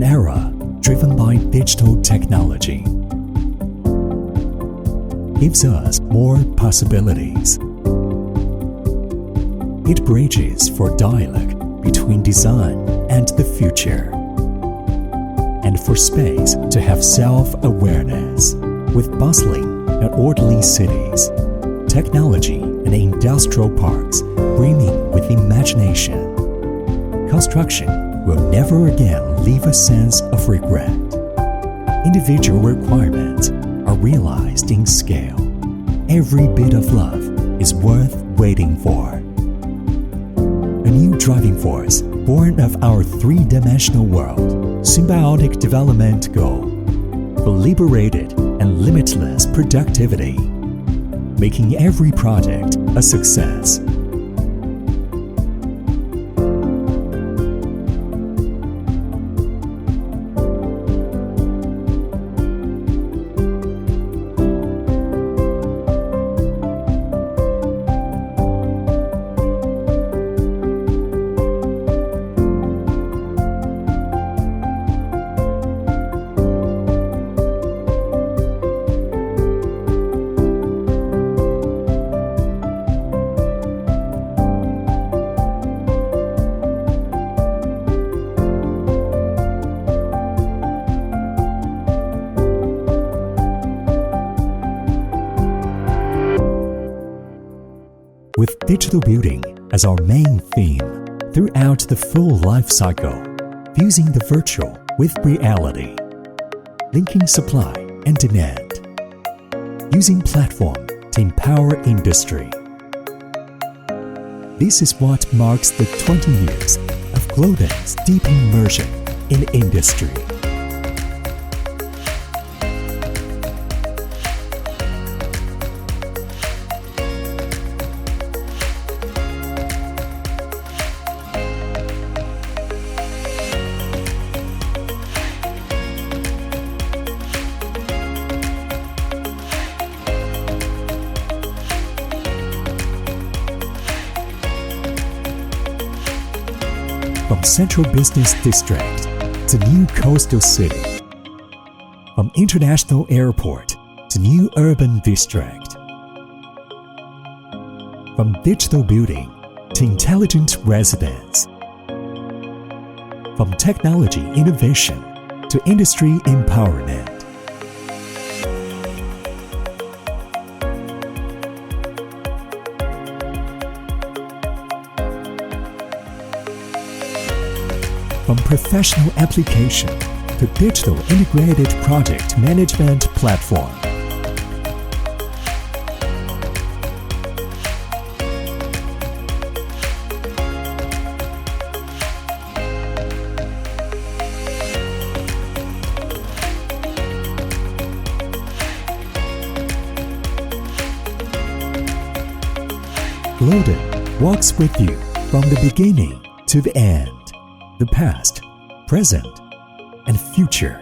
an era driven by digital technology gives us more possibilities. It bridges for dialogue between design and the future, and for space to have self-awareness. With bustling and orderly cities, technology and industrial parks brimming with imagination, construction will never again leave a sense of regret. Individual requirements are realized in scale. Every bit of love is worth waiting for. A new driving force born of our three-dimensional world, symbiotic development goal for liberated and limitless productivity, making every project a success. With digital building as our main theme throughout the full life cycle, fusing the virtual with reality, linking supply and demand, using platform to empower industry. This is what marks the 20 years of Glodon's deep immersion in industry. From central business district to new coastal city, from international airport to new urban district, from digital building to intelligent residence, from technology innovation to industry empowerment. From professional application to digital integrated project management platform. Glodon walks with you from the beginning to the end. The past, present, and future.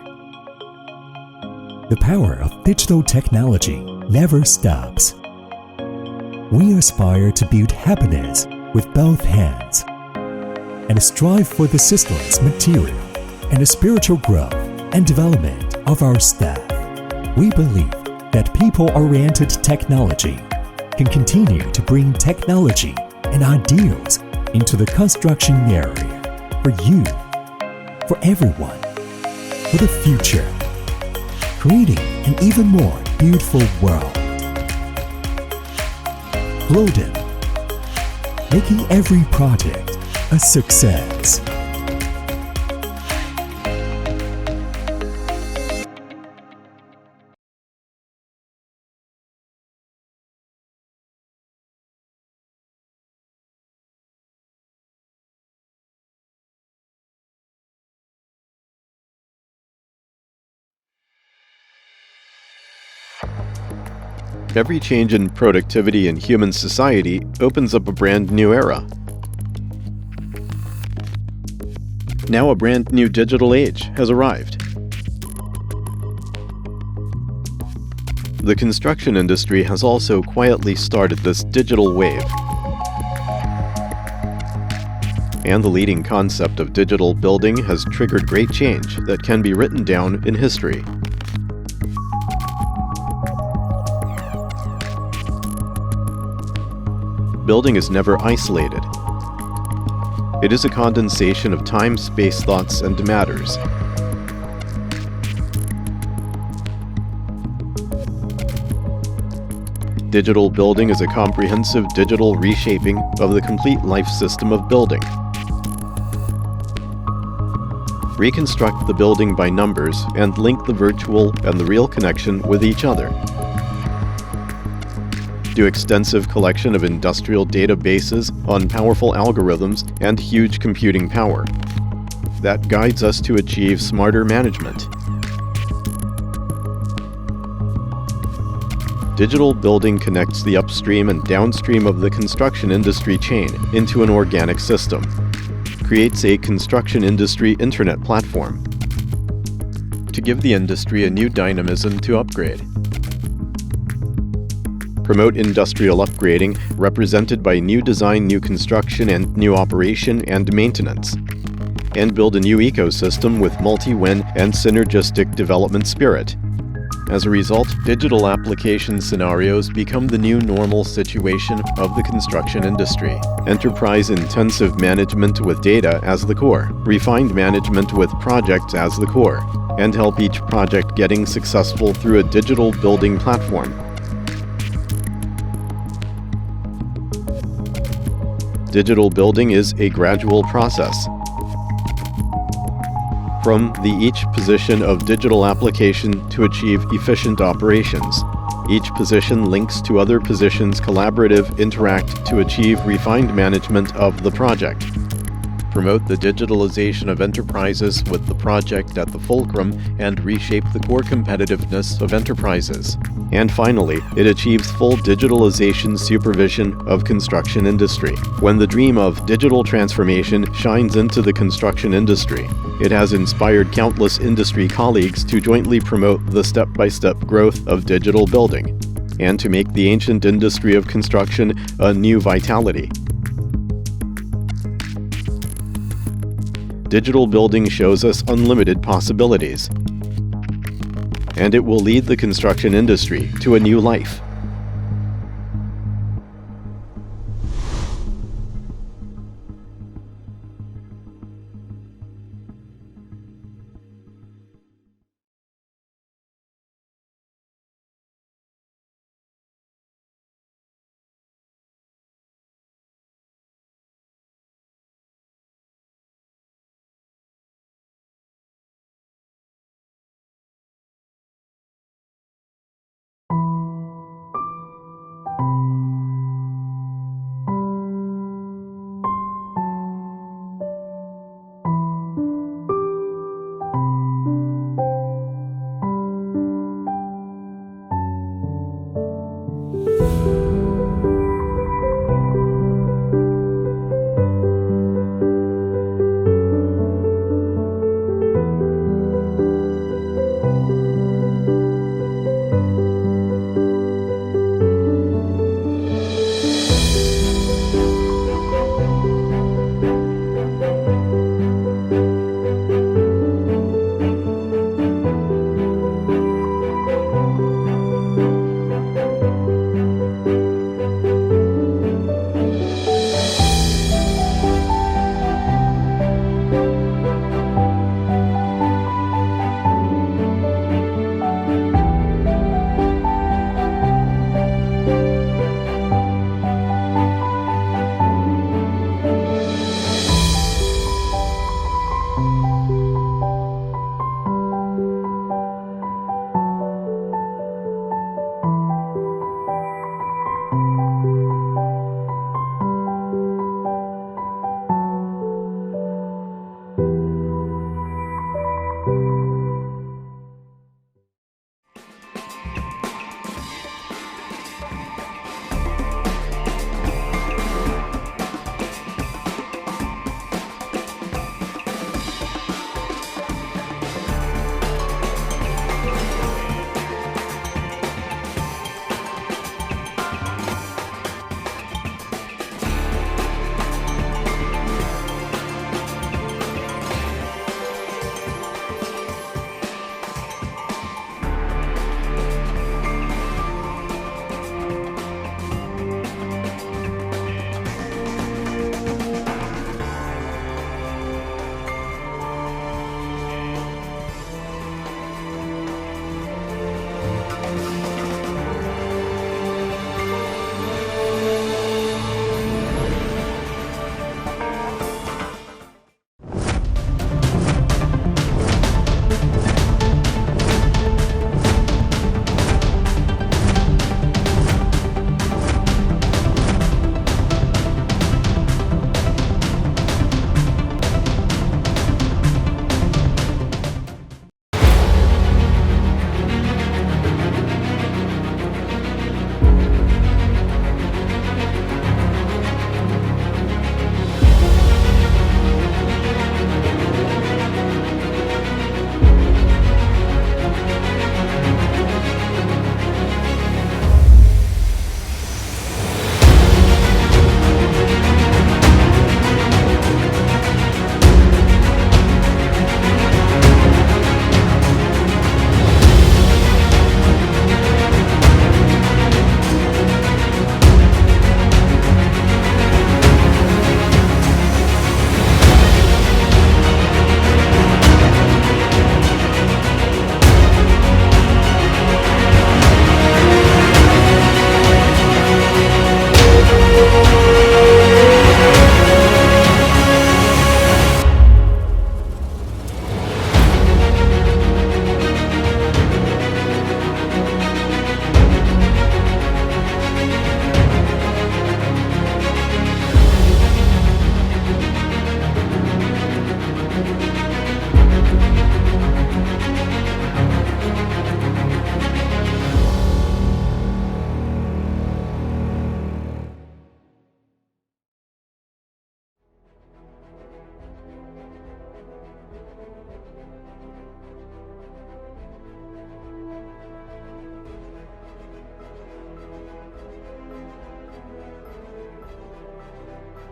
The power of digital technology never stops. We aspire to build happiness with both hands and strive for the ceaseless material and the spiritual growth and development of our staff. We believe that people-oriented technology can continue to bring technology and ideals into the construction area. For you, for everyone, for the future, creating an even more beautiful world. Glodon, making every project a success. Every change in productivity in human society opens up a brand new era. Now a brand new digital age has arrived. The construction industry has also quietly started this digital wave. and the leading concept of digital building has triggered great change that can be written down in history. Building is never isolated. It is a condensation of time, space, thoughts, and matters. Digital building is a comprehensive digital reshaping of the complete life system of building. Reconstruct the building by numbers and link the virtual and the real connection with each other. Do extensive collection of industrial databases on powerful algorithms and huge computing power. That guides us to achieve smarter management. Digital building connects the upstream and downstream of the construction industry chain into an organic system. Creates a construction industry internet platform to give the industry a new dynamism to upgrade. Promote industrial upgrading represented by new design, new construction, and new operation and maintenance. And build a new ecosystem with multi-win and synergistic development spirit. As a result, digital application scenarios become the new normal situation of the construction industry. Enterprise-intensive management with data as the core, refined management with projects as the core, and help each project getting successful through a digital building platform. Digital building is a gradual process. From the each position of digital application to achieve efficient operations. Each position links to other positions, collaborative, interact to achieve refined management of the project. Promote the digitalization of enterprises with the project at the fulcrum and reshape the core competitiveness of enterprises. And finally, it achieves full digitalization supervision of construction industry. When the dream of digital transformation shines into the construction industry, it has inspired countless industry colleagues to jointly promote the step-by-step growth of digital building, and to make the ancient industry of construction a new vitality. Digital building shows us unlimited possibilities, and it will lead the construction industry to a new life.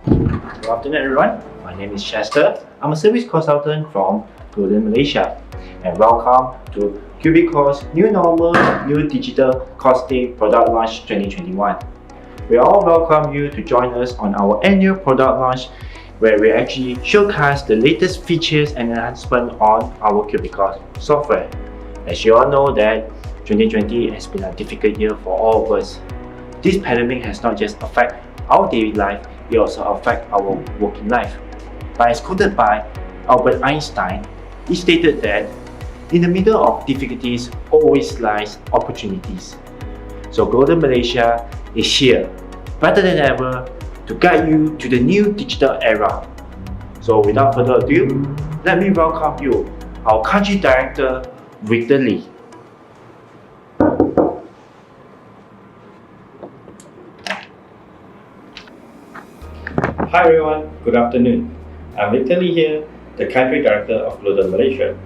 Good afternoon, everyone. My name is Chester. I'm a service consultant from Glodon Malaysia, and welcome to Cubicost New Normal New Digital C-III Product Launch 2021. We all welcome you to join us on our annual product launch, where we actually showcase the latest features and enhancements on our Cubicost software. As you all know that 2020 has been a difficult year for all of us. This pandemic has not just affected our daily life, it also affects our working life. But as quoted by Albert Einstein, he stated that in the middle of difficulties always lies opportunities. So Glodon Malaysia is here, better than ever, to guide you to the new digital era. So without further ado, let me welcome you, our Country Director, Victor Lee. Hi everyone, good afternoon. I'm Victor Lee here, the Country Director of Glodon Malaysia.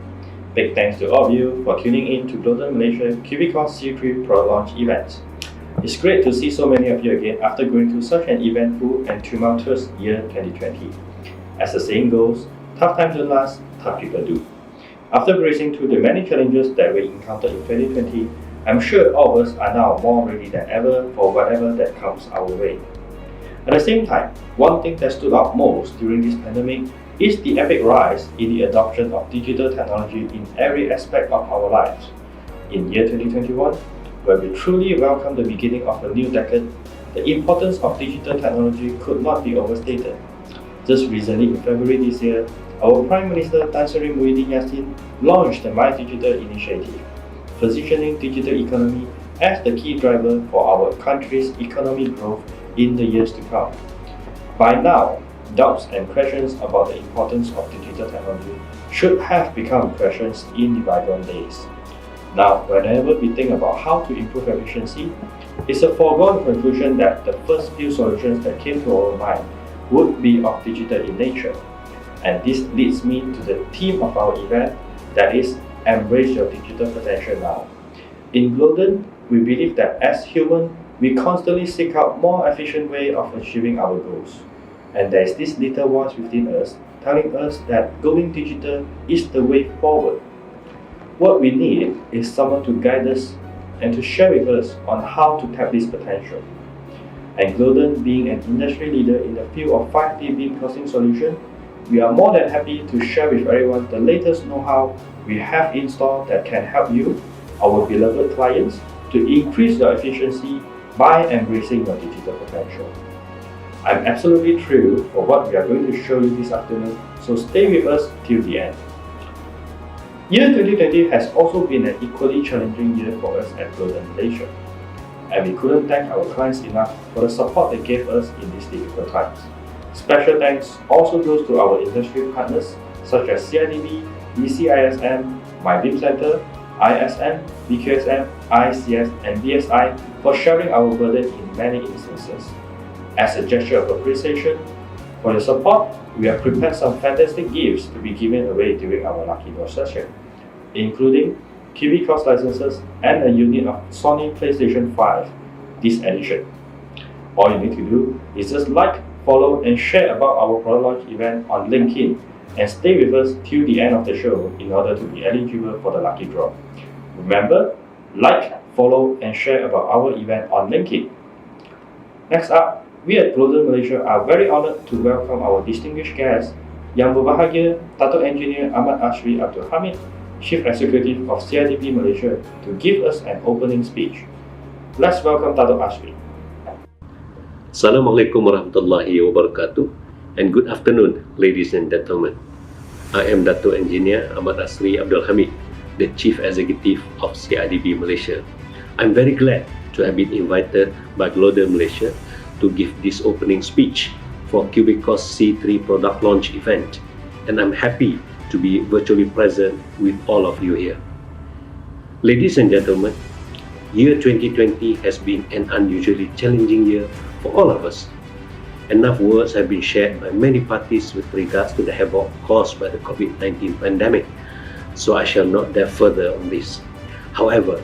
Big thanks to all of you for tuning in to Glodon Malaysia Cubicost C-III Product Launch event. It's great to see so many of you again after going through such an eventful and tumultuous year 2020. As the saying goes, tough times don't last, tough people do. After bracing through the many challenges that we encountered in 2020, I'm sure all of us are now more ready than ever for whatever that comes our way. At the same time, one thing that stood out most during this pandemic is the epic rise in the adoption of digital technology in every aspect of our lives. In year 2021, where we truly welcome the beginning of a new decade, the importance of digital technology could not be overstated. Just recently in February this year, our Prime Minister Tan Sri Muhyiddin Yassin launched the My Digital initiative, positioning digital economy as the key driver for our country's economic growth in the years to come. By now, doubts and questions about the importance of digital technology should have become questions in the bygone days. Now, whenever we think about how to improve efficiency, it's a foregone conclusion that the first few solutions that came to our mind would be of digital in nature. And this leads me to the theme of our event, that is, embrace your digital potential now. In Glodon, we believe that as humans, we constantly seek out more efficient way of achieving our goals. And there is this little voice within us telling us that going digital is the way forward. What we need is someone to guide us and to share with us on how to tap this potential. And Glodon, being an industry leader in the field of 5D beam processing solution, we are more than happy to share with everyone the latest know-how we have in store that can help you, our beloved clients, to increase your efficiency by embracing your digital potential. I'm absolutely thrilled for what we are going to show you this afternoon, so stay with us till the end. Year 2020 has also been an equally challenging year for us at Glodon Malaysia, and we couldn't thank our clients enough for the support they gave us in these difficult times. Special thanks also goes to our industry partners such as CIDB, ECISM, MyBeam Center, ISM, BQSM, ICS, and BSI for sharing our burden in many instances. As a gesture of appreciation for your support, we have prepared some fantastic gifts to be given away during our Lucky Draw session, including Cubicost licenses and a unit of Sony PlayStation 5 this edition. All you need to do is just like, follow, and share about our product launch event on LinkedIn and stay with us till the end of the show in order to be eligible for the Lucky Draw. Remember, like, follow, and share about our event on LinkedIn. Next up, we at Glodon Malaysia are very honoured to welcome our distinguished guest, Yang Berbahagia Dato' Engineer Ahmad Ashri Abdul Hamid, Chief Executive of CIDB Malaysia, to give us an opening speech. Let's welcome Dato' Ashri. Assalamualaikum warahmatullahi wabarakatuh, and good afternoon, ladies and gentlemen. I am Dato' Engineer Ahmad Ashri Abdul Hamid, the Chief Executive of CIDB Malaysia. I'm very glad to have been invited by Glodon Malaysia to give this opening speech for Cubicost C-III Product Launch event, and I'm happy to be virtually present with all of you here. Ladies and gentlemen, year 2020 has been an unusually challenging year for all of us. Enough words have been shared by many parties with regards to the havoc caused by the COVID-19 pandemic, so I shall not delve further on this. However,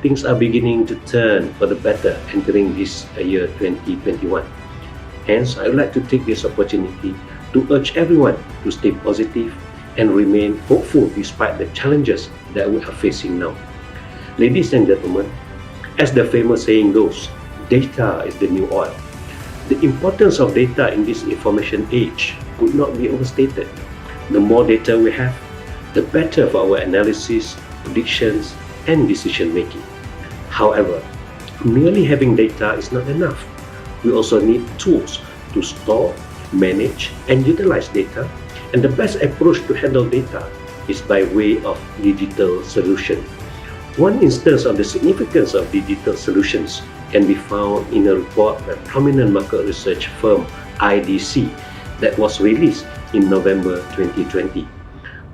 things are beginning to turn for the better entering this year 2021. Hence, I would like to take this opportunity to urge everyone to stay positive and remain hopeful despite the challenges that we are facing now. Ladies and gentlemen, as the famous saying goes, data is the new oil. The importance of data in this information age could not be overstated. The more data we have, the better for our analysis, predictions, and decision making. However, merely having data is not enough. We also need tools to store, manage, and utilize data, and the best approach to handle data is by way of digital solution. One instance of the significance of digital solutions can be found in a report by prominent market research firm IDC that was released in November 2020.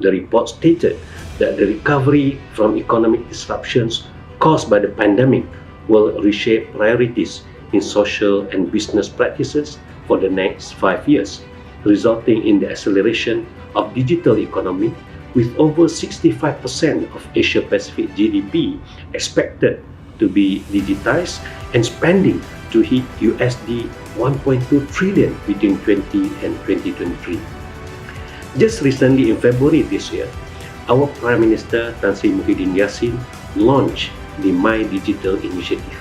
The report stated that the recovery from economic disruptions caused by the pandemic will reshape priorities in social and business practices for the next 5 years, resulting in the acceleration of digital economy with over 65% of Asia-Pacific GDP expected to be digitized and spending to hit USD 1.2 trillion between 20 and 2023. Just recently in February this year, our Prime Minister Tan Sri Muhyiddin Yassin launched the My Digital Initiative,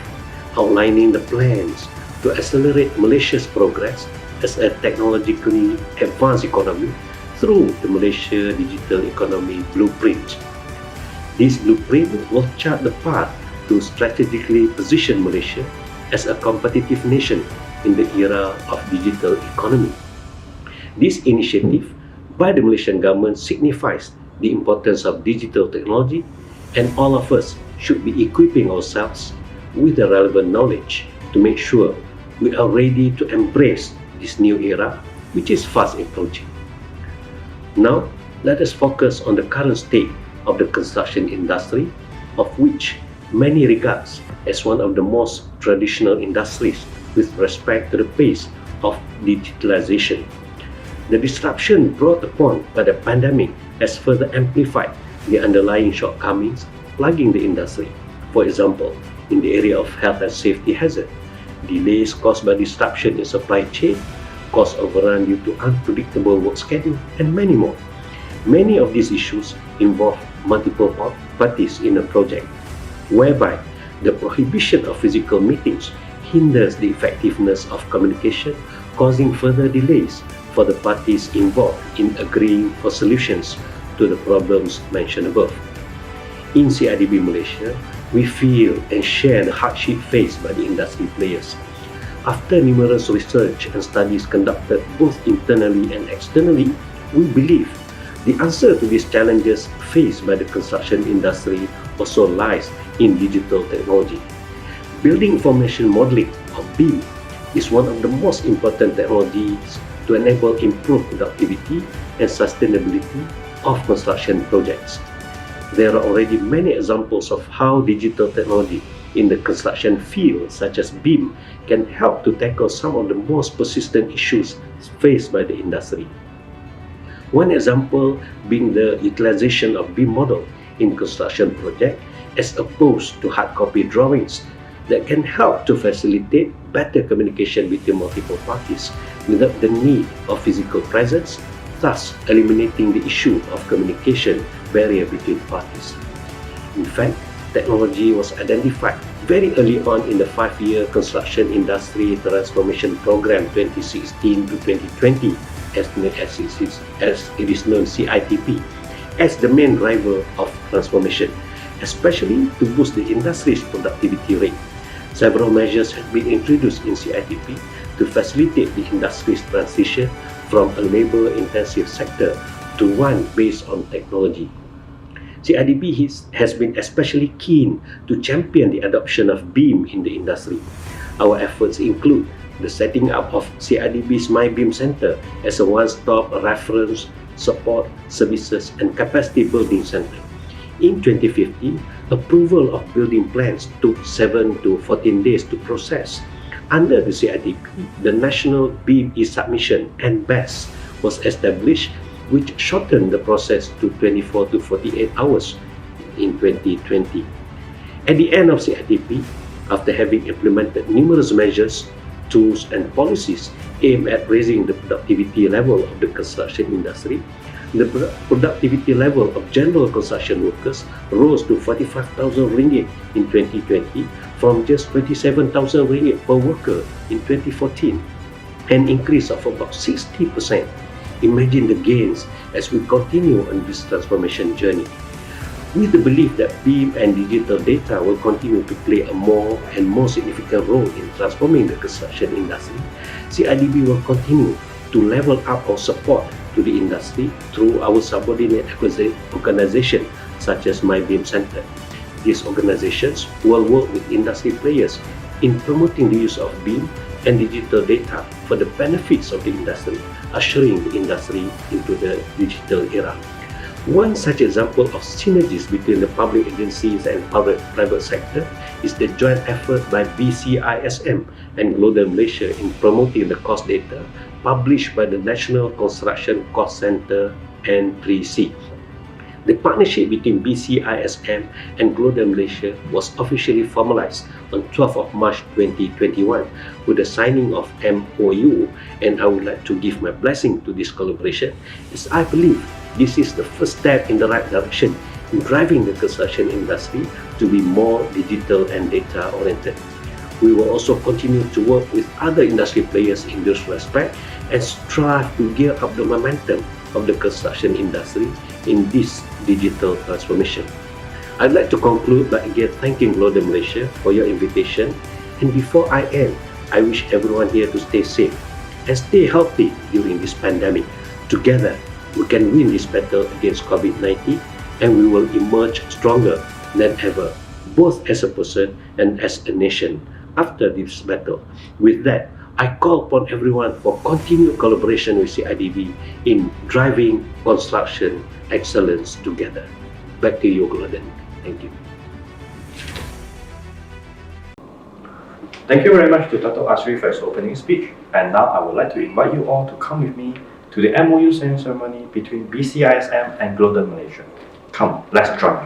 outlining the plans to accelerate Malaysia's progress as a technologically advanced economy through the Malaysia Digital Economy Blueprint. This blueprint will chart the path to strategically position Malaysia as a competitive nation in the era of digital economy. This initiative by the Malaysian government signifies the importance of digital technology, and all of us should be equipping ourselves with the relevant knowledge to make sure we are ready to embrace this new era, which is fast approaching. Now, let us focus on the current state of the construction industry, of which many regards as one of the most traditional industries with respect to the pace of digitalization. The disruption brought upon by the pandemic has further amplified the underlying shortcomings plaguing the industry. For example, in the area of health and safety hazard, delays caused by disruption in supply chain, cost overrun due to unpredictable work schedule, and many more. Many of these issues involve multiple parties in a project, whereby the prohibition of physical meetings hinders the effectiveness of communication, causing further delays for the parties involved in agreeing for solutions to the problems mentioned above. In CIDB Malaysia, we feel and share the hardship faced by the industry players. After numerous research and studies conducted both internally and externally, we believe the answer to these challenges faced by the construction industry also lies in digital technology. Building Information Modeling, or BIM, is one of the most important technologies to enable improved productivity and sustainability of construction projects. There are already many examples of how digital technology in the construction field, such as BIM, can help to tackle some of the most persistent issues faced by the industry. One example being the utilization of BIM model in construction project as opposed to hard copy drawings that can help to facilitate better communication between multiple parties without the need of physical presence, thus eliminating the issue of communication barrier between parties. In fact, technology was identified very early on in the 5-year Construction Industry Transformation Program 2016 to 2020, as it is known CITP, as the main driver of transformation, especially to boost the industry's productivity rate. Several measures have been introduced in CITP to facilitate the industry's transition from a labor-intensive sector to one based on technology. CIDB has been especially keen to champion the adoption of BIM in the industry. Our efforts include the setting up of CIDB's MyBIM Center as a one-stop reference, support, services, and capacity building center. In 2015, approval of building plans took 7 to 14 days to process. Under the CIDP, the National BIM e-Submission and BES was established, which shortened the process to 24 to 48 hours in 2020. At the end of CIDP, after having implemented numerous measures, tools and policies aimed at raising the productivity level of the construction industry. The productivity level of general construction workers rose to 45,000 ringgit in 2020 from just 27,000 ringgit per worker in 2014, an increase of about 60%. Imagine the gains as we continue on this transformation journey. With the belief that BIM and digital data will continue to play a more and more significant role in transforming the construction industry, CIDB will continue to level up our support to the industry through our subordinate organizations such as My BIM Center. These organizations will work with industry players in promoting the use of BIM and digital data for the benefits of the industry, ushering the industry into the digital era. One such example of synergies between the public agencies and private sector is the joint effort by BCISM and Glodon Malaysia in promoting the cost data published by the National Construction Cost Center N3C. The partnership between BCISM and Glodon Malaysia was officially formalized on 12th of March 2021 with the signing of MOU, and I would like to give my blessing to this collaboration, as I believe this is the first step in the right direction in driving the construction industry to be more digital and data oriented. We will also continue to work with other industry players in this respect and strive to gear up the momentum of the construction industry in this digital transformation. I'd like to conclude by again thanking Glodon Malaysia for your invitation, and before I end, I wish everyone here to stay safe and stay healthy during this pandemic. Together, we can win this battle against COVID-19, and we will emerge stronger than ever, both as a person and as a nation after this battle. With that, I call upon everyone for continued collaboration with CIDB in driving construction excellence together. Back to you, Glodon. Thank you. Thank you very much to Dr. Asri for his opening speech. And now I would like to invite you all to come with me to the MOU signing ceremony between BCISM and Glodon Malaysia. Come, let's join.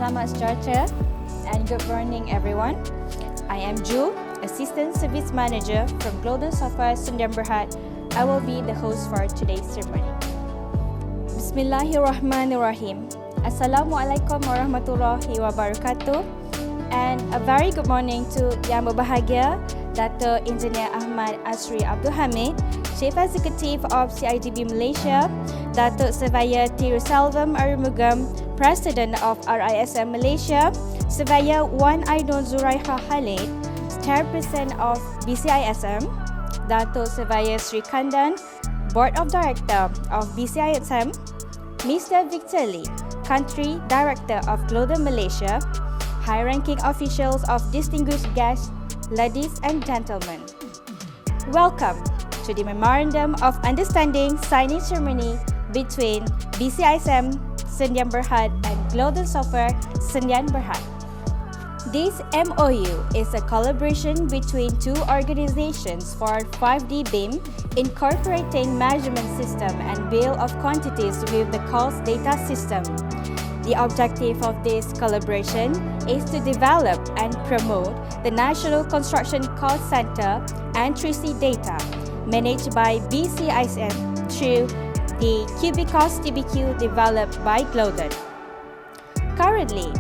Selamat sejahtera and good morning everyone. I am Ju, Assistant Service Manager from Glodon Software Sdn Bhd. I will be the host for today's ceremony. Bismillahirrahmanirrahim. Assalamualaikum warahmatullahi wabarakatuh. And a very good morning to Yang Berbahagia Dr. Engineer Ahmad Asri Abdul Hamid, Chief Executive of CIDB Malaysia, Datuk Surveyor Tiruselvam Arumugam, President of RISM Malaysia, Surveyor Wan Ainul Zuraiha Khalid, Chairperson of BCISM, Datuk Surveyor Sri Kandan, Board of Director of BCISM, Mr. Victor Lee, Country Director of Glodon Malaysia, high-ranking officials of distinguished guests, ladies and gentlemen. Welcome to the Memorandum of Understanding signing ceremony between BCISM Sdn Bhd and Glodon Software Sdn Bhd. This MOU is a collaboration between two organizations for 5D BIM, incorporating measurement system and bill of quantities with the cost data system. The objective of this collaboration is to develop and promote the National Construction Cost Center N3C data managed by BCISM through the Cubicost TBQ developed by Glodon. Currently,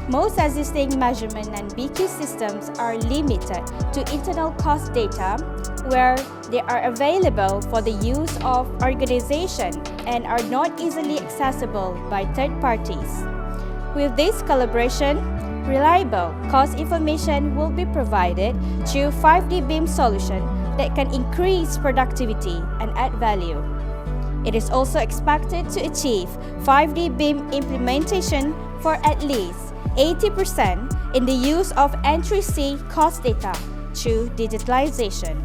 most existing measurement and BQ systems are limited to internal cost data where they are available for the use of organization and are not easily accessible by third parties. With this collaboration, reliable cost information will be provided through 5D BIM solution that can increase productivity and add value. It is also expected to achieve 5D BIM implementation for at least 80% in the use of N3C cost data through digitalization.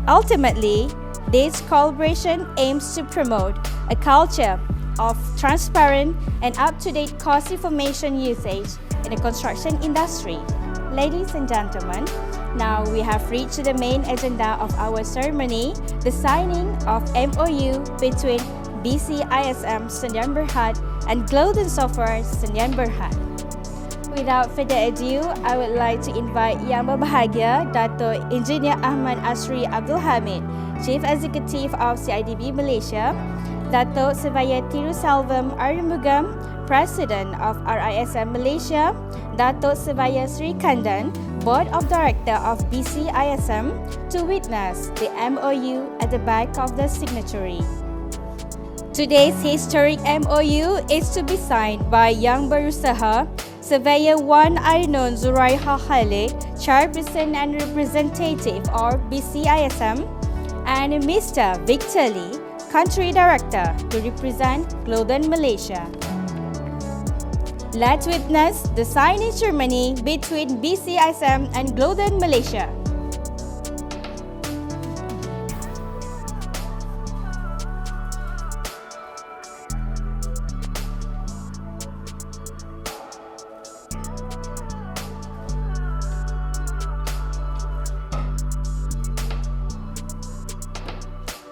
Ultimately, this collaboration aims to promote a culture of transparent and up-to-date cost information usage in the construction industry. Ladies and gentlemen, now we have reached the main agenda of our ceremony, the signing of MOU between BCISM Sdn Bhd and Glodon Software Sdn Bhd. Without further ado, I would like to invite Yang Berbahagia Dato' Engineer Ahmad Asri Abdul Hamid, Chief Executive of CIDB Malaysia, Dato' Surveyor Tiruselvam Arumugam, President of RISM Malaysia, Dato' Surveyor Sri Kandan, Board of Director of BCISM, to witness the MOU at the back of the signatory. Today's historic MOU is to be signed by Yang Berusaha, Surveyor 1 Ainun Zuraiha Khalid, Chairperson and Representative of BCISM, and Mr. Victor Lee, Country Director to represent Glodon Malaysia. Let's witness the signing ceremony between BCISM and Glodon Malaysia.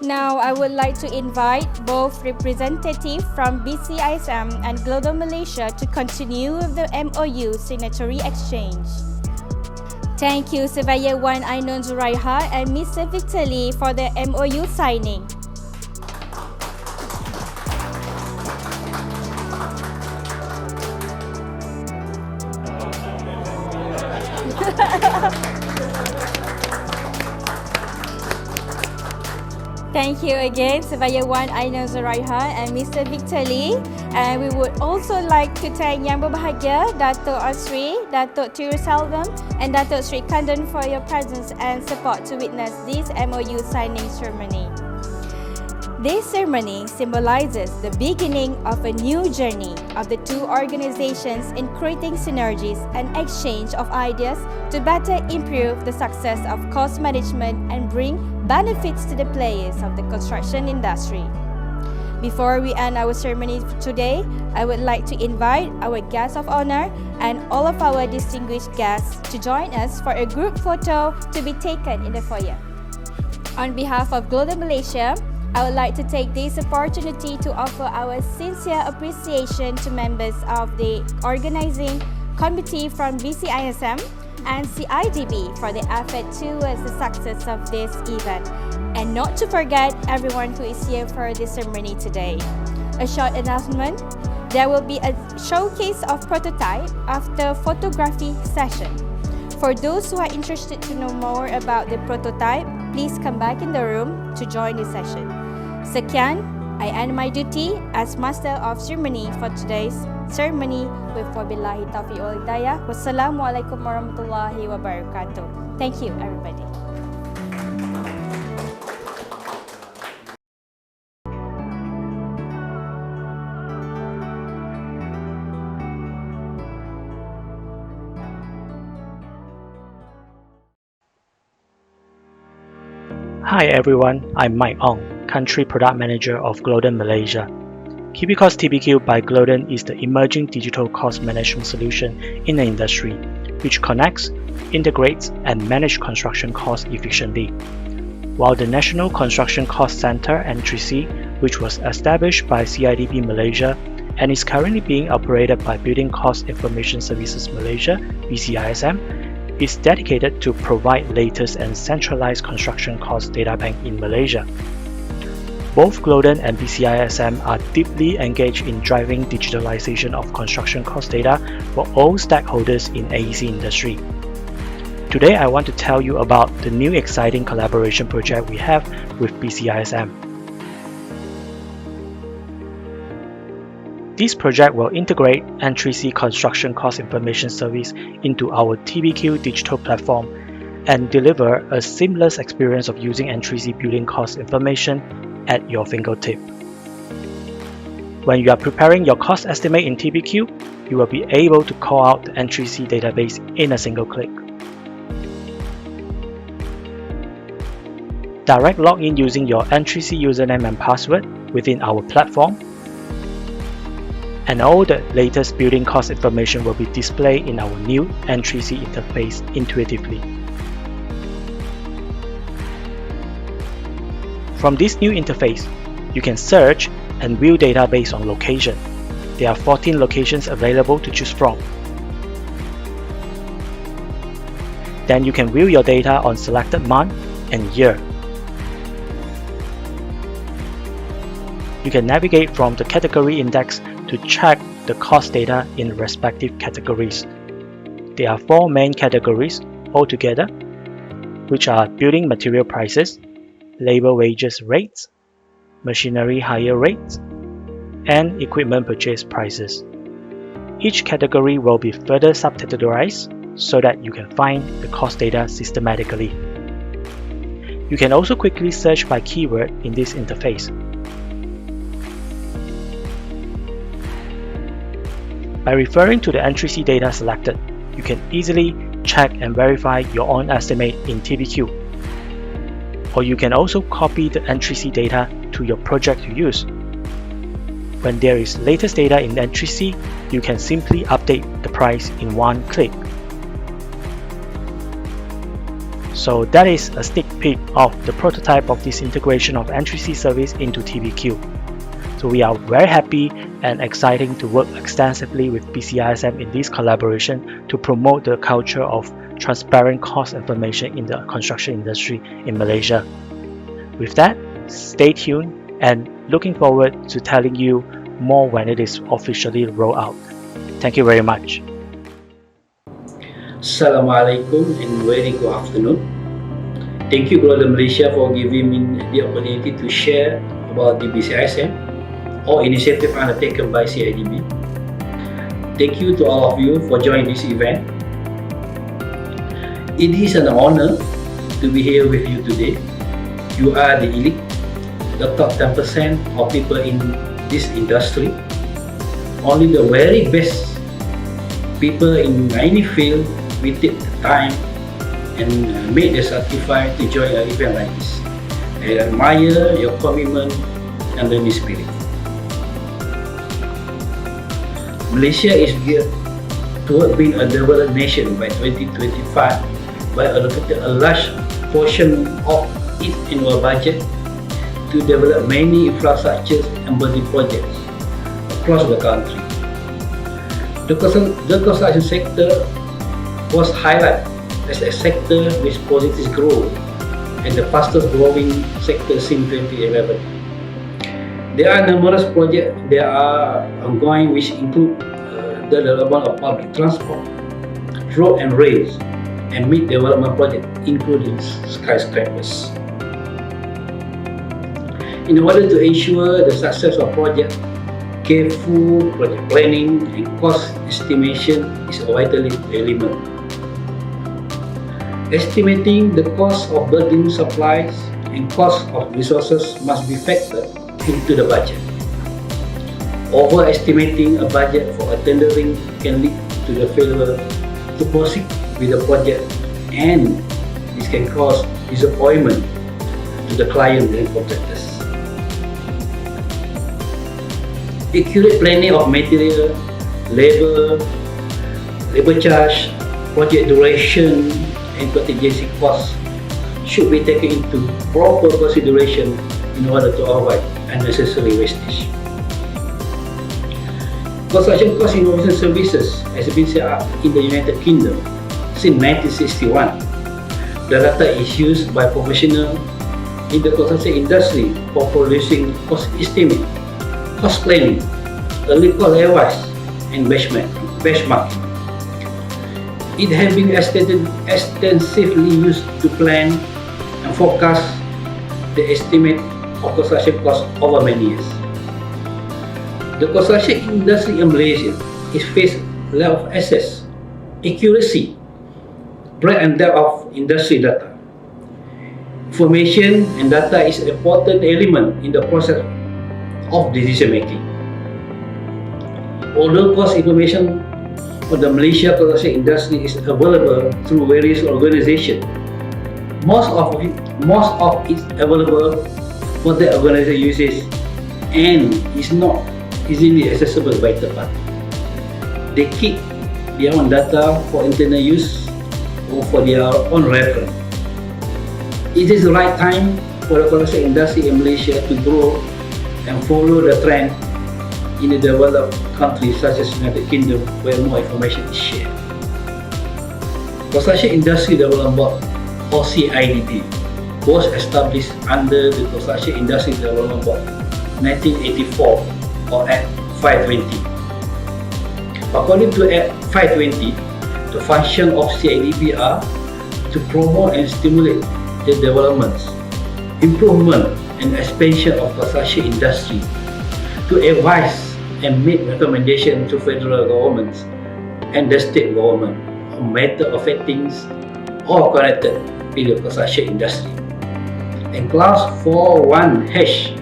Now, I would like to invite both representatives from BCISM and Glodon Malaysia to continue with the MOU signatory exchange. Thank you, Surveyor 1 Ainun Zuraiha and Mr. Victor Lee for the MOU signing. Thank you again, Surveyor 1 Ainun Zuraiha and Mr. Victor Lee. And we would also like to thank Yang Berbahagia, Dato' Asri, Dato' Tiruselvam, and Dato' Sri Kandan for your presence and support to witness this MOU signing ceremony. This ceremony symbolizes the beginning of a new journey of the two organizations in creating synergies and exchange of ideas to better improve the success of cost management and bring benefits to the players of the construction industry. Before we end our ceremony today, I would like to invite our guests of honor and all of our distinguished guests to join us for a group photo to be taken in the foyer. On behalf of Glodon Malaysia, I would like to take this opportunity to offer our sincere appreciation to members of the organizing committee from BCISM and CIDB for the effort towards the success of this event. And not to forget everyone who is here for this ceremony today. A short announcement, there will be a showcase of prototype after photography session. For those who are interested to know more about the prototype, please come back in the room to join the session. Sekian, I end my duty as Master of Ceremony for today's ceremony with wabillahi taufiq wal hidayah. Wassalamualaikum warahmatullahi wabarakatuh. Thank you, everybody. Hi everyone, I'm Mike Ong, Country Product Manager of Glodon Malaysia. Cubicost TBQ by Glodon is the emerging digital cost management solution in the industry, which connects, integrates, and manages construction costs efficiently. While the National Construction Cost Center N3C, which was established by CIDB Malaysia and is currently being operated by Building Cost Information Services Malaysia (BCISM), is dedicated to provide latest and centralized construction cost data bank in Malaysia. Both Glodon and BCISM are deeply engaged in driving digitalization of construction cost data for all stakeholders in AEC industry. Today I want to tell you about the new exciting collaboration project we have with BCISM. This project will integrate N3C Construction Cost Information Service into our TBQ digital platform and deliver a seamless experience of using N3C building cost information at your fingertip. When you are preparing your cost estimate in TBQ, you will be able to call out the N3C database in a single click. Direct login using your N3C username and password within our platform, and all the latest building cost information will be displayed in our new N3C interface intuitively. From this new interface, you can search and view data based on location. There are 14 locations available to choose from. Then you can view your data on selected month and year. You can navigate from the category index to check the cost data in respective categories. There are 4 main categories altogether, which are building material prices, labor wages rates, machinery hire rates, and equipment purchase prices. Each category will be further subcategorized so that you can find the cost data systematically. You can also quickly search by keyword in this interface. By referring to the N3C data selected, you can easily check and verify your own estimate in TBQ. Or you can also copy the N3C data to your project to use. When there is latest data in N3C, you can simply update the price in one click. So that is a sneak peek of the prototype of this integration of N3C service into TBQ. So we are very happy and exciting to work extensively with BCISM in this collaboration to promote the culture of transparent cost information in the construction industry in Malaysia. With that, stay tuned and looking forward to telling you more when it is officially rolled out. Thank you very much. Assalamualaikum and very good afternoon. Thank you Glodon Malaysia for giving me the opportunity to share about the BCISM or initiative undertaken by CIDB. Thank you to all of you for joining this event. It is an honor to be here with you today. You are the elite, the top 10% of people in this industry. Only the very best people in any field will take the time and make the sacrifice to join an event like this. I admire your commitment and learning spirit. Malaysia is geared toward being a developed nation by 2025 by allocating a large portion of its annual budget to develop many infrastructures and building projects across the country. The construction sector was highlighted as a sector with positive growth and the fastest growing sector since 2011. There are numerous projects that are ongoing which include the development of public transport, road and rails, and mid-development projects including skyscrapers. In order to ensure the success of projects, careful project planning and cost estimation is a vital element. Estimating the cost of building supplies and cost of resources must be factored into the budget. Overestimating a budget for a tendering can lead to the failure to proceed with the project, and this can cause disappointment to the client and contractors. Accurate planning of material, labor charge, project duration, and contingency costs should be taken into proper consideration in order to avoid unnecessary wastage. Construction Cost Innovation Services has been set up in the United Kingdom since 1961. The data is used by professionals in the construction industry for producing cost estimate, cost planning, early cost advice, and benchmarking. It has been extensively used to plan and forecast the estimate of construction costs over many years. The construction industry in Malaysia is faced lack of access, accuracy, breadth and depth of industry data. Information and data is an important element in the process of decision making. Although cost information for the Malaysia construction industry is available through various organizations, most of it is available for the organization uses and is not easily accessible by third party. They keep their own data for internal use or for their own reference. It is the right time for the construction industry in Malaysia to grow and follow the trend in the developed countries such as United Kingdom, where more information is shared. Construction Industry Development Board, or CIDB, was established under the Construction Industry Development Board 1984, or Act 520. According to Act 520, the function of CIDB are to promote and stimulate the developments, improvement and expansion of construction industry, to advise and make recommendations to federal governments and the state government on matters affecting or connected with the construction industry. And Clause 4.1H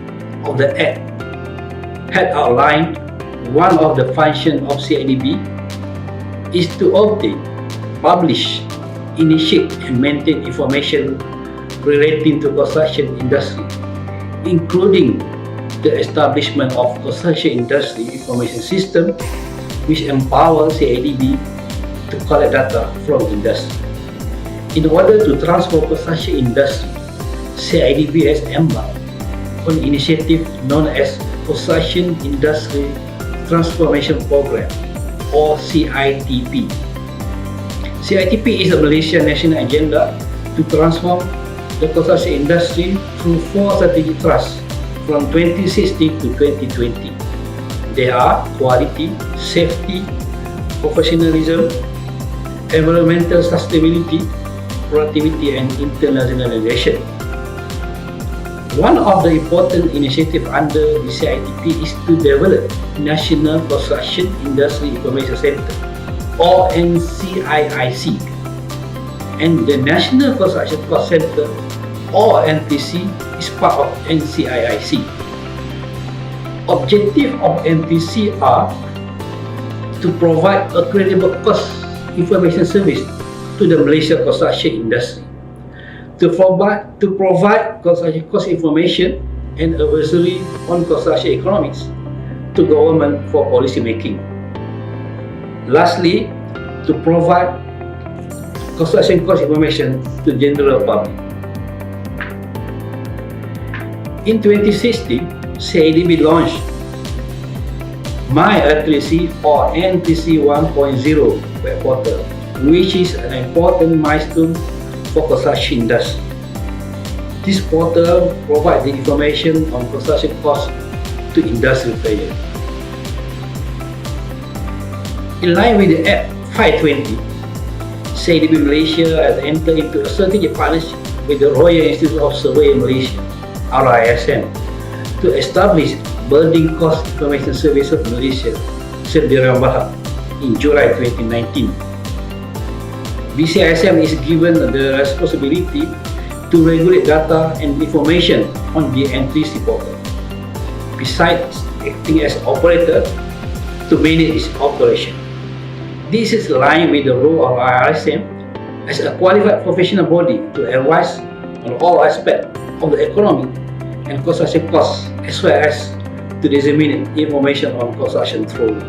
of the Act had outlined one of the functions of CIDB is to obtain, publish, initiate and maintain information relating to construction industry, including the establishment of construction industry information system, which empowers CIDB to collect data from industry. In order to transform construction industry, CIDB has embarked on an initiative known as Construction Industry Transformation Program, or CITP. CITP is a Malaysian national agenda to transform the construction industry through 4 strategic thrusts from 2016 to 2020. They are quality, safety, professionalism, environmental sustainability, productivity and internationalization. One of the important initiatives under the CITP is to develop National Construction Industry Information Center, or NCIIC, and the National Construction Cost Center, or NCC, is part of NCIIC. Objective of NCC are to provide a credible cost information service to the Malaysia construction industry, to provide construction cost information and advisory on construction economics to government for policy making. Lastly, to provide construction cost information to general public. In 2016, CIDB launched My NTC, or NTC 1.0 web portal, which is an important milestone for construction industry. This portal provides the information on construction costs to industry players. In line with the Act 520, CIDB Malaysia has entered into a strategic partnership with the Royal Institute of Survey Malaysia, RISM, to establish Building Cost Information Service of Malaysia, Sdn Bhd, in July 2019. BCISM is given the responsibility to regulate data and information on the NTC portal, besides acting as operator to manage its operation. This is aligned with the role of RISM as a qualified professional body to advise on all aspects of the economy and construction costs, as well as to disseminate information on construction through.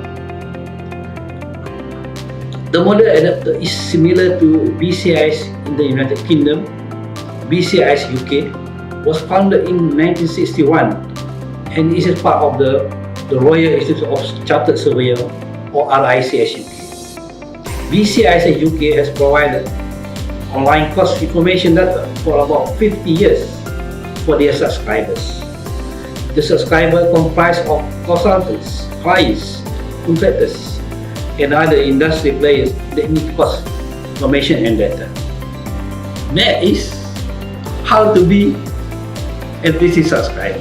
The model adopted is similar to BCIS in the United Kingdom. BCIS UK was founded in 1961 and is a part of the Royal Institute of Chartered Surveyor, or RICS UK. BCIS UK has provided online cost information data for about 50 years for their subscribers. The subscribers comprise of consultants, clients, contractors, and other industry players that need cost information and data. That is how to be NTC subscriber.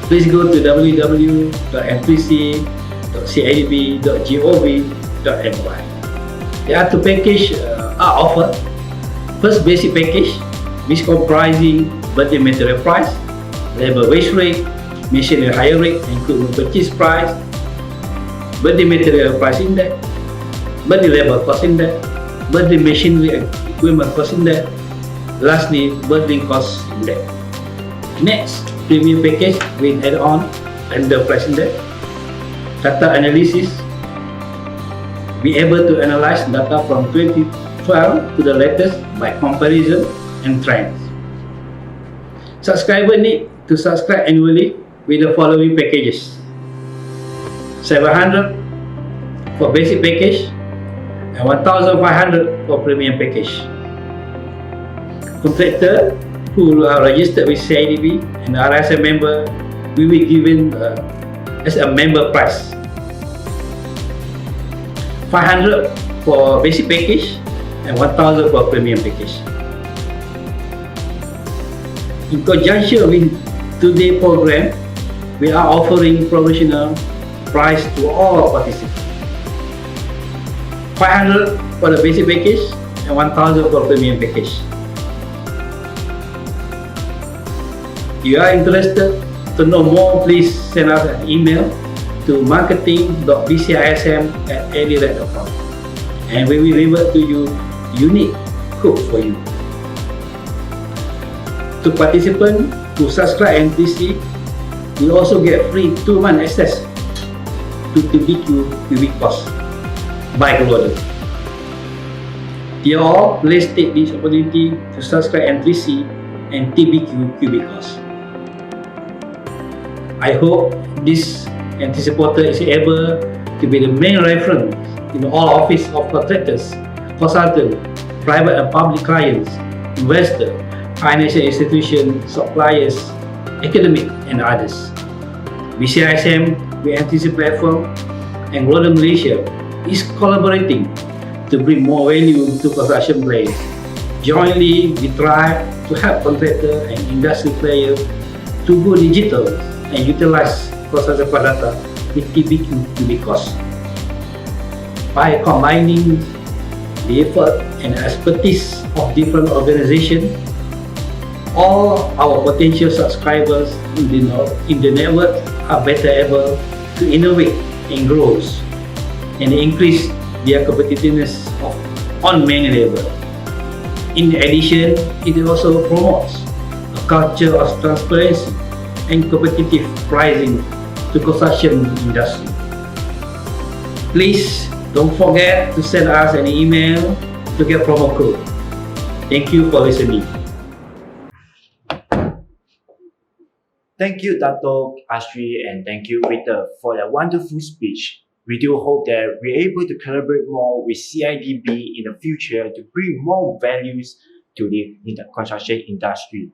Please go to www.ntc.cidb.gov.my. There are 2 packages are offered. First, basic package, which comprising building material price, labor wage rate, machinery hire rate, and equipment purchase price. Building Material Price Index, Building Labor Cost Index, Building Machinery and Equipment Cost Index, lastly Building Cost Index. Next, Premium Package with add-on and the Price Index. Data Analysis, be able to analyze data from 2012 to the latest by comparison and trends. Subscriber need to subscribe annually with the following packages: 700 for basic package and 1,500 for premium package. Contractor who are registered with CIDB and RSM member will be given as a member price. 500 for basic package and 1,000 for premium package. In conjunction with today's program, we are offering promotional price to all participants. 500 for the basic package and 1,000 for premium package. If you are interested to know more, please send us an email to marketing.bcism@edirac.com and we will revert to you unique code for you. To participants who subscribe and TC, you also get free 2-month access to TBQ Cubicost by Glodon. Dear all, please take this opportunity to subscribe and TC and TBQ Cubicost. I hope this NTC portal is able to be the main reference in all office of contractors, consultants, private and public clients, investors, financial institutions, suppliers, academic and others. BCISM with NTC platform and Glodon Malaysia is collaborating to bring more value to construction players. Jointly, we try to help contractors and industry players to go digital and utilize construction data with TBQ Cubicost. By combining the effort and expertise of different organizations, all our potential subscribers in the network are better able to innovate and grow and increase their competitiveness on many levels. In addition, it also promotes a culture of transparency and competitive pricing to construction industry. Please don't forget to send us an email to get promo code. Thank you for listening. Thank you, Dato Asri, and thank you, Victor, for that wonderful speech. We do hope that we're able to collaborate more with CIDB in the future to bring more values to the construction industry.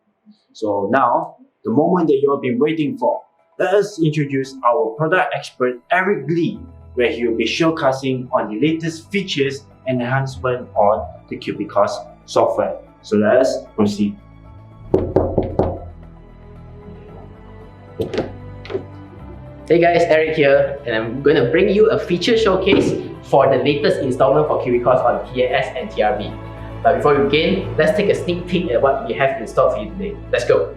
So now, the moment that you've been waiting for, let us introduce our product expert, Eric Lee, where he will be showcasing on the latest features and enhancement on the Cubicost software. So let us proceed. Hey guys, Eric here, and I'm going to bring you a feature showcase for the latest installment for Cubicost on TAS and TRB. But before we begin, let's take a sneak peek at what we have installed for you today. Let's go!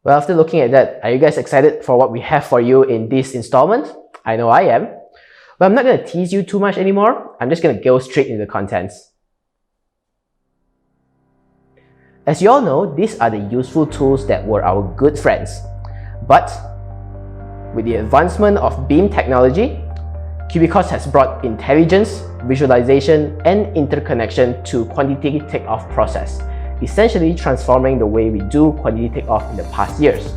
Well, after looking at that, are you guys excited for what we have for you in this installment? I know I am. But I'm not going to tease you too much anymore. I'm just going to go straight into the contents. As you all know, these are the useful tools that were our good friends. But with the advancement of BIM technology, Cubicost has brought intelligence, visualization, and interconnection to quantity takeoff process, essentially transforming the way we do quantity takeoff in the past years.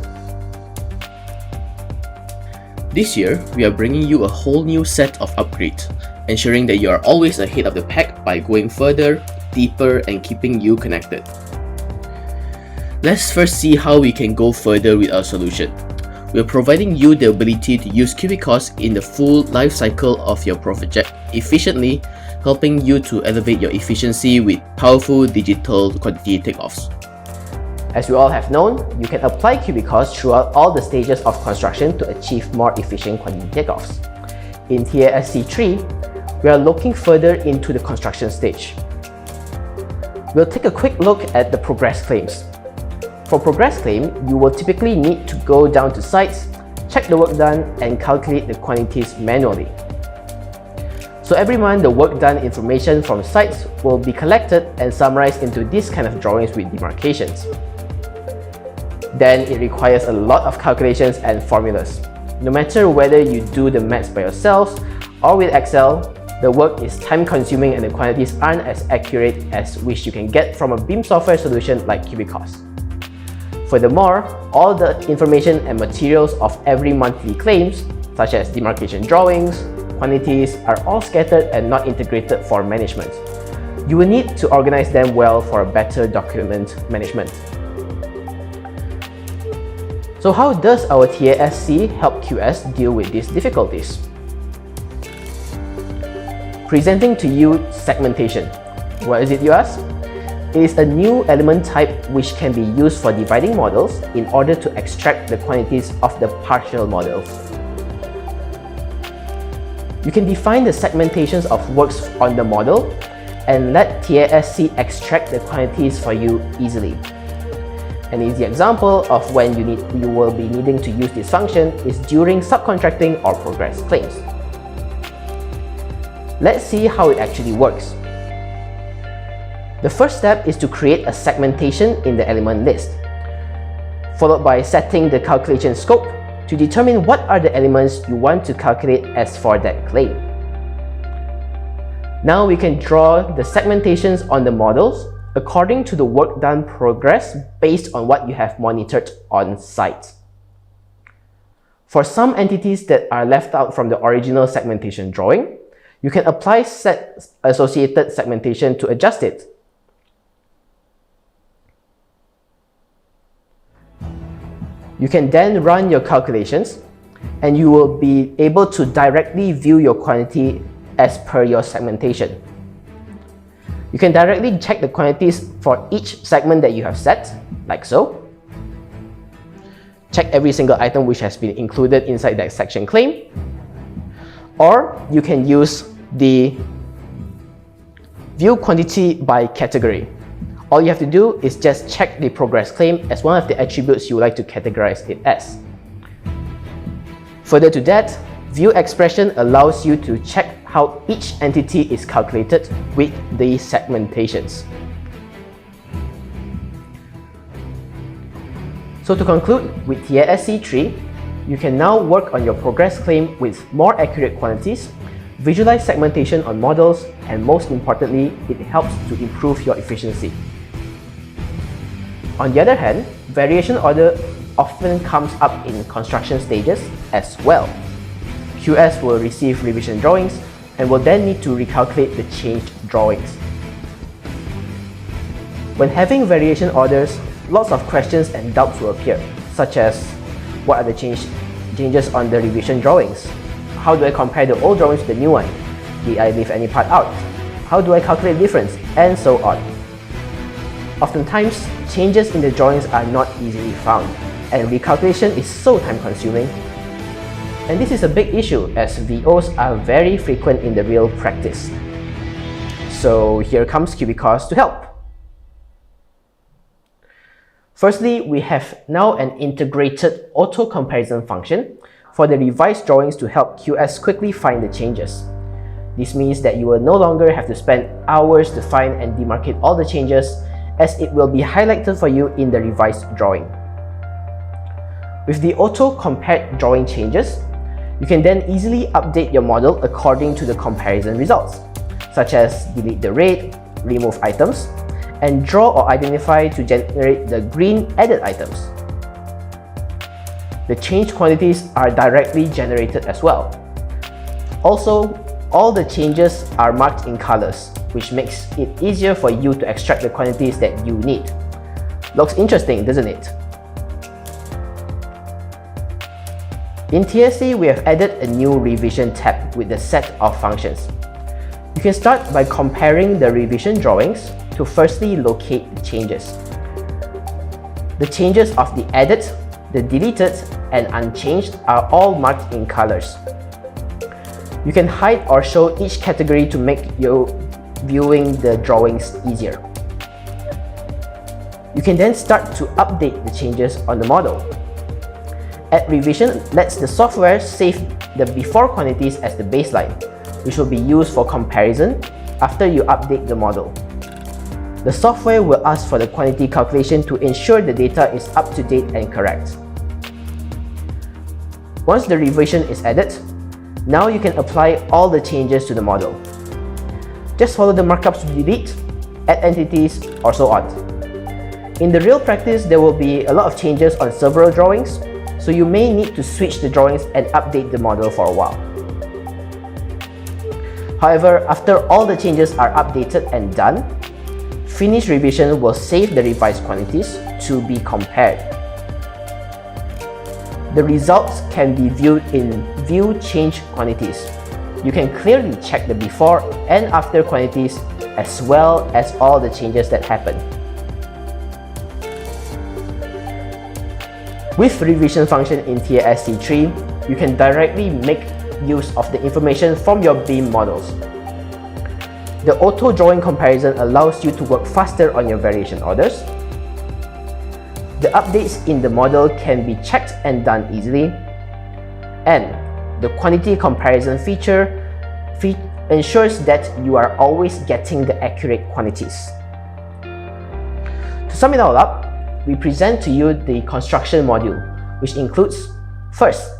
This year, we are bringing you a whole new set of upgrades, ensuring that you are always ahead of the pack by going further, deeper, and keeping you connected. Let's first see how we can go further with our solution. We are providing you the ability to use Cubicost in the full life cycle of your project efficiently, helping you to elevate your efficiency with powerful digital quantity takeoffs. As you all have known, you can apply Cubicost throughout all the stages of construction to achieve more efficient quantity takeoffs. In TAS C-III, we are looking further into the construction stage. We'll take a quick look at the progress claims. For progress claim, you will typically need to go down to sites, check the work done, and calculate the quantities manually. So every month, the work done information from sites will be collected and summarized into this kind of drawings with demarcations. Then it requires a lot of calculations and formulas. No matter whether you do the maths by yourselves or with Excel, the work is time-consuming and the quantities aren't as accurate as which you can get from a BIM software solution like Cubicost. Furthermore, all the information and materials of every monthly claims, such as demarcation drawings, quantities, are all scattered and not integrated for management. You will need to organize them well for a better document management. So how does our TASC help QS deal with these difficulties? Presenting to you segmentation. What is it, you ask? It is a new element type which can be used for dividing models in order to extract the quantities of the partial models. You can define the segmentations of works on the model and let TASC extract the quantities for you easily. An easy example of when you will be needing to use this function is during subcontracting or progress claims. Let's see how it actually works. The first step is to create a segmentation in the element list, followed by setting the calculation scope to determine what are the elements you want to calculate as for that claim. Now we can draw the segmentations on the models according to the work done progress based on what you have monitored on site. For some entities that are left out from the original segmentation drawing, you can apply associated segmentation to adjust it. You can then run your calculations and you will be able to directly view your quantity as per your segmentation. You can directly check the quantities for each segment that you have set, like so. Check every single item which has been included inside that section claim. Or you can use the view quantity by category. All you have to do is just check the progress claim as one of the attributes you would like to categorize it as. Further to that, view expression allows you to check how each entity is calculated with the segmentations. So to conclude, with TAS C-III, you can now work on your progress claim with more accurate quantities, visualize segmentation on models, and most importantly, it helps to improve your efficiency. On the other hand, variation order often comes up in construction stages as well. QS will receive revision drawings and will then need to recalculate the changed drawings. When having variation orders, lots of questions and doubts will appear, such as what are the changes on the revision drawings? How do I compare the old drawings to the new one? Did I leave any part out? How do I calculate difference? And so on. Oftentimes, changes in the drawings are not easily found, and recalculation is so time-consuming. And this is a big issue as VOs are very frequent in the real practice. So here comes Cubicost to help. Firstly, we have now an integrated auto comparison function for the revised drawings to help QS quickly find the changes. This means that you will no longer have to spend hours to find and demarcate all the changes, as it will be highlighted for you in the revised drawing. With the auto compared drawing changes, you can then easily update your model according to the comparison results, such as delete the red, remove items, and draw or identify to generate the green added items. The changed quantities are directly generated as well. Also, all the changes are marked in colors, which makes it easier for you to extract the quantities that you need. Looks interesting, doesn't it? In TSC, we have added a new revision tab with a set of functions. You can start by comparing the revision drawings to firstly locate the changes. The changes of the added, the deleted, and unchanged are all marked in colors. You can hide or show each category to make your viewing the drawings easier. You can then start to update the changes on the model. Add revision lets the software save the before quantities as the baseline, which will be used for comparison after you update the model. The software will ask for the quantity calculation to ensure the data is up to date and correct. Once the revision is added, now you can apply all the changes to the model. Just follow the markups to delete, add entities, or so on. In the real practice, there will be a lot of changes on several drawings, so you may need to switch the drawings and update the model for a while. However, after all the changes are updated and done, finished revision will save the revised quantities to be compared. The results can be viewed in View Change Quantities. You can clearly check the before and after quantities as well as all the changes that happen. With revision function in TAS C-III, you can directly make use of the information from your BIM models. The auto drawing comparison allows you to work faster on your variation orders. The updates in the model can be checked and done easily. And the quantity comparison feature ensures that you are always getting the accurate quantities. To sum it all up, we present to you the construction module, which includes, first,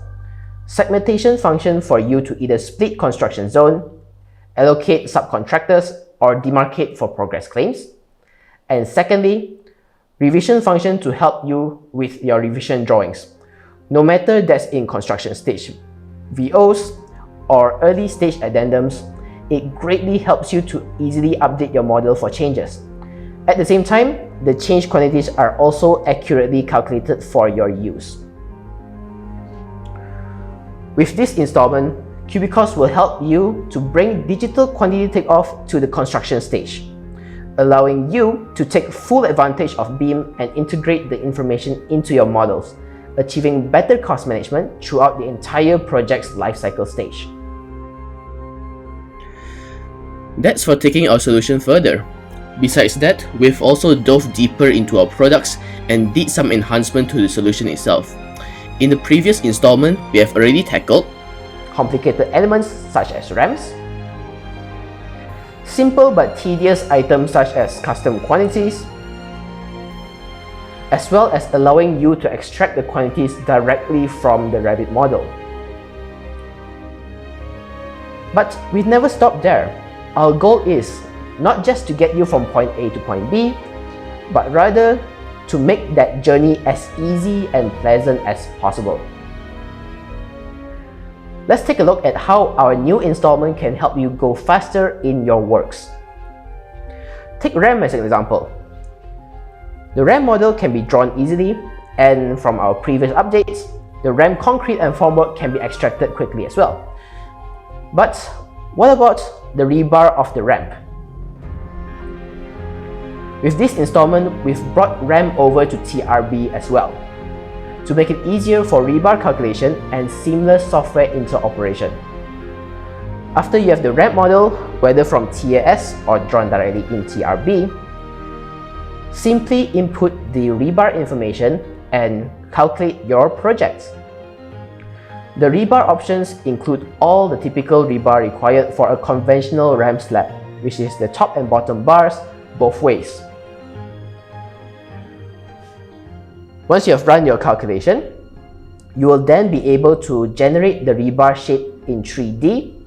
segmentation function for you to either split construction zone, allocate subcontractors, or demarcate for progress claims. And secondly, revision function to help you with your revision drawings, no matter that's in construction stage VOs or early stage addendums. It greatly helps you to easily update your model for changes. At the same time, the change quantities are also accurately calculated for your use. With this installment, Cubicost will help you to bring digital quantity takeoff to the construction stage, allowing you to take full advantage of BIM and integrate the information into your models, achieving better cost management throughout the entire project's lifecycle stage. That's for taking our solution further. Besides that, we've also dove deeper into our products and did some enhancement to the solution itself. In the previous installment, we have already tackled complicated elements such as ramps, simple but tedious items such as custom quantities, as well as allowing you to extract the quantities directly from the Revit model. But we never stop there. Our goal is not just to get you from point A to point B, but rather to make that journey as easy and pleasant as possible. Let's take a look at how our new installment can help you go faster in your works. Take RAM as an example. The RAM model can be drawn easily, and from our previous updates, the RAM concrete and formwork can be extracted quickly as well. But what about the rebar of the ramp? With this installment, we've brought RAM over to TRB as well, to make it easier for rebar calculation and seamless software interoperation. After you have the ramp model, whether from TAS or drawn directly in TRB, Simply input the rebar information and calculate your project. The rebar options include all the typical rebar required for a conventional ramp slab, which is the top and bottom bars both ways. Once you have run your calculation, you will then be able to generate the rebar shape in 3D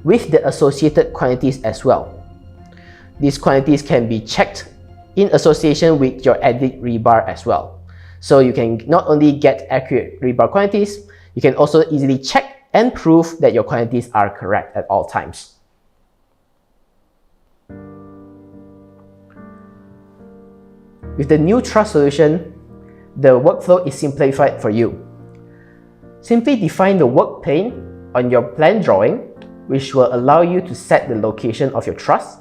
with the associated quantities as well. These quantities can be checked in association with your edit rebar as well. So you can not only get accurate rebar quantities, you can also easily check and prove that your quantities are correct at all times. With the new truss solution, the workflow is simplified for you. Simply define the work plane on your plan drawing, which will allow you to set the location of your truss.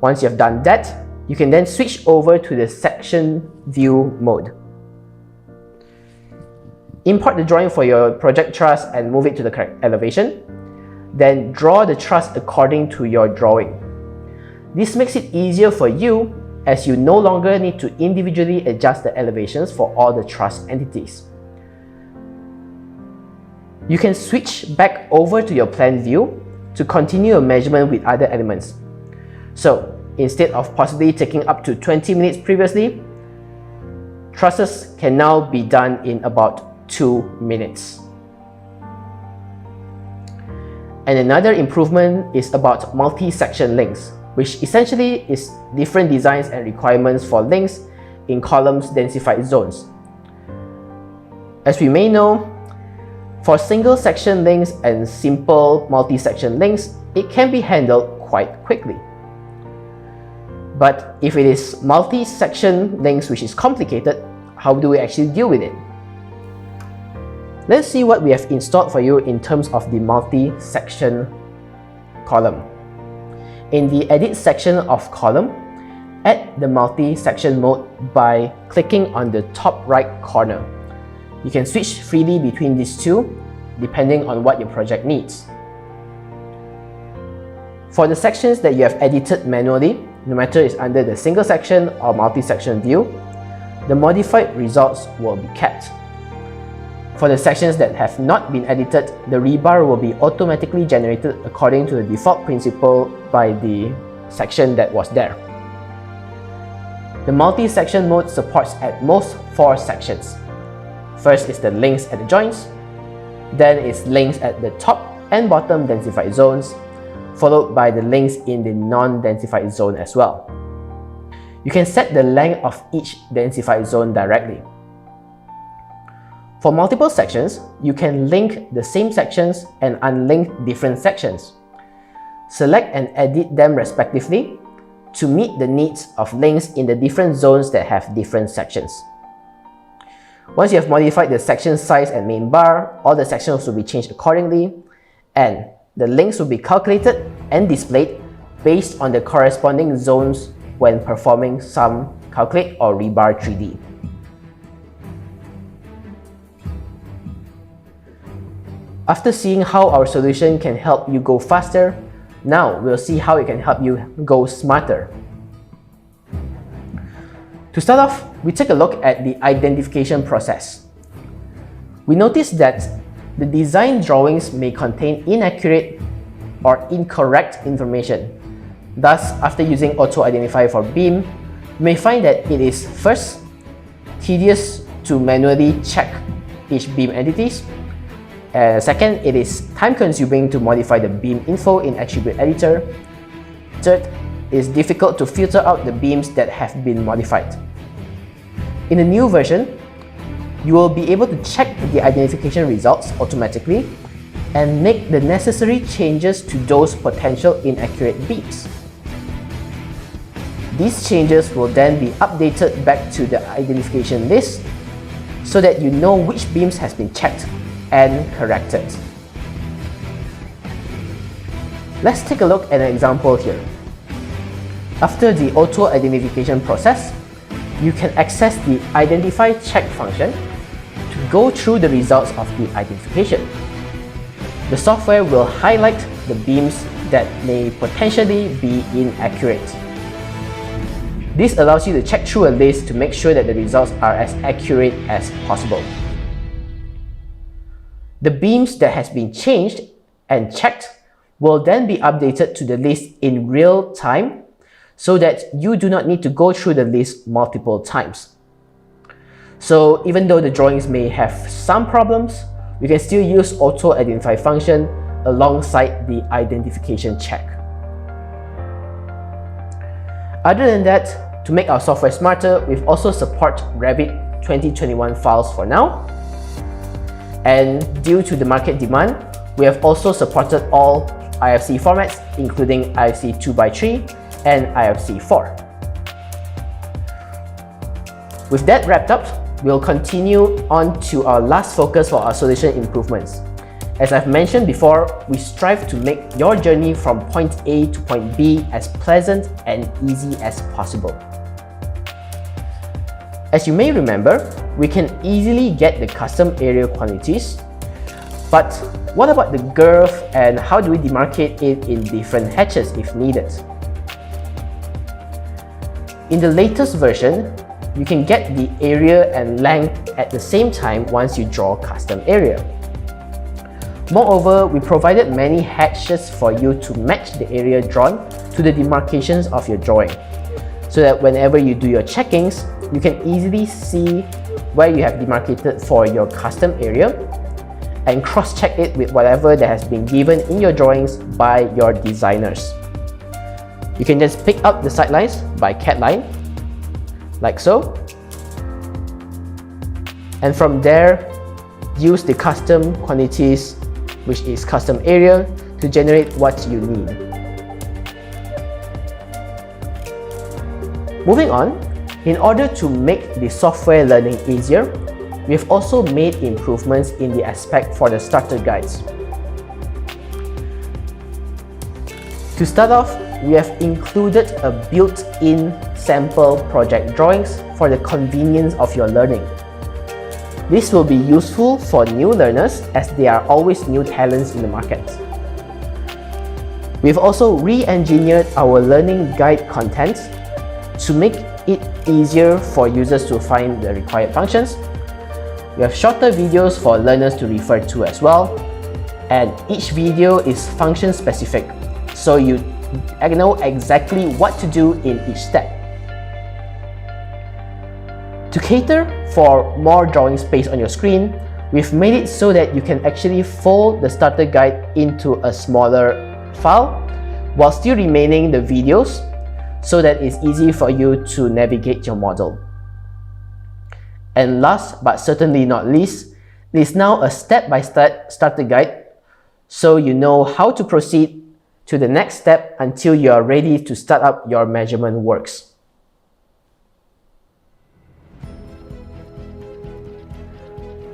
Once you have done that, you can then switch over to the section view mode. Import the drawing for your project truss and move it to the correct elevation. Then draw the truss according to your drawing. This makes it easier for you as you no longer need to individually adjust the elevations for all the truss entities. You can switch back over to your plan view to continue a measurement with other elements. So, instead of possibly taking up to 20 minutes previously, trusses can now be done in about 2 minutes. And another improvement is about multi-section links, which essentially is different designs and requirements for links in columns densified zones. As we may know, for single section links and simple multi-section links, it can be handled quite quickly. But if it is multi-section links which is complicated, how do we actually deal with it? Let's see what we have installed for you in terms of the multi-section column. In the edit section of column, add the multi-section mode by clicking on the top right corner. You can switch freely between these two depending on what your project needs. For the sections that you have edited manually, no matter it's under the single section or multi-section view, the modified results will be kept. For the sections that have not been edited, the rebar will be automatically generated according to the default principle by the section that was there. The multi-section mode supports at most 4 sections. First is the links at the joints, then is links at the top and bottom densified zones, followed by the links in the non-densified zone as well. You can set the length of each densified zone directly. For multiple sections, you can link the same sections and unlink different sections. Select and edit them respectively to meet the needs of links in the different zones that have different sections. Once you have modified the section size and main bar, all the sections will be changed accordingly, and the links will be calculated and displayed based on the corresponding zones when performing sum, calculate, or rebar 3D. After seeing how our solution can help you go faster, now we'll see how it can help you go smarter. To start off, we take a look at the identification process. We notice that the design drawings may contain inaccurate or incorrect information. Thus, after using auto-identify for beam, you may find that it is first tedious to manually check each beam entities. Second, it is time-consuming to modify the beam info in Attribute Editor. Third, it is difficult to filter out the beams that have been modified. In the new version, you will be able to check the identification results automatically and make the necessary changes to those potential inaccurate beams. These changes will then be updated back to the identification list so that you know which beams has been checked and corrected. Let's take a look at an example here. After the auto-identification process, you can access the Identify Check function to go through the results of the identification. The software will highlight the beams that may potentially be inaccurate. This allows you to check through a list to make sure that the results are as accurate as possible. The beams that has been changed and checked will then be updated to the list in real time so that you do not need to go through the list multiple times. So even though the drawings may have some problems, we can still use auto identify function alongside the identification check. Other than that, to make our software smarter, we've also support Revit 2021 files for now. And due to the market demand, we have also supported all IFC formats, including IFC 2x3 and IFC 4. With that wrapped up, we'll continue on to our last focus for our solution improvements. As I've mentioned before, we strive to make your journey from point A to point B as pleasant and easy as possible. As you may remember, we can easily get the custom area quantities, but what about the girth and how do we demarcate it in different hatches if needed? In the latest version, you can get the area and length at the same time once you draw custom area. Moreover, we provided many hatches for you to match the area drawn to the demarcations of your drawing, so that whenever you do your checkings, you can easily see where you have demarcated for your custom area and cross-check it with whatever that has been given in your drawings by your designers. You can just pick up the sidelines by cat line, like so, and from there, use the custom quantities, which is custom area, to generate what you need. Moving on, in order to make the software learning easier, we've also made improvements in the aspect for the starter guides. To start off, we have included a built-in sample project drawings for the convenience of your learning. This will be useful for new learners as there are always new talents in the market. We've also re-engineered our learning guide content to make it easier for users to find the required functions. We have shorter videos for learners to refer to as well, and each video is function specific, so you know exactly what to do in each step. To cater for more drawing space on your screen, we've made it so that you can actually fold the starter guide into a smaller file while still remaining the videos, so that it's easy for you to navigate your model. And last but certainly not least, it is now a step-by-step starter guide, so you know how to proceed to the next step until you are ready to start up your measurement works.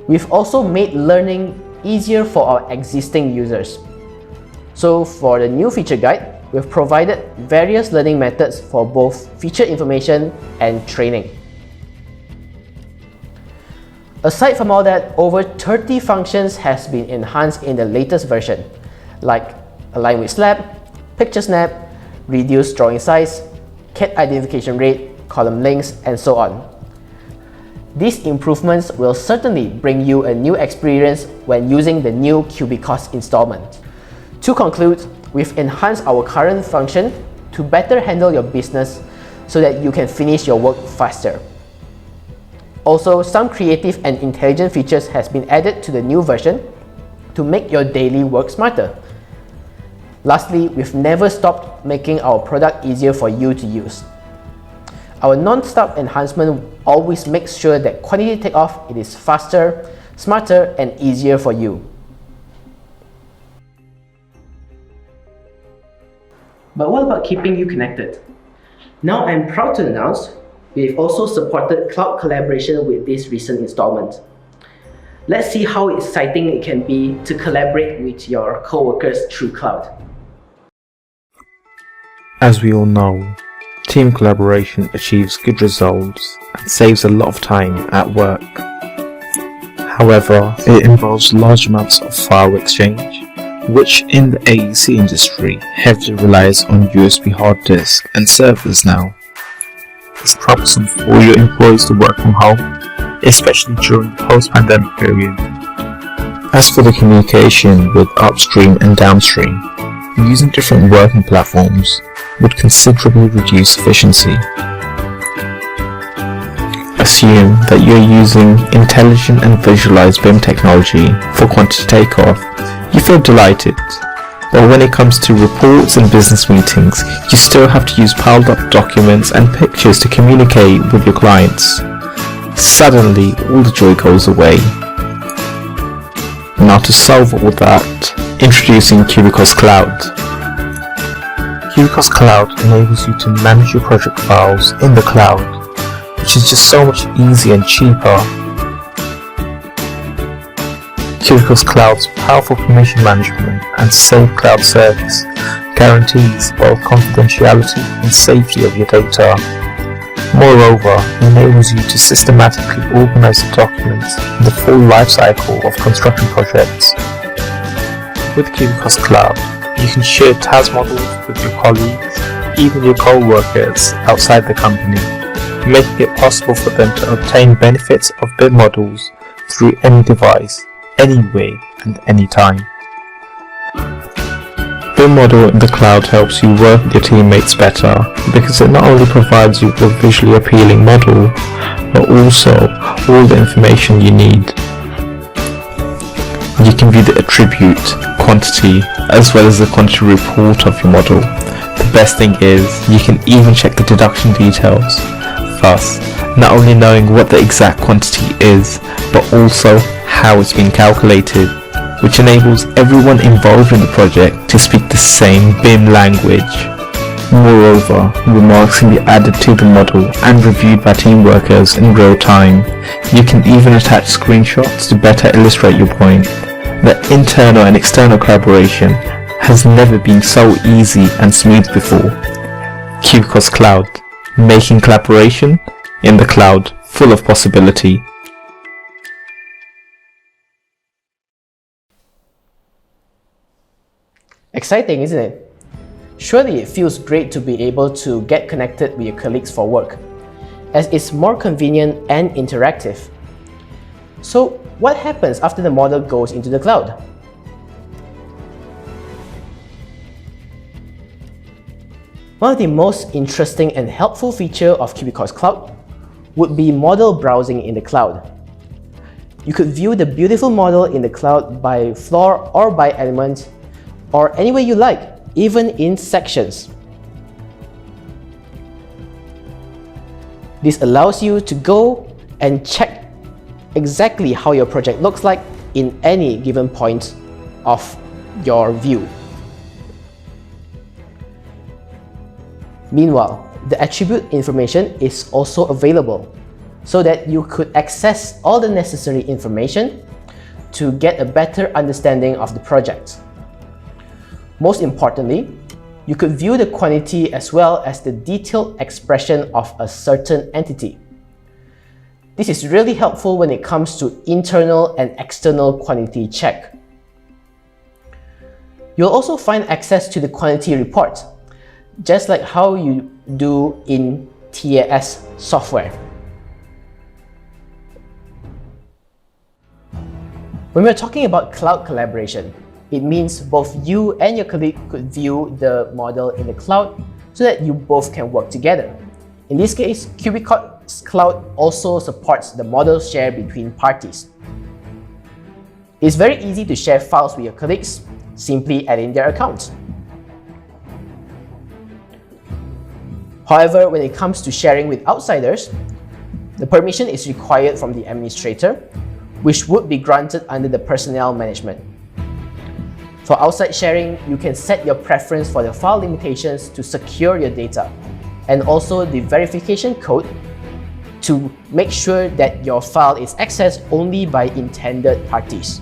We've also made learning easier for our existing users. So for the new feature guide, we've provided various learning methods for both feature information and training. Aside from all that, over 30 functions has been enhanced in the latest version, like align with slab, picture snap, reduce drawing size, cat identification rate, column links, and so on. These improvements will certainly bring you a new experience when using the new Cubicost installment. To conclude, we've enhanced our current function to better handle your business so that you can finish your work faster. Also, some creative and intelligent features has been added to the new version to make your daily work smarter. Lastly, we've never stopped making our product easier for you to use. Our non-stop enhancement always makes sure that quantity takeoff it is faster, smarter, and easier for you. But what about keeping you connected? Now I'm proud to announce we've also supported cloud collaboration with this recent installment. Let's see how exciting it can be to collaborate with your co-workers through cloud. As we all know, team collaboration achieves good results and saves a lot of time at work. However, it involves large amounts of file exchange, which in the AEC industry heavily relies on USB hard disk and servers now. it's troublesome for your employees to work from home, especially during the post-pandemic period. As for the communication with upstream and downstream, using different working platforms would considerably reduce efficiency. Assume that you're using intelligent and visualized BIM technology for quantity takeoff. You feel delighted. But when it comes to reports and business meetings, you still have to use piled up documents and pictures to communicate with your clients. Suddenly, all the joy goes away. Now to solve all that, introducing Cubicost Cloud. Cubicost Cloud enables you to manage your project files in the cloud, which is just so much easier and cheaper. Cubicost Cloud's powerful permission management and safe cloud service guarantees both confidentiality and safety of your data. Moreover, it enables you to systematically organize the documents in the full lifecycle of construction projects. With Cubicost Cloud, you can share task models with your colleagues, even your co-workers outside the company, making it possible for them to obtain benefits of BIM models through any device, anywhere and anytime. BIM model in the cloud helps you work with your teammates better because it not only provides you with a visually appealing model, but also all the information you need. You can view the attribute, quantity, as well as the quantity report of your model. The best thing is, you can even check the deduction details, thus not only knowing what the exact quantity is, but also how it's been calculated, which enables everyone involved in the project to speak the same BIM language. Moreover, remarks can be added to the model and reviewed by team workers in real time. You can even attach screenshots to better illustrate your point. The internal and external collaboration has never been so easy and smooth before. Cubicost Cloud, making collaboration in the cloud full of possibility. Exciting, isn't it? Surely it feels great to be able to get connected with your colleagues for work, as it's more convenient and interactive. So, what happens after the model goes into the cloud? One of the most interesting and helpful features of Cubicost Cloud would be model browsing in the cloud. You could view the beautiful model in the cloud by floor or by element, or any way you like, even in sections. This allows you to go and check exactly how your project looks like in any given point of your view. Meanwhile, the attribute information is also available so that you could access all the necessary information to get a better understanding of the project. Most importantly, you could view the quantity as well as the detailed expression of a certain entity. This is really helpful when it comes to internal and external quantity check. You'll also find access to the quantity report, just like how you do in TAS software. When we're talking about cloud collaboration, it means both you and your colleague could view the model in the cloud so that you both can work together. In this case, Cubicost Cloud also supports the model share between parties. It's very easy to share files with your colleagues, simply add in their accounts. However, when it comes to sharing with outsiders, the permission is required from the administrator, which would be granted under the personnel management. For outside sharing, you can set your preference for the file limitations to secure your data, and also the verification code to make sure that your file is accessed only by intended parties.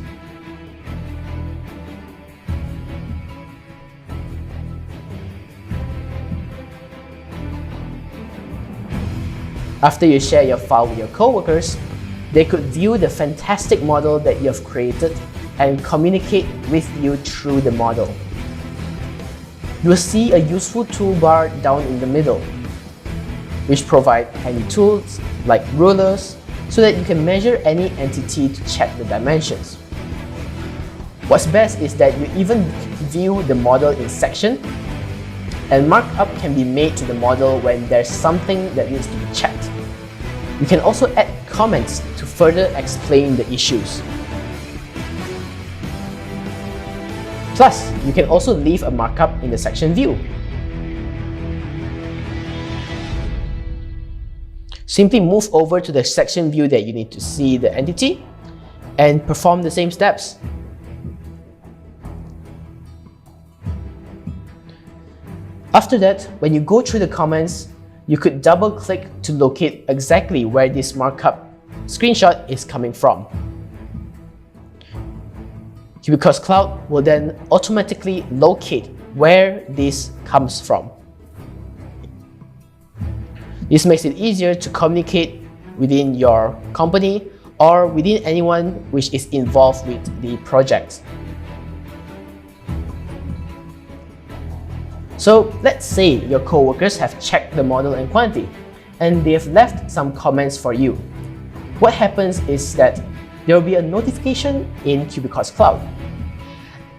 After you share your file with your coworkers, they could view the fantastic model that you have created and communicate with you through the model. You will see a useful toolbar down in the middle. which provide handy tools like rulers so that you can measure any entity to check the dimensions. What's best is that you even view the model in section, and markup can be made to the model when there's something that needs to be checked. You can also add comments to further explain the issues. Plus, you can also leave a markup in the section view. Simply move over to the section view that you need to see the entity and perform the same steps. After that, when you go through the comments, you could double-click to locate exactly where this markup screenshot is coming from. Cubicost Cloud will then automatically locate where this comes from. This makes it easier to communicate within your company or within anyone which is involved with the project. So let's say your co-workers have checked the model and quantity, and they have left some comments for you. What happens is that there will be a notification in Cubicost Cloud,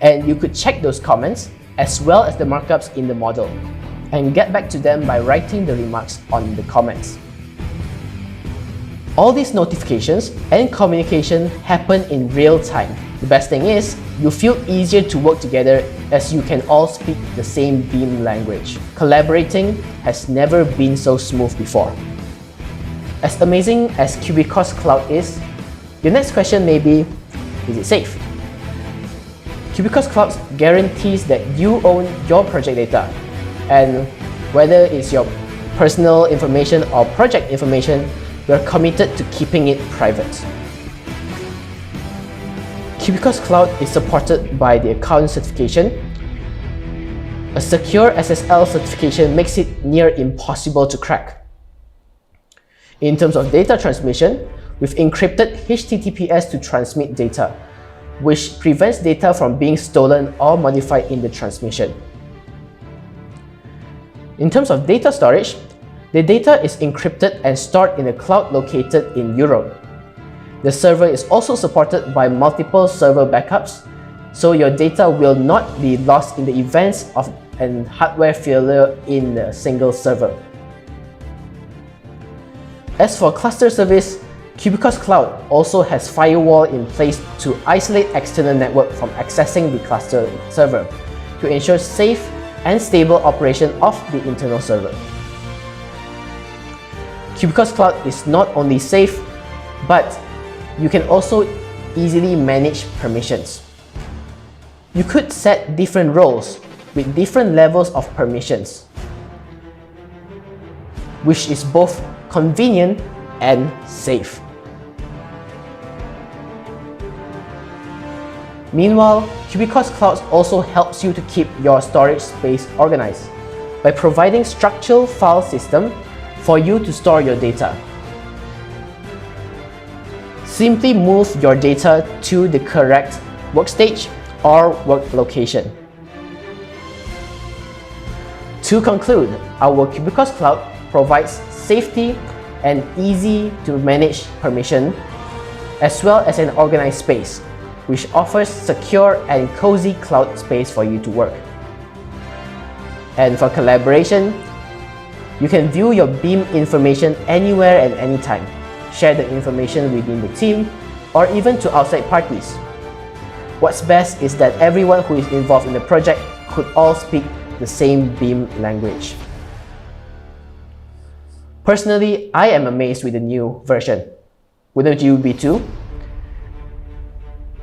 and you could check those comments as well as the markups in the model, and get back to them by writing the remarks on the comments. All these notifications and communication happen in real time. The best thing is, you feel easier to work together as you can all speak the same Beam language. Collaborating has never been so smooth before. As amazing as Cubicost Cloud is, your next question may be, is it safe? Cubicost Cloud guarantees that you own your project data, and whether it's your personal information or project information, we're committed to keeping it private. Cubicost Cloud is supported by the account certification. A secure SSL certification makes it near impossible to crack. In terms of data transmission, we've encrypted HTTPS to transmit data, which prevents data from being stolen or modified in the transmission. In terms of data storage, the data is encrypted and stored in a cloud located in Europe. The server is also supported by multiple server backups, so your data will not be lost in the events of a hardware failure in a single server. As for cluster service, Cubicost Cloud also has firewall in place to isolate external network from accessing the cluster server to ensure safe and stable operation of the internal server. Cubicost Cloud is not only safe, but you can also easily manage permissions. You could set different roles with different levels of permissions, which is both convenient and safe. Meanwhile, Cubicost Cloud also helps you to keep your storage space organized by providing structural file system for you to store your data. Simply move your data to the correct workstage or work location. To conclude, our Cubicost Cloud provides safety and easy to manage permission, as well as an organized space, which offers secure and cozy cloud space for you to work. And for collaboration, you can view your Beam information anywhere and anytime, share the information within the team, or even to outside parties. What's best is that everyone who is involved in the project could all speak the same Beam language. Personally, I am amazed with the new version. Wouldn't you be too?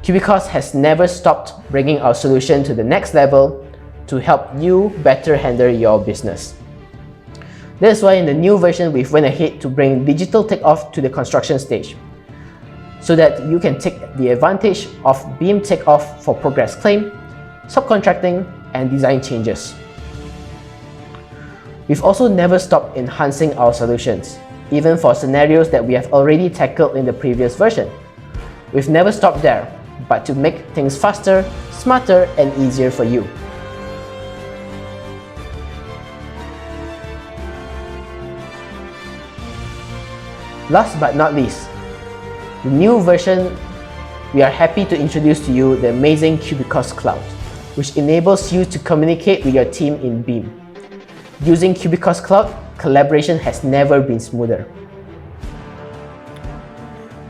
Cubicost has never stopped bringing our solution to the next level to help you better handle your business. That's why in the new version, we've went ahead to bring digital takeoff to the construction stage, so that you can take the advantage of Beam takeoff for progress claim, subcontracting, and design changes. We've also never stopped enhancing our solutions, even for scenarios that we have already tackled in the previous version. We've never stopped there, but to make things faster, smarter, and easier for you. Last but not least, the new version, we are happy to introduce to you the amazing Cubicost Cloud, which enables you to communicate with your team in Beam. Using Cubicost Cloud, collaboration has never been smoother.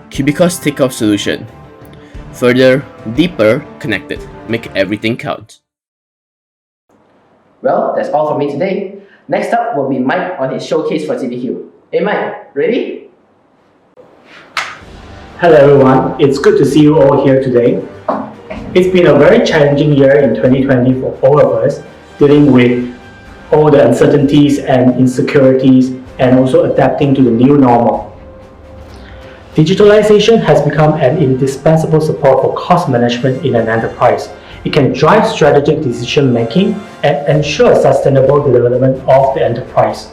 Cubicost Takeoff Solution. Further, deeper, connected. Make everything count. Well, that's all for me today. Next up will be Mike on his showcase for TBQ. Hey Mike, ready? Hello everyone, it's good to see you all here today. It's been a very challenging year in 2020 for all of us, dealing with all the uncertainties and insecurities and also adapting to the new normal. Digitalization has become an indispensable support for cost management in an enterprise. It can drive strategic decision making and ensure sustainable development of the enterprise.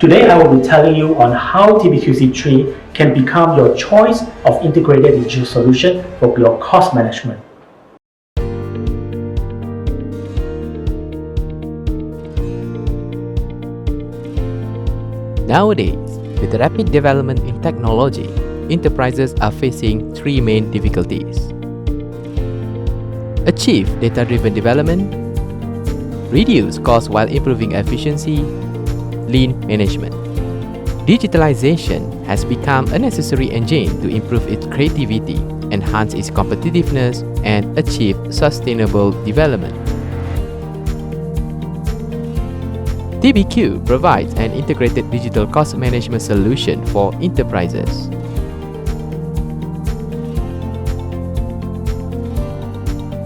Today I will be telling you on how TBQ C-III can become your choice of integrated digital solution for your cost management. Nowadays, with the rapid development in technology, enterprises are facing three main difficulties. Achieve data-driven development, reduce costs while improving efficiency, lean management. Digitalization has become a necessary engine to improve its creativity, enhance its competitiveness, and achieve sustainable development. TBQ provides an integrated digital cost management solution for enterprises.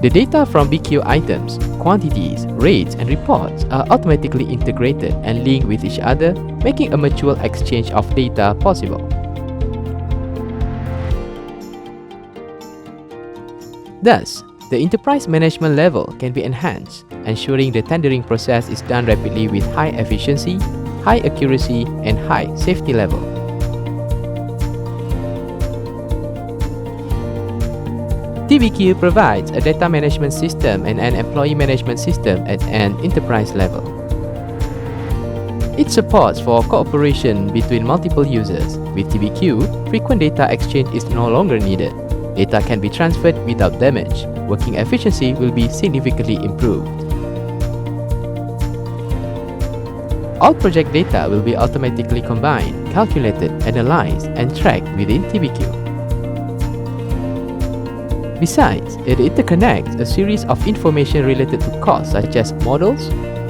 The data from BQ items, quantities, rates, and reports are automatically integrated and linked with each other, making a mutual exchange of data possible. Thus, the enterprise management level can be enhanced, ensuring the tendering process is done rapidly with high efficiency, high accuracy, and high safety level. TBQ provides a data management system and an employee management system at an enterprise level. It supports for cooperation between multiple users. With TBQ, frequent data exchange is no longer needed. Data can be transferred without damage. Working efficiency will be significantly improved. All project data will be automatically combined, calculated, analyzed, and tracked within TBQ. Besides, it interconnects a series of information related to costs such as models,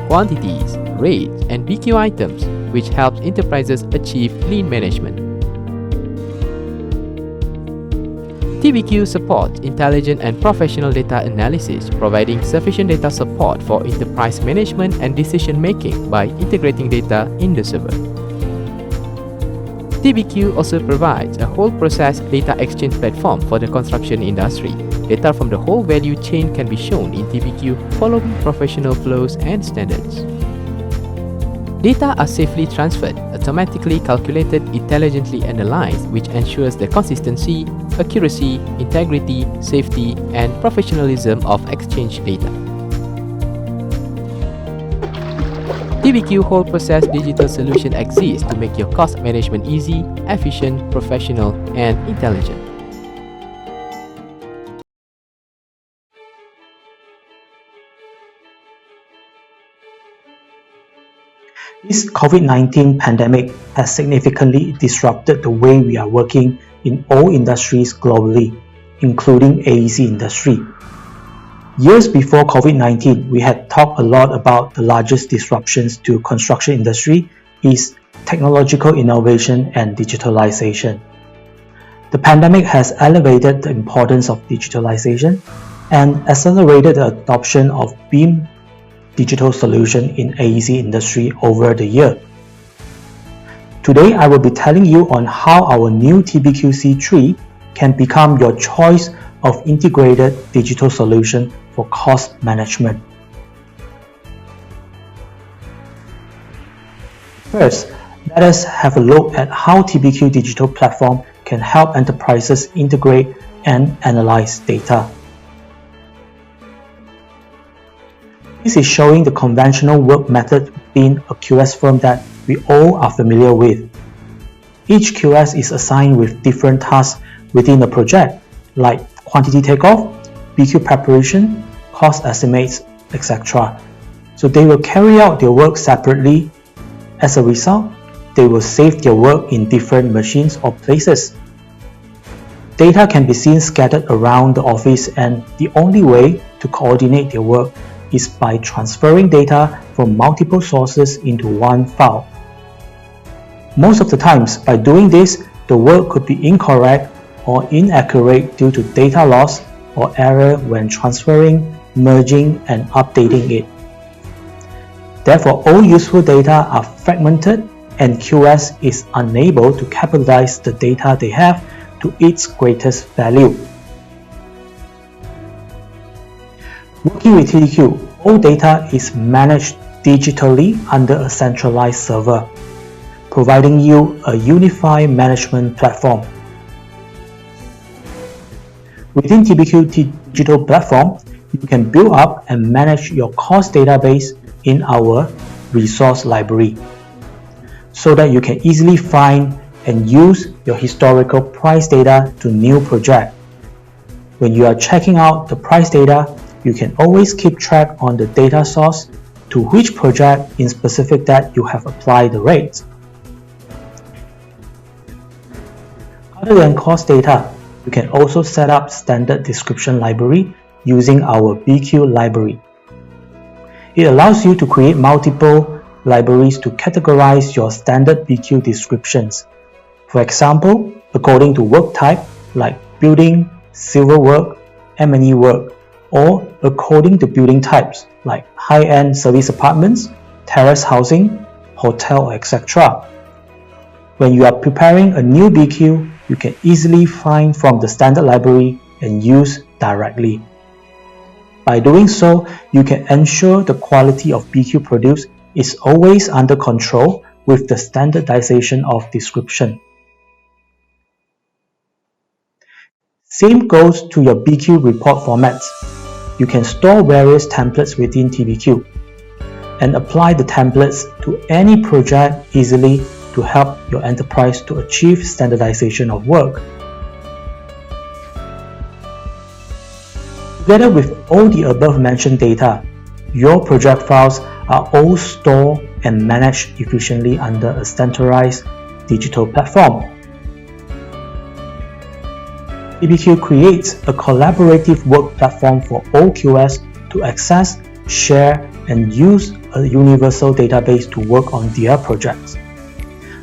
quantities, rates, and BQ items, which helps enterprises achieve lean management. TBQ supports intelligent and professional data analysis, providing sufficient data support for enterprise management and decision-making by integrating data in the server. TBQ also provides a whole process data exchange platform for the construction industry. Data from the whole value chain can be shown in TBQ following professional flows and standards. Data are safely transferred, automatically calculated, intelligently analyzed, which ensures the consistency, accuracy, integrity, safety, and professionalism of exchange data. TBQ whole process digital solution exists to make your cost management easy, efficient, professional, and intelligent. This COVID-19 pandemic has significantly disrupted the way we are working in all industries globally, including AEC industry. Years before COVID-19, we had talked a lot about the largest disruptions to construction industry is technological innovation and digitalization. The pandemic has elevated the importance of digitalization and accelerated the adoption of BIM digital solution in AEC industry over the year. Today, I will be telling you on how our new TBQ C-III can become your choice of integrated digital solution for cost management. First, let us have a look at how TBQ digital platform can help enterprises integrate and analyze data. This is showing the conventional work method being a QS firm that we all are familiar with. Each QS is assigned with different tasks within the project, like quantity takeoff, BQ preparation, cost estimates, etc. So they will carry out their work separately. As a result, they will save their work in different machines or places. Data can be seen scattered around the office, and the only way to coordinate their work is by transferring data from multiple sources into one file. Most of the times, by doing this, the work could be incorrect or inaccurate due to data loss or error when transferring, merging, and updating it. Therefore, all useful data are fragmented, and QS is unable to capitalize the data they have to its greatest value. Working with TDQ, all data is managed digitally under a centralized server, providing you a unified management platform. Within TBQ Digital Platform, you can build up and manage your cost database in our resource library, so that you can easily find and use your historical price data to new project. When you are checking out the price data, you can always keep track on the data source to which project in specific that you have applied the rates. Other than cost data, you can also set up standard description library using our BQ library. It allows you to create multiple libraries to categorize your standard BQ descriptions. For example, according to work type like building, civil work, M&E work, or according to building types like high-end service apartments, terrace housing, hotel, etc. When you are preparing a new BQ, you can easily find from the standard library and use directly. By doing so, you can ensure the quality of BQ produced is always under control with the standardization of description. Same goes to your BQ report formats. You can store various templates within TBQ and apply the templates to any project easily to help your enterprise to achieve standardization of work. Together with all the above mentioned data, your project files are all stored and managed efficiently under a standardized digital platform. TBQ creates a collaborative work platform for all QS to access, share, and use a universal database to work on their projects.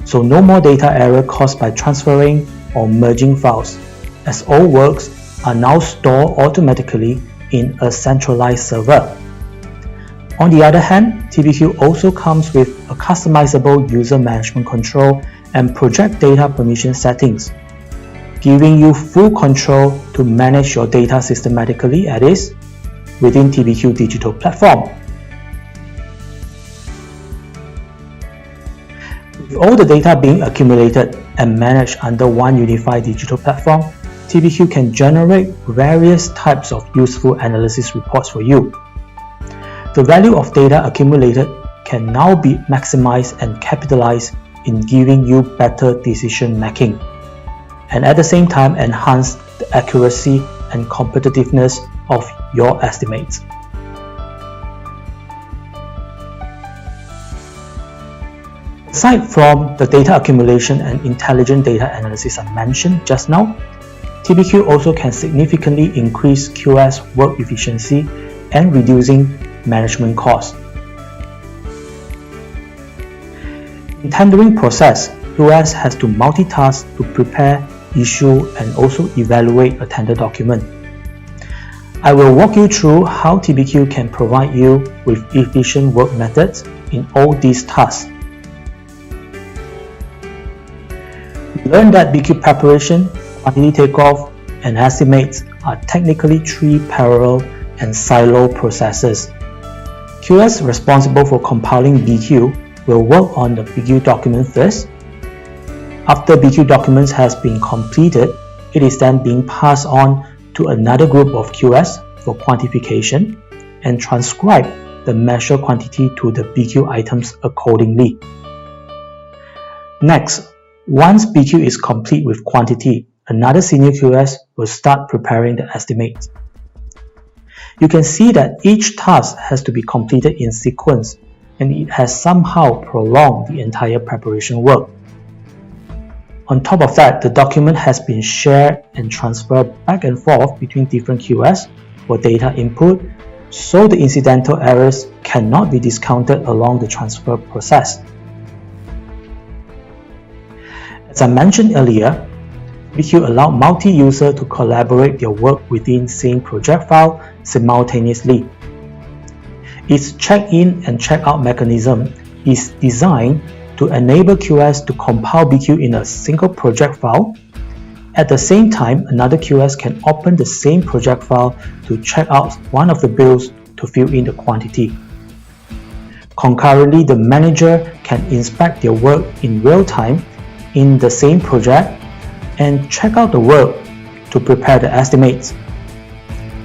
So no more data error caused by transferring or merging files, as all works are now stored automatically in a centralized server. On the other hand, TBQ also comes with a customizable user management control and project data permission settings, giving you full control to manage your data systematically at ease within TBQ Digital Platform. With all the data being accumulated and managed under one unified digital platform, TBQ can generate various types of useful analysis reports for you. The value of data accumulated can now be maximized and capitalized in giving you better decision making, and at the same time enhance the accuracy and competitiveness of your estimates. Aside from the data accumulation and intelligent data analysis I mentioned just now, TBQ also can significantly increase QS work efficiency and reducing management costs. In tendering process, QS has to multitask to prepare, issue, and also evaluate a tender document. I will walk you through how TBQ can provide you with efficient work methods in all these tasks. Learn that BQ preparation, quantity takeoff, and estimates are technically three parallel and silo processes. QS responsible for compiling BQ will work on the BQ document first. After BQ documents has been completed, it is then being passed on to another group of QS for quantification and transcribe the measured quantity to the BQ items accordingly. Next, Once BQ is complete with quantity, another senior QS will start preparing the estimate. You can see that each task has to be completed in sequence, and it has somehow prolonged the entire preparation work. On top of that, the document has been shared and transferred back and forth between different QS for data input, so the incidental errors cannot be discounted along the transfer process. As I mentioned earlier, BQ allows multi-user to collaborate their work within same project file simultaneously. Its check-in and check-out mechanism is designed to enable QS to compile BQ in a single project file. At the same time, another QS can open the same project file to check out one of the bills to fill in the quantity. Concurrently, the manager can inspect their work in real time in the same project and check out the work to prepare the estimates.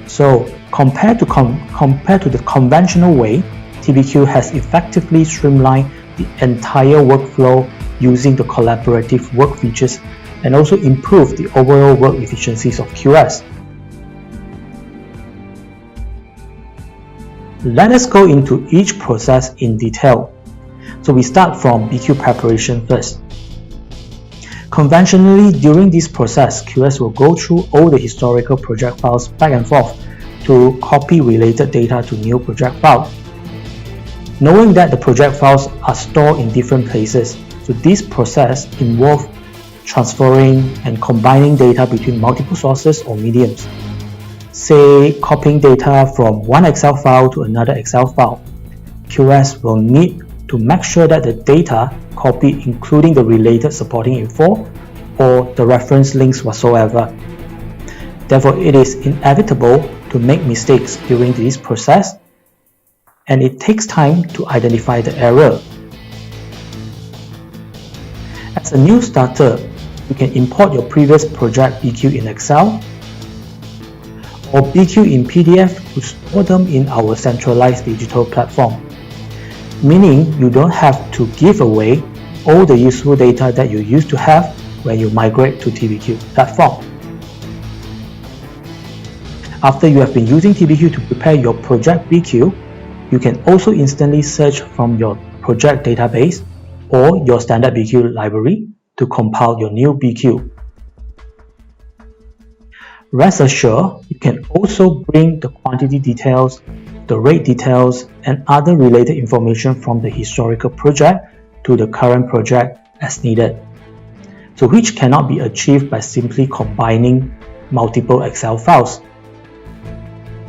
So, compared to the conventional way, TBQ has effectively streamlined the entire workflow using the collaborative work features and also improved the overall work efficiencies of QS. Let us go into each process in detail. So we start from BQ preparation first. Conventionally, during this process, QS will go through all the historical project files back and forth to copy related data to new project files. Knowing that the project files are stored in different places, so this process involves transferring and combining data between multiple sources or mediums. Say, copying data from one Excel file to another Excel file. QS will need to make sure that the data copied including the related supporting info or the reference links whatsoever. Therefore, it is inevitable to make mistakes during this process, and it takes time to identify the error. As a new starter, you can import your previous project BQ in Excel or BQ in PDF to store them in our centralized digital platform, meaning you don't have to give away all the useful data that you used to have when you migrate to TBQ platform. After you have been using TBQ to prepare your project BQ, you can also instantly search from your project database or your standard BQ library to compile your new BQ. Rest assured, you can also bring the quantity details, the rate details, and other related information from the historical project to the current project as needed, so which cannot be achieved by simply combining multiple Excel files.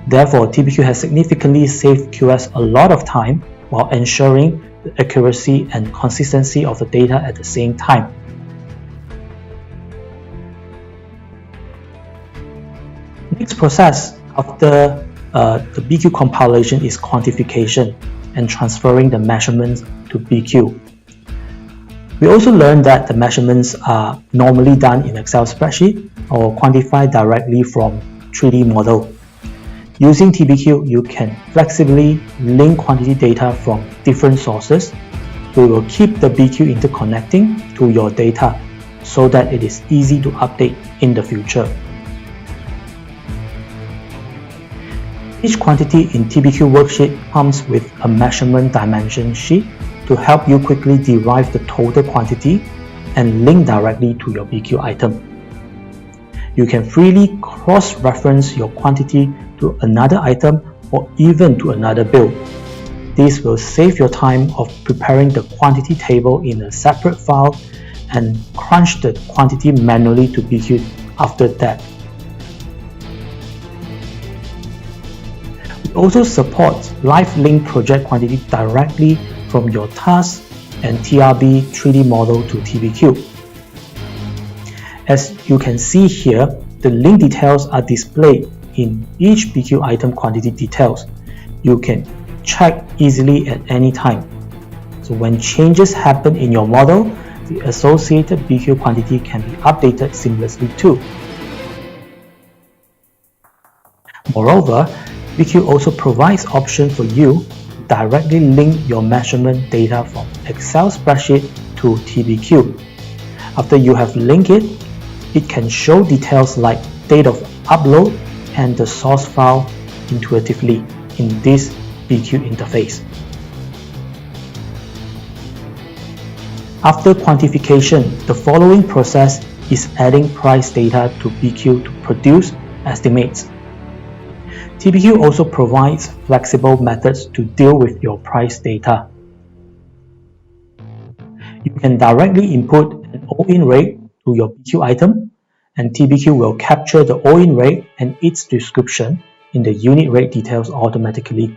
Therefore, TBQ has significantly saved QS a lot of time while ensuring the accuracy and consistency of the data at the same time. Next process after the BQ compilation is quantification and transferring the measurements to BQ. We also learned that the measurements are normally done in Excel spreadsheet or quantified directly from 3D model. Using TBQ, you can flexibly link quantity data from different sources. We will keep the BQ interconnecting to your data so that it is easy to update in the future. Each quantity in TBQ worksheet comes with a measurement dimension sheet to help you quickly derive the total quantity and link directly to your BQ item. You can freely cross-reference your quantity to another item or even to another bill. This will save your time of preparing the quantity table in a separate file and crunch the quantity manually to BQ after that. We also support live link project quantity directly from your task and TRB 3D model to TBQ. As you can see here, the link details are displayed in each BQ item quantity details. You can check easily at any time. So when changes happen in your model, the associated BQ quantity can be updated seamlessly too. Moreover, BQ also provides option for you to directly link your measurement data from Excel spreadsheet to TBQ. After you have linked it, it can show details like date of upload and the source file intuitively in this BQ interface. After quantification, the following process is adding price data to BQ to produce estimates. TBQ also provides flexible methods to deal with your price data. You can directly input an all-in rate to your BQ item, and TBQ will capture the all-in rate and its description in the unit rate details automatically.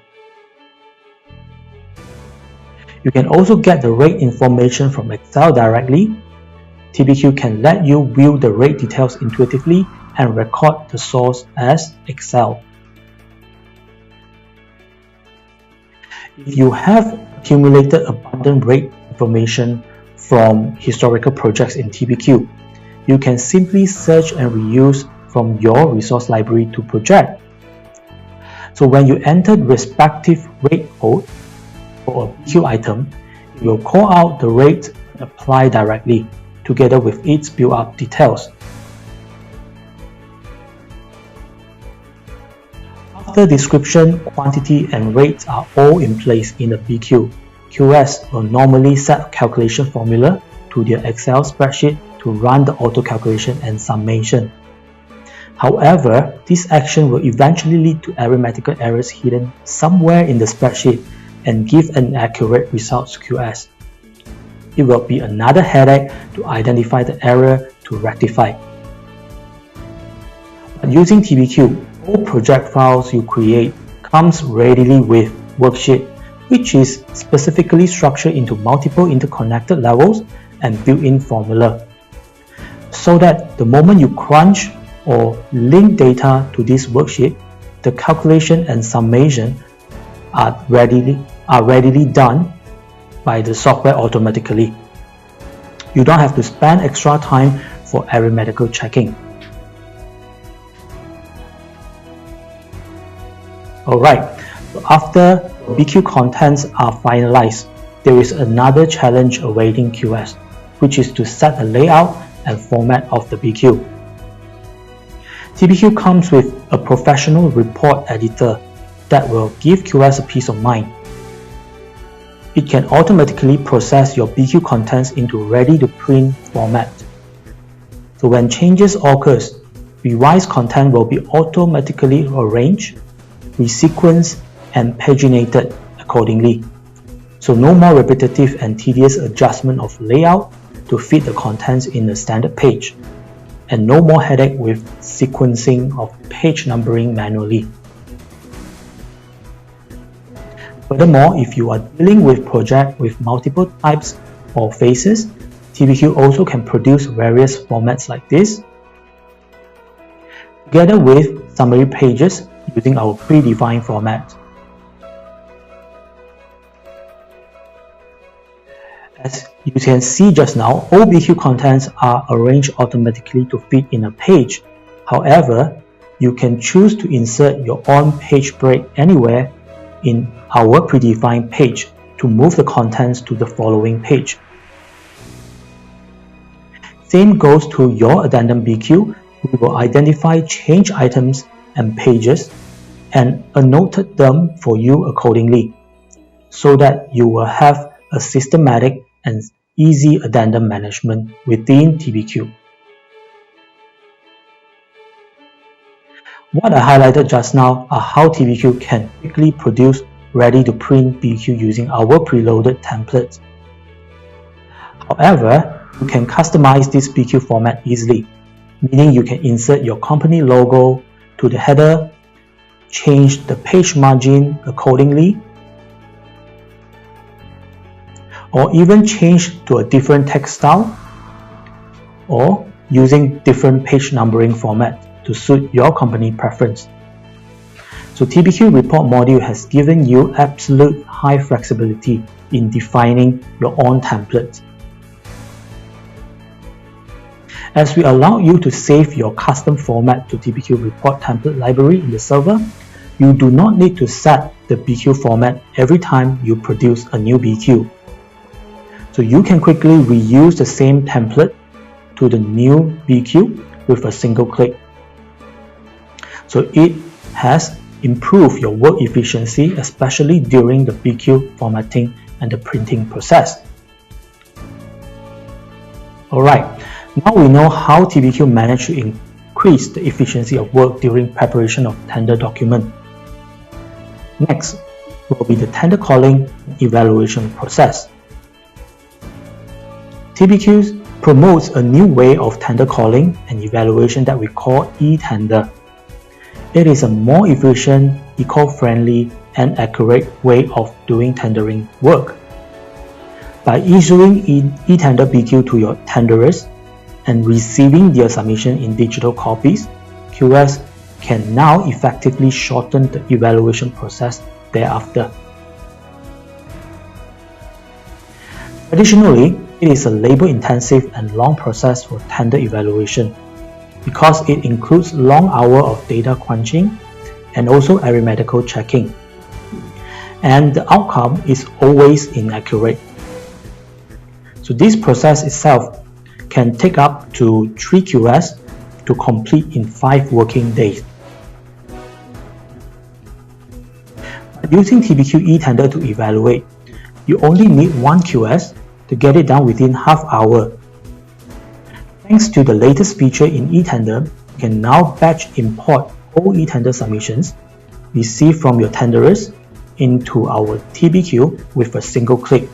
You can also get the rate information from Excel directly. TBQ can let you view the rate details intuitively and record the source as Excel. If you have accumulated abundant rate information from historical projects in TBQ, you can simply search and reuse from your resource library to project. So when you enter the respective rate code for a BQ item, it will call out the rate and apply directly, together with its build-up details. After description, quantity, and rates are all in place in the BQ, QS will normally set a calculation formula to their Excel spreadsheet to run the auto calculation and summation. However, this action will eventually lead to arithmetical errors hidden somewhere in the spreadsheet and give an inaccurate result to QS. It will be another headache to identify the error to rectify. But using TBQ, all project files you create comes readily with worksheet, which is specifically structured into multiple interconnected levels and built-in formula, so that the moment you crunch or link data to this worksheet, the calculation and summation are readily done by the software automatically. You don't have to spend extra time for arithmetical checking. Alright, so after BQ contents are finalized, there is another challenge awaiting QS, which is to set the layout and format of the BQ. TBQ comes with a professional report editor that will give QS a peace of mind. It can automatically process your BQ contents into ready-to-print format. So when changes occurs, revised content will be automatically arranged, resequenced, and paginated accordingly. So no more repetitive and tedious adjustment of layout to fit the contents in a standard page, and no more headache with sequencing of page numbering manually. Furthermore, if you are dealing with projects with multiple types or phases, TBQ also can produce various formats like this, together with summary pages using our predefined format. As you can see just now, all BQ contents are arranged automatically to fit in a page. However, you can choose to insert your own page break anywhere in our predefined page to move the contents to the following page. Same goes to your addendum BQ. We will identify change items and pages and annotate them for you accordingly, so that you will have a systematic and easy addendum management within TBQ. What I highlighted just now are how TBQ can quickly produce ready-to-print BQ using our preloaded templates. However, you can customize this BQ format easily, meaning you can insert your company logo to the header, change the page margin accordingly, or even change to a different text style, or using different page numbering format to suit your company preference. So TBQ report module has given you absolute high flexibility in defining your own templates. As we allow you to save your custom format to TBQ report template library in the server, you do not need to set the BQ format every time you produce a new BQ. So you can quickly reuse the same template to the new BQ with a single click. So it has improved your work efficiency, especially during the BQ formatting and the printing process. Alright, now we know how TBQ managed to increase the efficiency of work during preparation of tender document. Next will be the tender calling evaluation process. TBQ promotes a new way of tender calling and evaluation that we call e-tender. It is a more efficient, eco-friendly, and accurate way of doing tendering work. By issuing e-tender BQ to your tenderers and receiving their submission in digital copies, QS can now effectively shorten the evaluation process thereafter. Additionally, it is a labor-intensive and long process for tender evaluation because it includes long hours of data crunching and also arithmetical checking. And the outcome is always inaccurate. So this process itself can take up to 3 QS to complete in 5 working days. Using TBQ e-tender to evaluate, you only need 1 QS to get it done within half hour. Thanks to the latest feature in e-tender, you can now batch import all e-tender submissions received from your tenderers into our TBQ with a single click.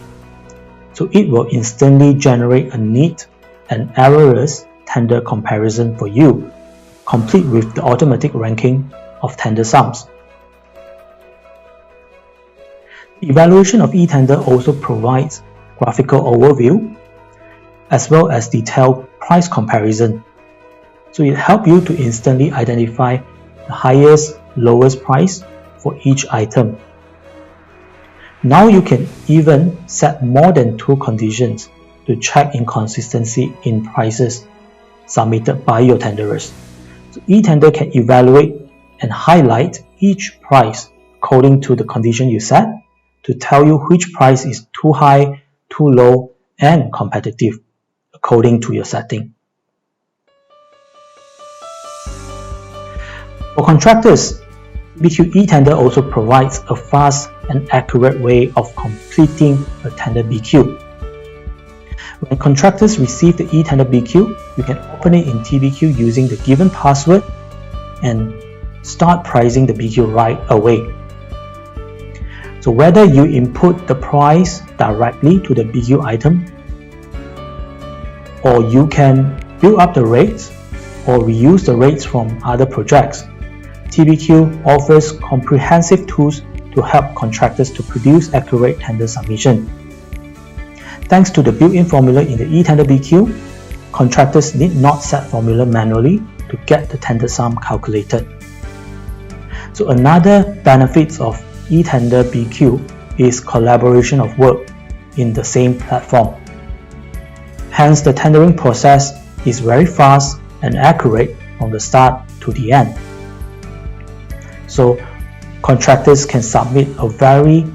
So it will instantly generate a neat and errorless tender comparison for you, complete with the automatic ranking of tender sums. The evaluation of e-tender also provides graphical overview as well as detailed price comparison. So it helps you to instantly identify the highest, lowest price for each item. Now you can even set more than 2 conditions to check inconsistency in prices submitted by your tenderers. So e-tender can evaluate and highlight each price according to the condition you set to tell you which price is too high, too low, and competitive according to your setting. For contractors, TBQ e-tender also provides a fast and accurate way of completing a tender BQ. When contractors receive the e-tender BQ, you can open it in TBQ using the given password and start pricing the BQ right away. So whether you input the price directly to the BQ item, or you can build up the rates or reuse the rates from other projects, TBQ offers comprehensive tools to help contractors to produce accurate tender submission. Thanks to the built-in formula in the e-tender BQ, contractors need not set formula manually to get the tender sum calculated. So another benefit of e-tender BQ is collaboration of work in the same platform. Hence, the tendering process is very fast and accurate from the start to the end. So contractors can submit a very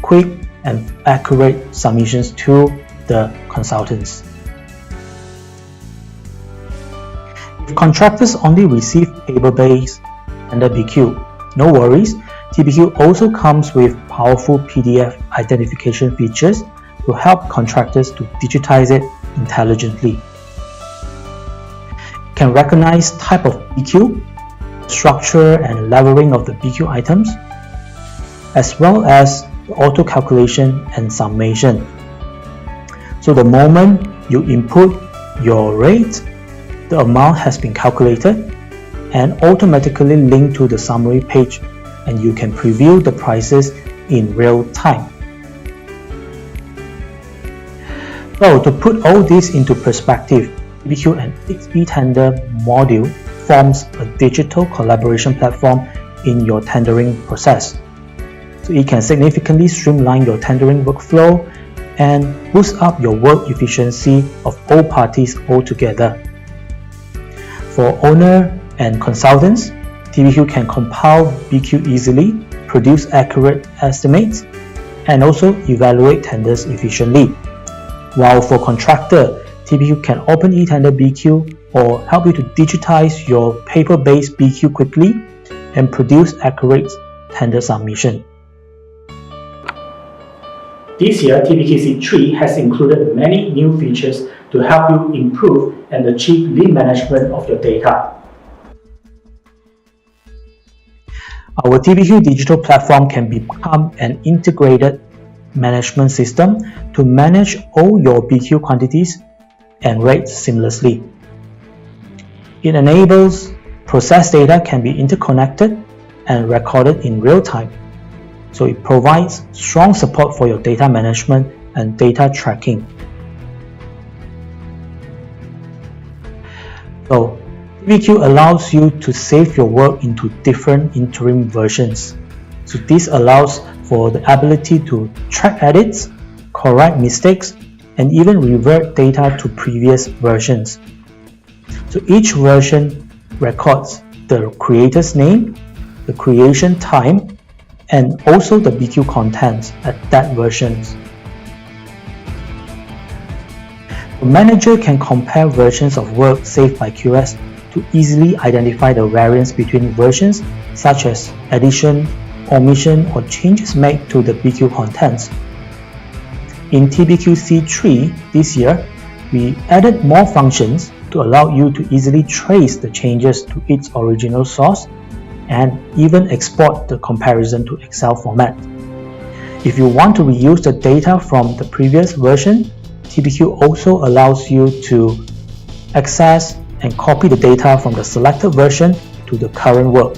quick and accurate submissions to the consultants. If contractors only receive paper-based tender BQ, no worries. TBQ also comes with powerful PDF identification features to help contractors to digitize it intelligently. It can recognize type of BQ, structure and leveling of the BQ items, as well as the auto calculation and summation. So the moment you input your rate, the amount has been calculated and automatically linked to the summary page, and you can preview the prices in real time. So to put all this into perspective, TBQ and e-tender module forms a digital collaboration platform in your tendering process. So it can significantly streamline your tendering workflow and boost up your work efficiency of all parties altogether. For owner and consultants, TBQ can compile BQ easily, produce accurate estimates, and also evaluate tenders efficiently. While for contractor, TBQ can open e-tender BQ or help you to digitize your paper-based BQ quickly and produce accurate tender submission. This year, TBQ C-III has included many new features to help you improve and achieve lean management of your data. Our TBQ digital platform can become an integrated management system to manage all your BQ quantities and rates seamlessly. It enables processed data can be interconnected and recorded in real time. So it provides strong support for your data management and data tracking. So TBQ allows you to save your work into different interim versions. So this allows for the ability to track edits, correct mistakes, and even revert data to previous versions. So each version records the creator's name, the creation time, and also the BQ contents at that version. The manager can compare versions of work saved by QS to easily identify the variance between versions, such as addition, omission, or changes made to the BQ contents. In TBQ C-III this year, we added more functions to allow you to easily trace the changes to its original source and even export the comparison to Excel format. If you want to reuse the data from the previous version, TBQ also allows you to access and copy the data from the selected version to the current work.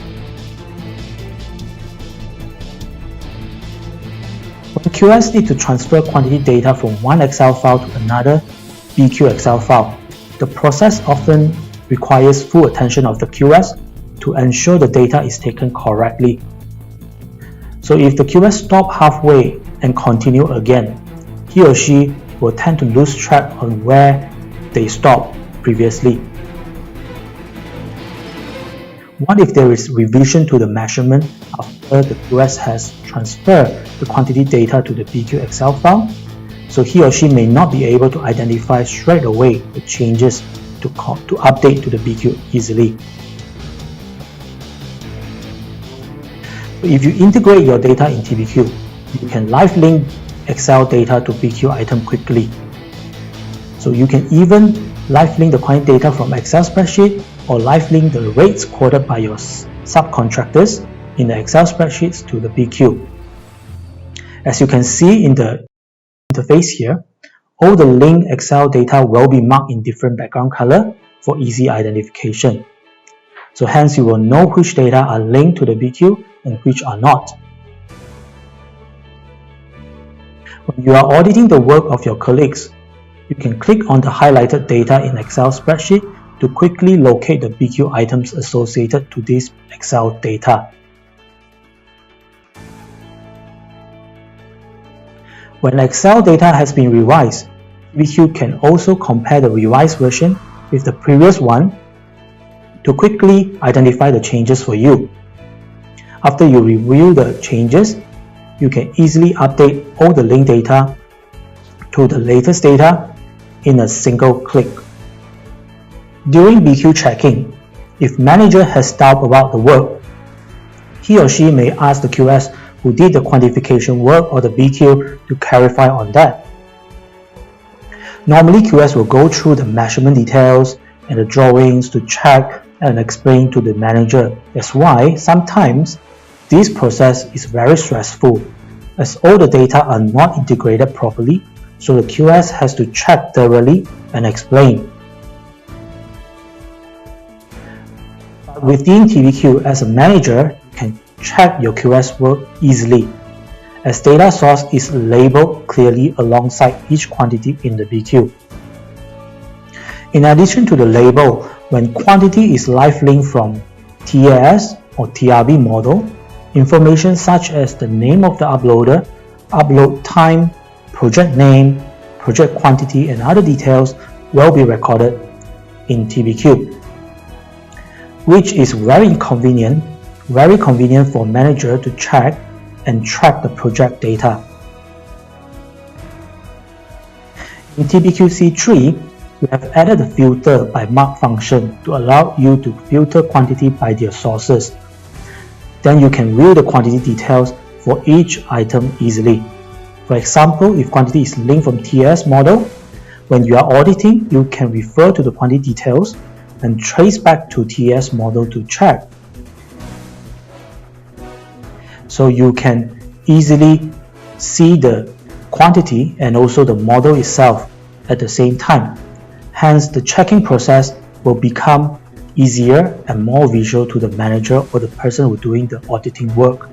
When QS need to transfer quantity data from one Excel file to another BQ Excel file, the process often requires full attention of the QS to ensure the data is taken correctly. So if the QS stop halfway and continue again, he or she will tend to lose track on where they stopped previously. What if there is revision to the measurement after the QS has transferred the quantity data to the BQ Excel file? So he or she may not be able to identify straight away the changes to update to the BQ easily. If you integrate your data in TBQ, you can live link Excel data to BQ item quickly. So you can even live link the quantity data from Excel spreadsheet or live link the rates quoted by your subcontractors in the Excel spreadsheets to the BQ. As you can see in the interface here, all the linked Excel data will be marked in different background color for easy identification. So hence you will know which data are linked to the BQ and which are not. When you are auditing the work of your colleagues, you can click on the highlighted data in Excel spreadsheet to quickly locate the BQ items associated to this Excel data. When Excel data has been revised, TBQ can also compare the revised version with the previous one to quickly identify the changes for you. After you review the changes, you can easily update all the linked data to the latest data in a single click. During BQ checking, if manager has doubt about the work, he or she may ask the QS who did the quantification work or the BQ to clarify on that. Normally, QS will go through the measurement details and the drawings to check and explain to the manager. That's why sometimes this process is very stressful, as all the data are not integrated properly, so the QS has to check thoroughly and explain. Within TBQ, as a manager, you can check your QS work easily, as data source is labeled clearly alongside each quantity in the BQ. In addition to the label, when quantity is live linked from TAS or TRB model, information such as the name of the uploader, upload time, project name, project quantity, and other details will be recorded in TBQ, which is very convenient for manager to check and track the project data. In TBQ C-III, We have added a filter by mark function to allow you to filter quantity by their sources. Then you can view the quantity details for each item easily. For example, if quantity is linked from TS model, when you are auditing, you can refer to the quantity details and trace back to TS model to check. So you can easily see the quantity and also the model itself at the same time. Hence, the checking process will become easier and more visual to the manager or the person who is doing the auditing work.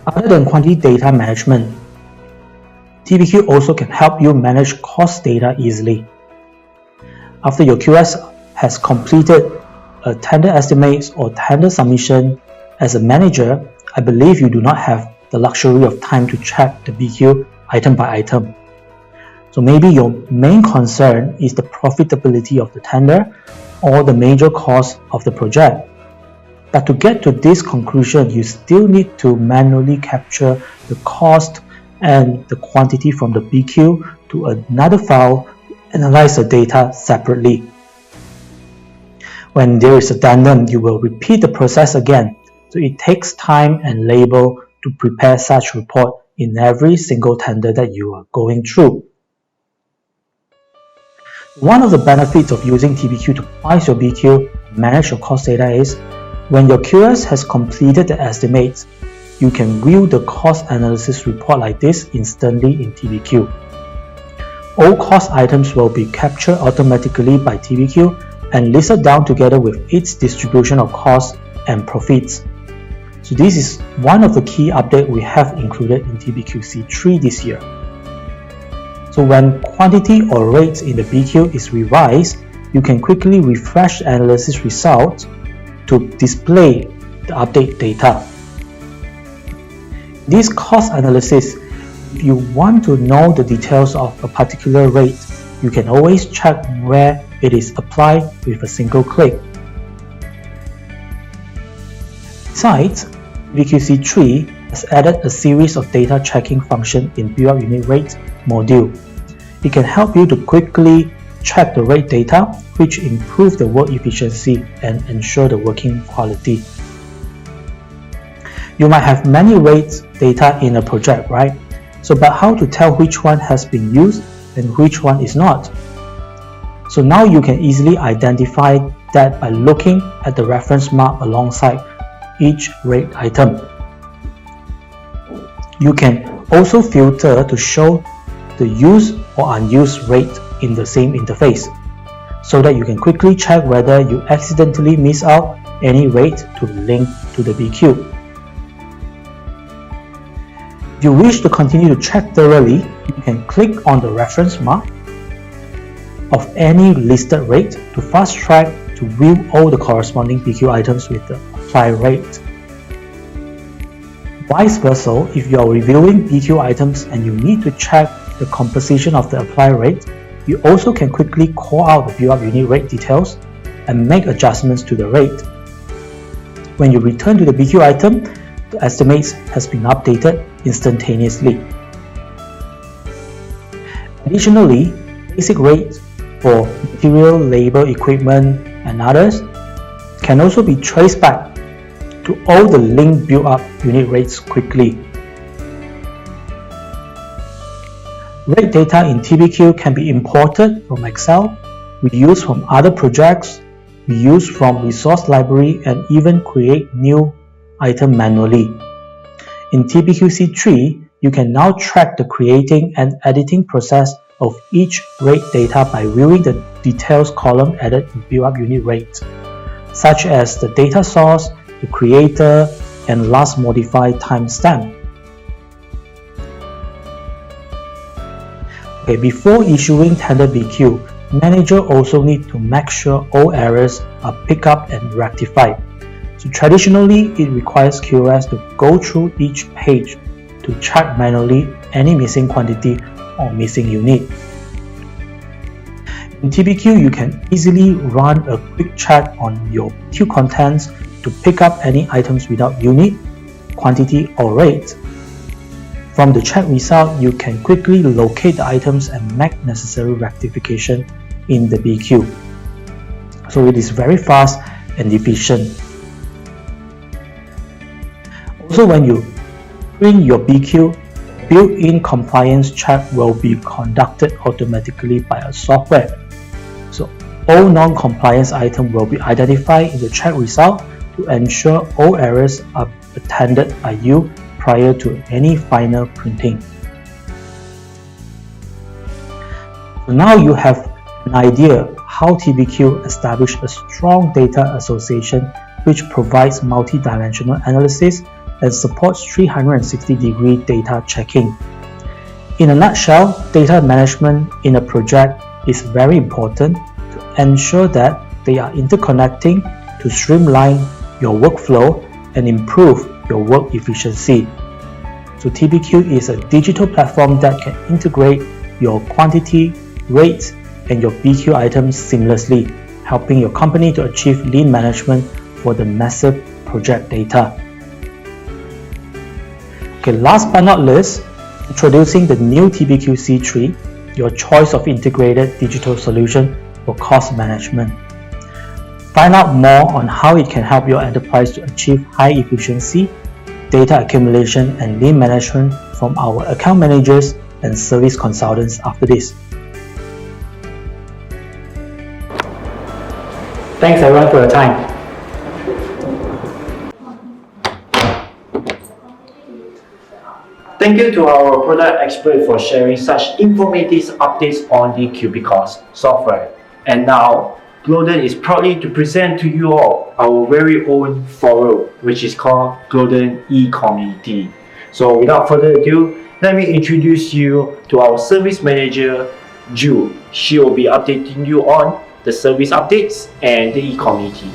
Other than quantity data management, TBQ also can help you manage cost data easily. After your QS has completed a tender estimates or tender submission, as a manager, I believe you do not have the luxury of time to check the BQ item by item. So maybe your main concern is the profitability of the tender or the major cost of the project. But to get to this conclusion, you still need to manually capture the cost and the quantity from the BQ to another file, analyze the data separately. When there is addendum, you will repeat the process again. So it takes time and labor to prepare such report in every single tender that you are going through. One of the benefits of using TBQ to price your BQ and manage your cost data is when your QS has completed the estimates, you can view the cost analysis report like this instantly in TBQ. All cost items will be captured automatically by TBQ and listed down together with its distribution of costs and profits. So this is one of the key updates we have included in TBQ C-III this year. So when quantity or rates in the BQ is revised, you can quickly refresh the analysis results to display the update data. This cost analysis, if you want to know the details of a particular rate, you can always check where it is applied with a single click. Besides, TBQ C-III has added a series of data checking functions in build-up unit rate module. It can help you to quickly check the rate data, which improve the work efficiency and ensure the working quality. You might have many rates data in a project, right? So, but how to tell which one has been used and which one is not? So now you can easily identify that by looking at the reference mark alongside each rate item. You can also filter to show the used or unused rate in the same interface, so that you can quickly check whether you accidentally miss out any rate to link to the BQ. If you wish to continue to check thoroughly, you can click on the reference mark of any listed rate to fast track to view all the corresponding BQ items with the applied rate. Vice versa, if you are reviewing BQ items and you need to check the composition of the applied rate, you also can quickly call out the build-up unit rate details and make adjustments to the rate. When you return to the BQ item, the estimates has been updated instantaneously. Additionally, basic rates for material, labor, equipment, and others can also be traced back to all the linked build-up unit rates quickly. Rate data in TBQ can be imported from Excel, reused from other projects, reused from resource library, and even create new item manually. In TBQ C-III, you can now track the creating and editing process of each rate data by viewing the details column added in build-up unit rate, such as the data source, the creator, and last modified timestamp. Okay, before issuing tender BQ, manager also need to make sure all errors are picked up and rectified. So traditionally, it requires QS to go through each page to check manually any missing quantity or missing unit. In TBQ, you can easily run a quick check on your BQ contents to pick up any items without unit, quantity, or rate. From the check result, you can quickly locate the items and make necessary rectification in the BQ. So it is very fast and efficient. Also, when you print your BQ, built-in compliance check will be conducted automatically by a software. So all non-compliance items will be identified in the check result to ensure all errors are attended by you prior to any final printing. So now you have an idea how TBQ established a strong data association which provides multi-dimensional analysis and supports 360-degree data checking. In a nutshell, data management in a project is very important to ensure that they are interconnecting to streamline your workflow and improve your work efficiency. So TBQ is a digital platform that can integrate your quantity, rates, and your BQ items seamlessly, helping your company to achieve lean management for the massive project data. Okay, last but not least, introducing the new TBQ C-III, your choice of integrated digital solution for cost management. Find out more on how it can help your enterprise to achieve high efficiency, data accumulation, and lean management from our account managers and service consultants after this. Thanks everyone for your time. Thank you to our product expert for sharing such informative updates on the Cubicost software. And now, Glodon is proudly to present to you all our very own forum, which is called Glodon E-Community. So without further ado, let me introduce you to our service manager, Ju. She will be updating you on the service updates and the E-Community.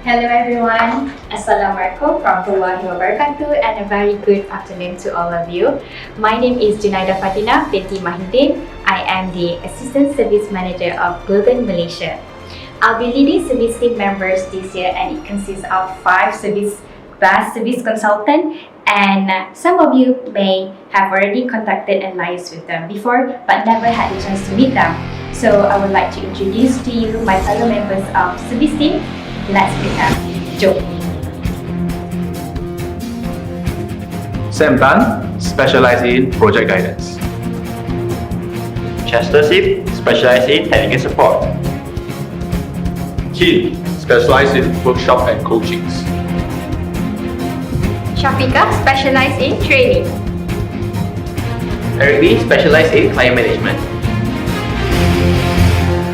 Hello everyone, Assalamualaikum warahmatullahi wabarakatuh, and a very good afternoon to all of you. My name is Junaida Fatina binti Mahidin. I am the Assistant Service Manager of Glodon Malaysia. I'll be leading service team members this year, and it consists of 5 service consultants, and some of you may have already contacted and liaised with them before but never had the chance to meet them. So I would like to introduce to you my fellow members of service team. Let's meet them. Joe. Sam Tan, specialized in project guidance. Chester Sip, specialized in technical support. Keen, specialized in workshop and coachings. Shafika, specialized in training. Eric B, specialized in client management.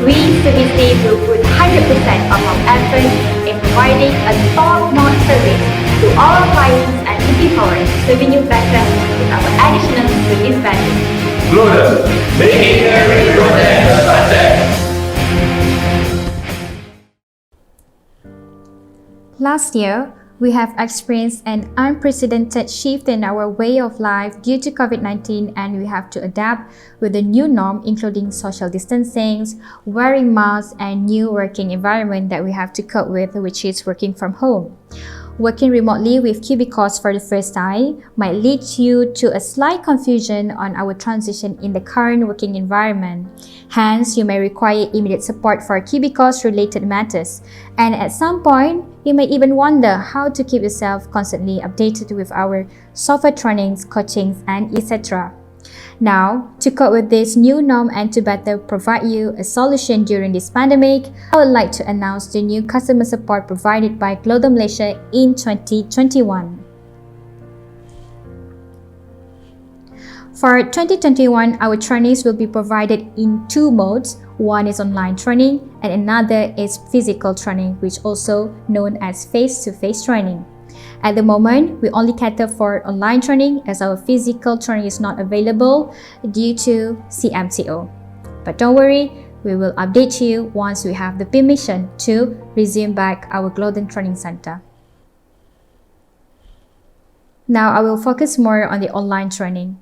We service team will put 100% of our effort in providing a top-notch service to all our clients and looking forward to serving you better with our additional service value. Glodon, making every project a success. Last year, we have experienced an unprecedented shift in our way of life due to COVID-19, and we have to adapt with the new norm, including social distancing, wearing masks, and new working environment that we have to cope with, which is working from home. Working remotely with Cubicost for the first time might lead you to a slight confusion on our transition in the current working environment. Hence, you may require immediate support for Cubicost related matters. And at some point, you may even wonder how to keep yourself constantly updated with our software trainings, coachings, and etc. Now, to cope with this new norm and to better provide you a solution during this pandemic, I would like to announce the new customer support provided by Glodon Malaysia in 2021. For 2021, our trainings will be provided in 2 modes. One is online training and another is physical training, which also known as face-to-face training. At the moment, we only cater for online training as our physical training is not available due to CMCO. But don't worry, we will update you once we have the permission to resume back our Glodon Training Center. Now I will focus more on the online training.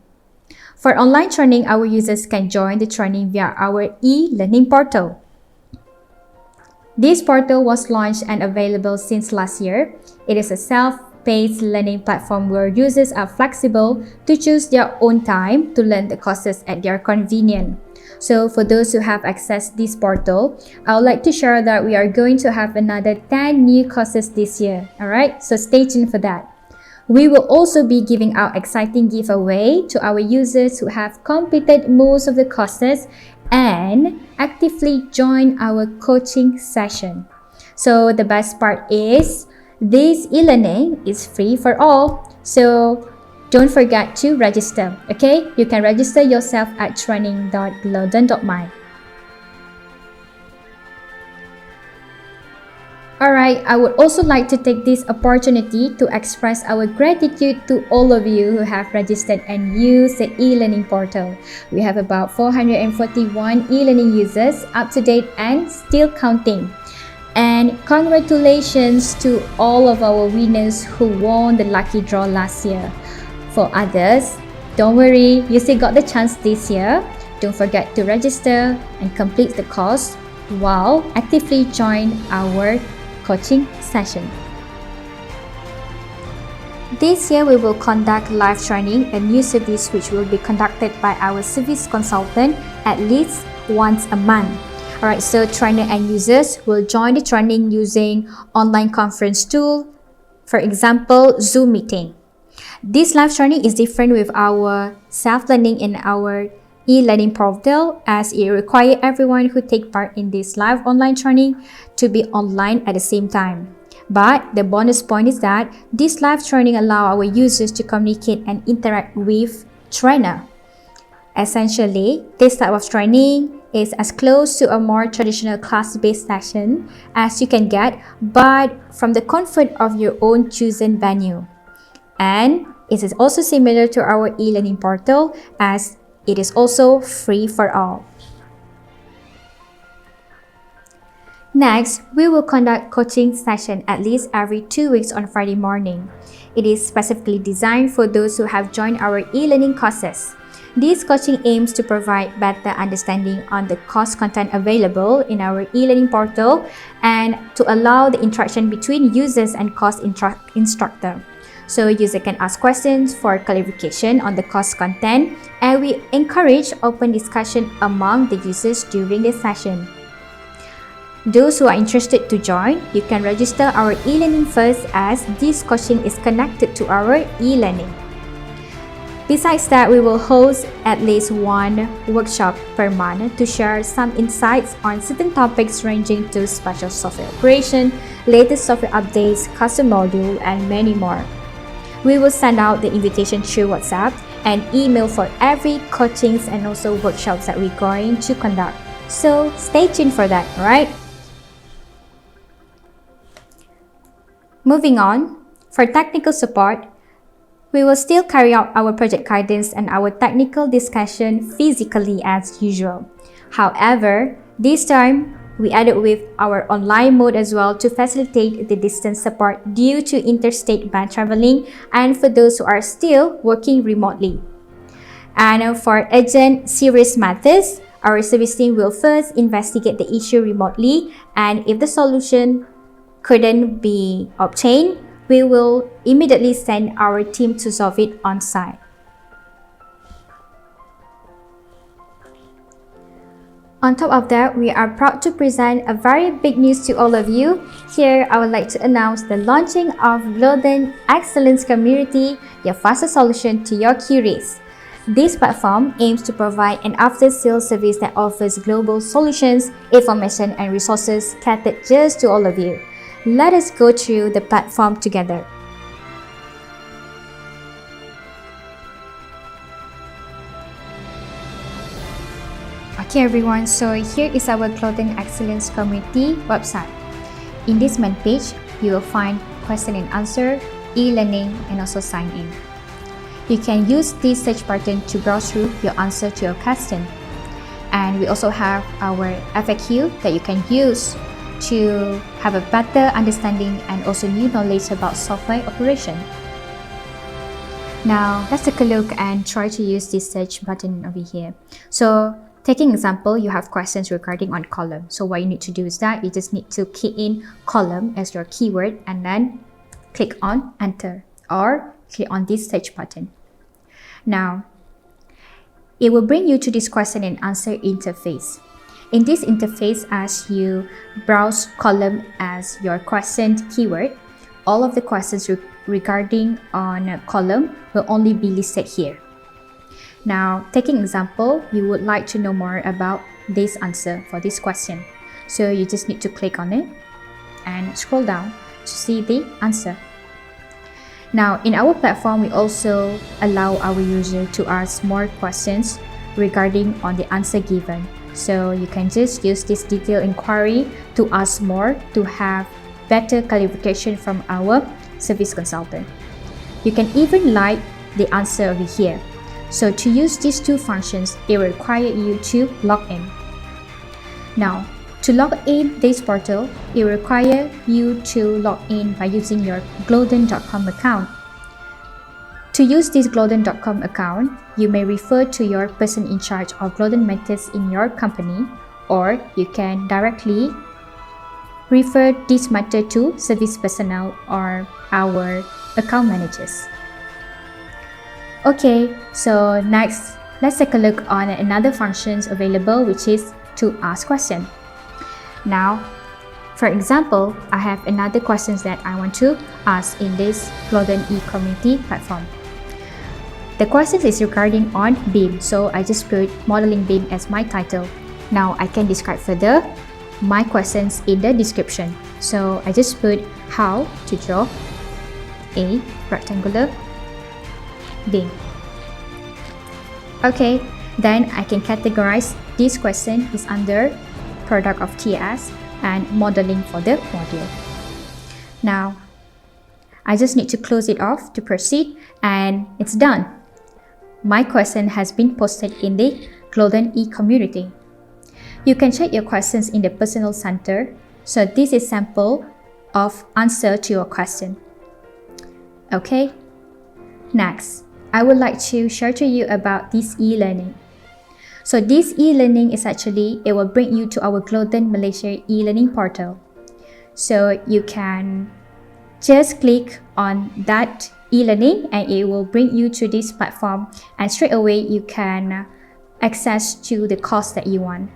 For online training, our users can join the training via our e-learning portal. This portal was launched and available since last year. It is a self-paced learning platform where users are flexible to choose their own time to learn the courses at their convenience. So for those who have accessed this portal, I would like to share that we are going to have another 10 new courses this year. Alright, so stay tuned for that. We will also be giving out exciting giveaway to our users who have completed most of the courses and actively join our coaching session. So the best part is this e-learning is free for all. So don't forget to register, okay? You can register yourself at training.glodon.my. Alright, I would also like to take this opportunity to express our gratitude to all of you who have registered and used the e-learning portal. We have about 441 e-learning users up to date and still counting. And congratulations to all of our winners who won the lucky draw last year. For others, don't worry, you still got the chance this year. Don't forget to register and complete the course while actively join our coaching session. This year we will conduct live training, a new service which will be conducted by our service consultant at least once a month. Alright, so trainer and users will join the training using online conference tool, for example, Zoom meeting. This live training is different with our self-learning in our e-learning portal, as it requires everyone who take part in this live online training to be online at the same time. But the bonus point is that this live training allows our users to communicate and interact with trainer. Essentially, this type of training is as close to a more traditional class-based session as you can get, but from the comfort of your own chosen venue. And it is also similar to our e-learning portal, as it is also free for all. Next, we will conduct coaching session at least every 2 weeks on Friday morning. It is specifically designed for those who have joined our e-learning courses. This coaching aims to provide better understanding on the course content available in our e-learning portal and to allow the interaction between users and course instructor. So user can ask questions for clarification on the course content, and we encourage open discussion among the users during the session. Those who are interested to join, you can register our e-learning first, as this coaching is connected to our e-learning. Besides that, we will host at least one workshop per month to share some insights on certain topics ranging to special software operation, latest software updates, custom module, and many more. We will send out the invitation through WhatsApp and email for every coachings and also workshops that we're going to conduct. So stay tuned for that, right? Moving on, for technical support, we will still carry out our project guidance and our technical discussion physically as usual. However, this time, we added with our online mode as well to facilitate the distance support due to interstate band traveling and for those who are still working remotely. And for urgent serious matters, our service team will first investigate the issue remotely, and if the solution couldn't be obtained, we will immediately send our team to solve it on site. On top of that, we are proud to present a very big news to all of you. Here, I would like to announce the launching of Glodon Excellence Community, your fastest solution to your queries. This platform aims to provide an after-sales service that offers global solutions, information, and resources catered just to all of you. Let us go through the platform together. Okay everyone, so here is our Glodon Excellence Community website. In this main page, you will find question and answer, e-learning, and also sign in. You can use this search button to browse through your answer to your question. And we also have our FAQ that you can use to have a better understanding and also new knowledge about software operation. Now, let's take a look and try to use this search button over here. So, taking example, you have questions regarding on column. So what you need to do is that you just need to key in column as your keyword and then click on enter or click on this search button. Now, it will bring you to this question and answer interface. In this interface, as you browse column as your question keyword, all of the questions regarding on a column will only be listed here. Now, taking example, you would like to know more about this answer for this question. So you just need to click on it and scroll down to see the answer. Now, in our platform, we also allow our user to ask more questions regarding on the answer given. So you can just use this detailed inquiry to ask more to have better clarification from our service consultant. You can even like the answer over here. So to use these two functions, it will require you to log in. Now, to log in this portal, it will require you to log in by using your Glodon.com account. To use this Glodon.com account, you may refer to your person in charge of Glodon methods in your company, or you can directly refer this matter to service personnel or our account managers. Okay, so next, let's take a look on another functions available, which is to ask question. Now, for example, I have another questions that I want to ask in this Glodon e-community platform. The question is regarding on BIM, so I just put modeling BIM as my title. Now I can describe further my questions in the description. So I just put how to draw a rectangular BIM. Okay, then I can categorize this question is under product of TS and modeling for the module. Now, I just need to close it off to proceed and it's done. My question has been posted in the Glodon e-community. You can check your questions in the personal center. So this is sample of answer to your question. Okay. Next, I would like to share to you about this e-learning. So this e-learning is actually, it will bring you to our Glodon Malaysia e-learning portal. So you can just click on that e-learning and it will bring you to this platform and straight away you can access to the course that you want.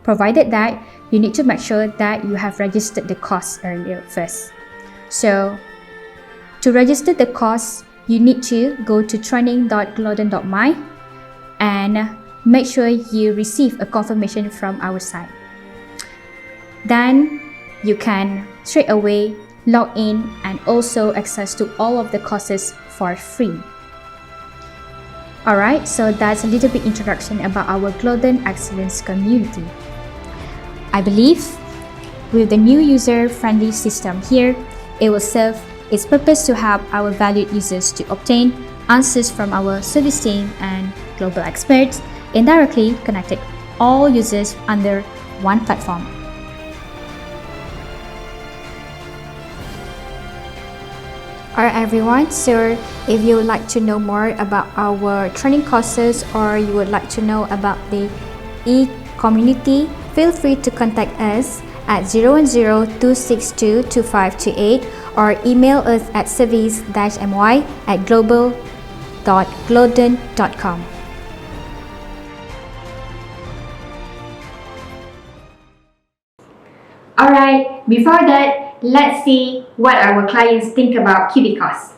Provided that you need to make sure that you have registered the course earlier first. So to register the course, you need to go to training.glodon.my and make sure you receive a confirmation from our site. Then you can straight away log in and also access to all of the courses for free. Alright, so that's a little bit introduction about our Glodon Excellence community. I believe with the new user-friendly system here, it will serve its purpose to help our valued users to obtain answers from our service team and global experts indirectly connected all users under one platform. Alright everyone, so if you would like to know more about our training courses or you would like to know about the e-community, feel free to contact us at 010-262-2528 or email us at service-my@global.glodon.com. Alright, before that, let's see what our clients think about Cubicost.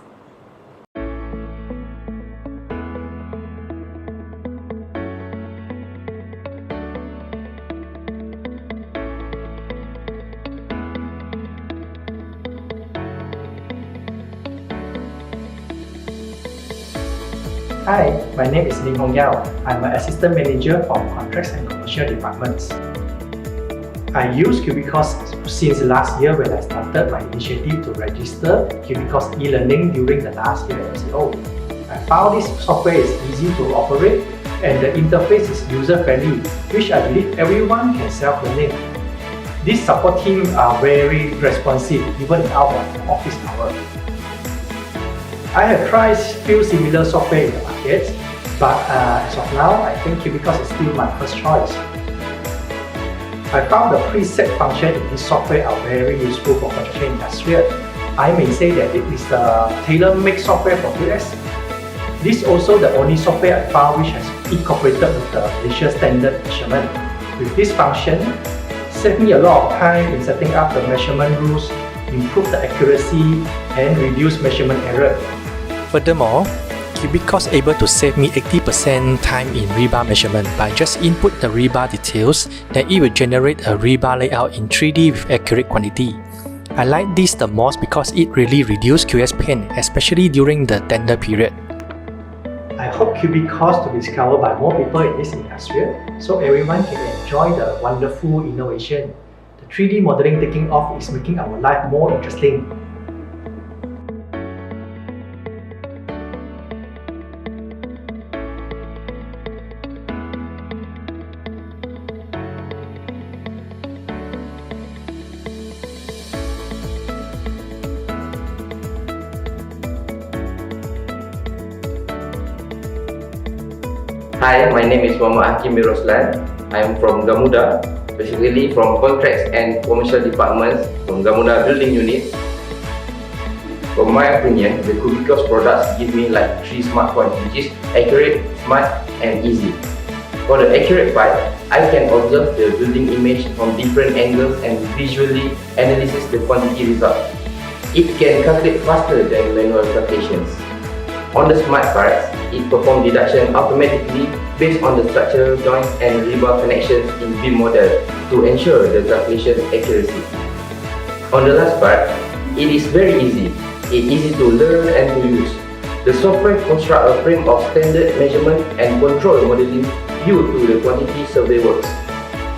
Hi, my name is Lim Hong Yao. I'm an assistant manager from contracts and commercial departments. I use Cubicost since last year when I started my initiative to register Cubicost e-learning during the last year at MCO. I found this software is easy to operate and the interface is user-friendly, which I believe everyone can self-learning. This support team are very responsive even out of office hours. I have tried few similar software in the market, But as of now, I think Cubicost is still my first choice. I found the preset function in this software are very useful for construction industry. I may say that it is a tailor-made software for US. This is also the only software I found which has incorporated with the Malaysia standard measurement. With this function, saved me a lot of time in setting up the measurement rules, improve the accuracy, and reduce measurement error. Furthermore, Cubicost able to save me 80% time in rebar measurement by just input the rebar details, then it will generate a rebar layout in 3D with accurate quantity. I like this the most because it really reduces QS pain, especially during the tender period. I hope Cubicost to be discovered by more people in this industry so everyone can enjoy the wonderful innovation. The 3D modeling taking off is making our life more interesting. Hi, my name is Muhammad Hakim Miroslan. I am from Gamuda, basically from Contracts and Commercial Departments from Gamuda Building Unit. From my opinion, the Cubicost products give me like 3 smart points, which is accurate, smart, and easy. For the accurate part, I can observe the building image from different angles and visually analyze the quantity result. It can calculate faster than manual calculations. On the smart parts, it performs deduction automatically based on the structural joints and rebar connections in BIM model to ensure the calculation accuracy. On the last part, it is very easy. It is easy to learn and to use. The software constructs a frame of standard measurement and control modeling due to the quantity survey works.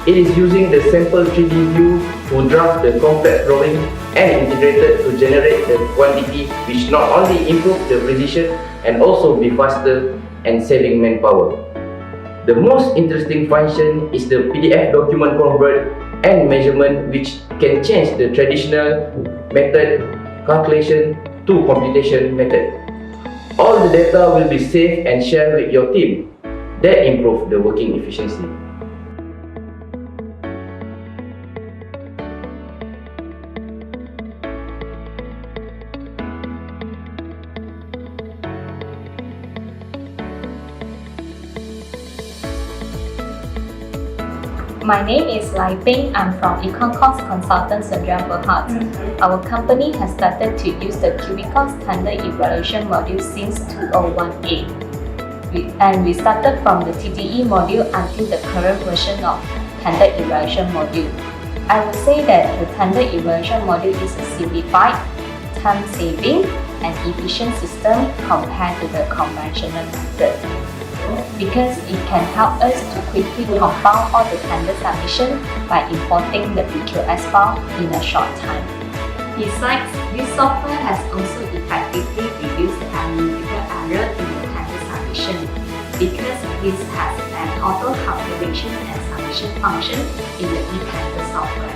It is using the sample 3D view to draft the complex drawing and integrated to generate the quantity, which not only improve the precision and also be faster and saving manpower. The most interesting function is the PDF document convert and measurement, which can change the traditional method calculation to computation method. All the data will be saved and shared with your team. That improves the working efficiency. My name is Lai Ping. I'm from Cubicost Consultants Sdn Berhad. Our company has started to use the Cubicost Tender Evaluation module since 2018. We started from the TDE module until the current version of Tender Evaluation module. I would say that the Tender Evaluation module is a simplified, time-saving, and efficient system compared to the conventional method, because it can help us to quickly compile all the tender submission by importing the PQS file in a short time. Besides, this software has also effectively reduced the analytical error in the tender submission, because this has an auto calculation and submission function in the e-tender software.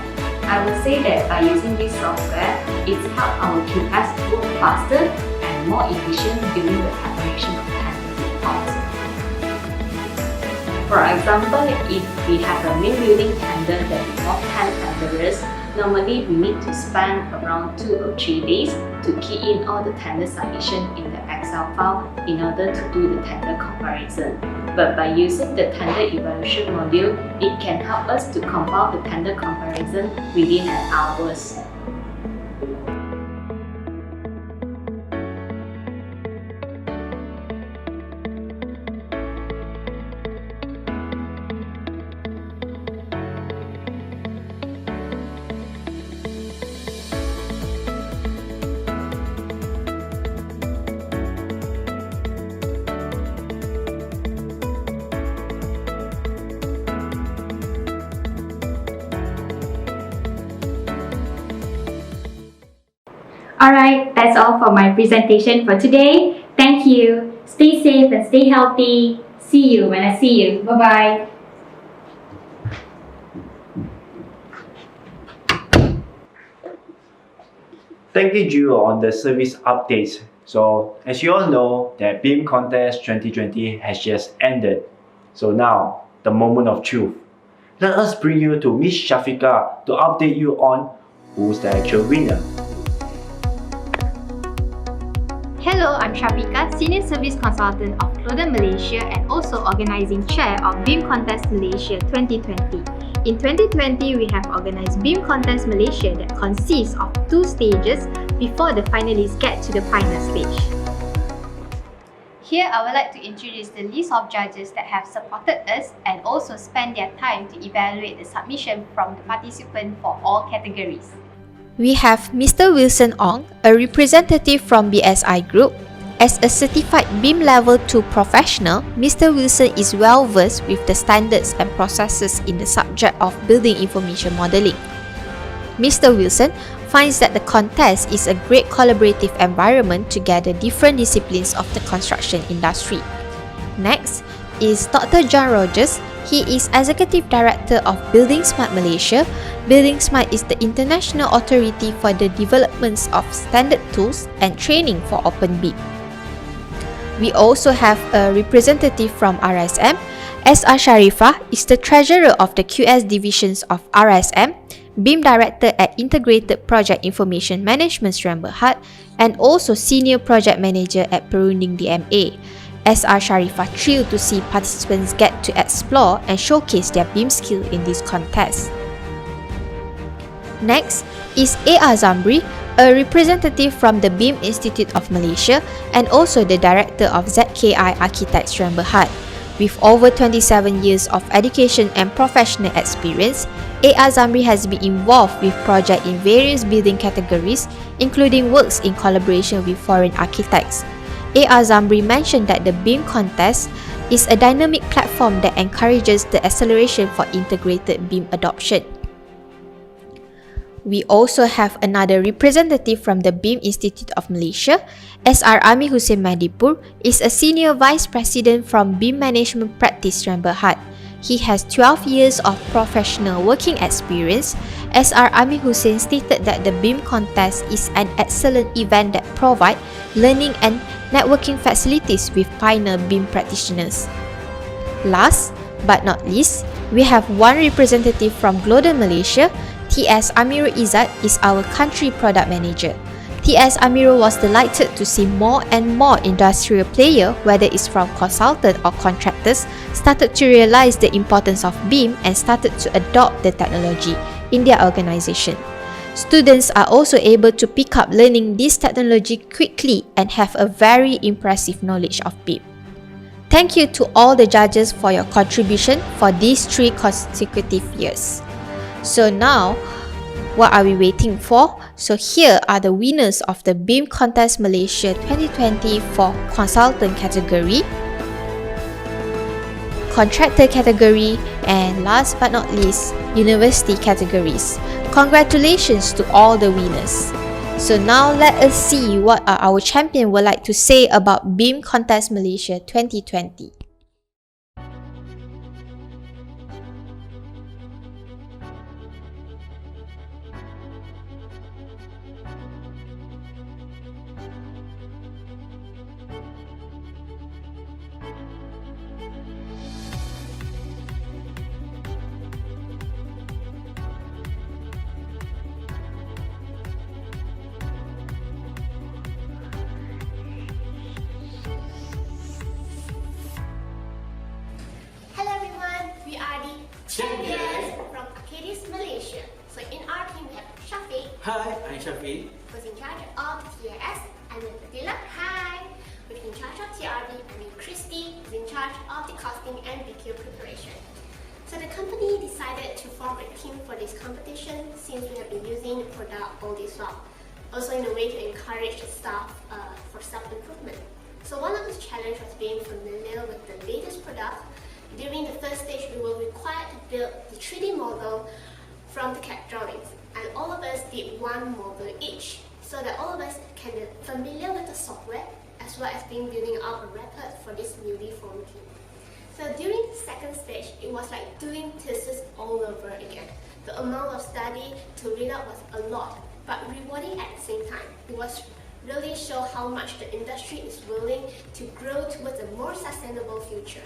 I would say that by using this software, it's helped our QS work faster and more efficient during the preparation of tender reports. For example, if we have a main building tender that involves 10 tenderers, normally we need to spend around 2 or 3 days to key in all the tender submission in the Excel file in order to do the tender comparison. But by using the tender evaluation module, it can help us to compile the tender comparison within an hours. Alright, that's all for my presentation for today. Thank you. Stay safe and stay healthy. See you when I see you. Bye-bye. Thank you, Gio, on the service updates. So as you all know, that BIM Contest 2020 has just ended. So now, the moment of truth. Let us bring you to Miss Shafika to update you on who's the actual winner. Hello, I'm Shafika, Senior Service Consultant of Glodon Malaysia and also Organising Chair of BIM Contest Malaysia 2020. In 2020, we have organised BIM Contest Malaysia that consists of 2 stages before the finalists get to the final stage. Here, I would like to introduce the list of judges that have supported us and also spent their time to evaluate the submission from the participants for all categories. We have Mr. Wilson Ong, a representative from BSI Group. As a certified BIM Level 2 professional, Mr. Wilson is well versed with the standards and processes in the subject of building information modeling. Mr. Wilson finds that the contest is a great collaborative environment to gather different disciplines of the construction industry. Next is Dr. John Rogers. He is Executive Director of Building Smart Malaysia. Building Smart is the international authority for the developments of standard tools and training for Open BIM. We also have a representative from RSM. SR Sharifah is the Treasurer of the QS divisions of RSM, BIM Director at Integrated Project Information Management Sdn Bhd, and also Senior Project Manager at Perunding DMA. SR Sharifah thrilled to see participants get to explore and showcase their BIM skill in this contest. Next is A.R. Zambri, a representative from the BIM Institute of Malaysia and also the Director of ZKI Architects Sdn Bhd. With over 27 years of education and professional experience, A.R. Zambri has been involved with projects in various building categories, including works in collaboration with foreign architects. A.R. Zambri mentioned that the BIM contest is a dynamic platform that encourages the acceleration for integrated BIM adoption. We also have another representative from the BIM Institute of Malaysia. SR Ami Hussein Mahdipur is a Senior Vice President from BIM Management Practice Sdn Bhd. He has 12 years of professional working experience. SR Ami Hussein stated that the BIM contest is an excellent event that provides learning and networking facilities with pioneer BIM practitioners. Last but not least, we have one representative from Glodon Malaysia. T.S. Amirul Izzat is our Country Product Manager. T.S. Amirul was delighted to see more and more industrial players, whether it's from consultants or contractors, started to realize the importance of BIM and started to adopt the technology in their organization. Students are also able to pick up learning this technology quickly and have a very impressive knowledge of BIM. Thank you to all the judges for your contribution for these 3 consecutive years. So now, what are we waiting for? So here are the winners of the BIM Contest Malaysia 2020 for Consultant category, Contractor category, and last but not least, University categories. Congratulations to all the winners. So now let us see what our champion would like to say about BIM Contest Malaysia 2020. Champions from Arcadis Malaysia. So in our team we have Shafiq. Hi, I'm Shafiq. Who's in charge of TIS, and then Adila. Hi. Who's in charge of TRB, and then Christy, who's in charge of the costing and BQ preparation. So the company decided to form a team for this competition since we have been using the product all this while. Also in a way to encourage the staff for self-improvement. So one of the challenges was being familiar with the latest product. During the first stage, we were required to build the 3D model from the CAD drawings, and all of us did one model each, so that all of us can be familiar with the software, as well as being building out a record for this newly formed team. So during the second stage, it was like doing thesis all over again. The amount of study to read out was a lot, but rewarding at the same time. It was really show how much the industry is willing to grow towards a more sustainable future.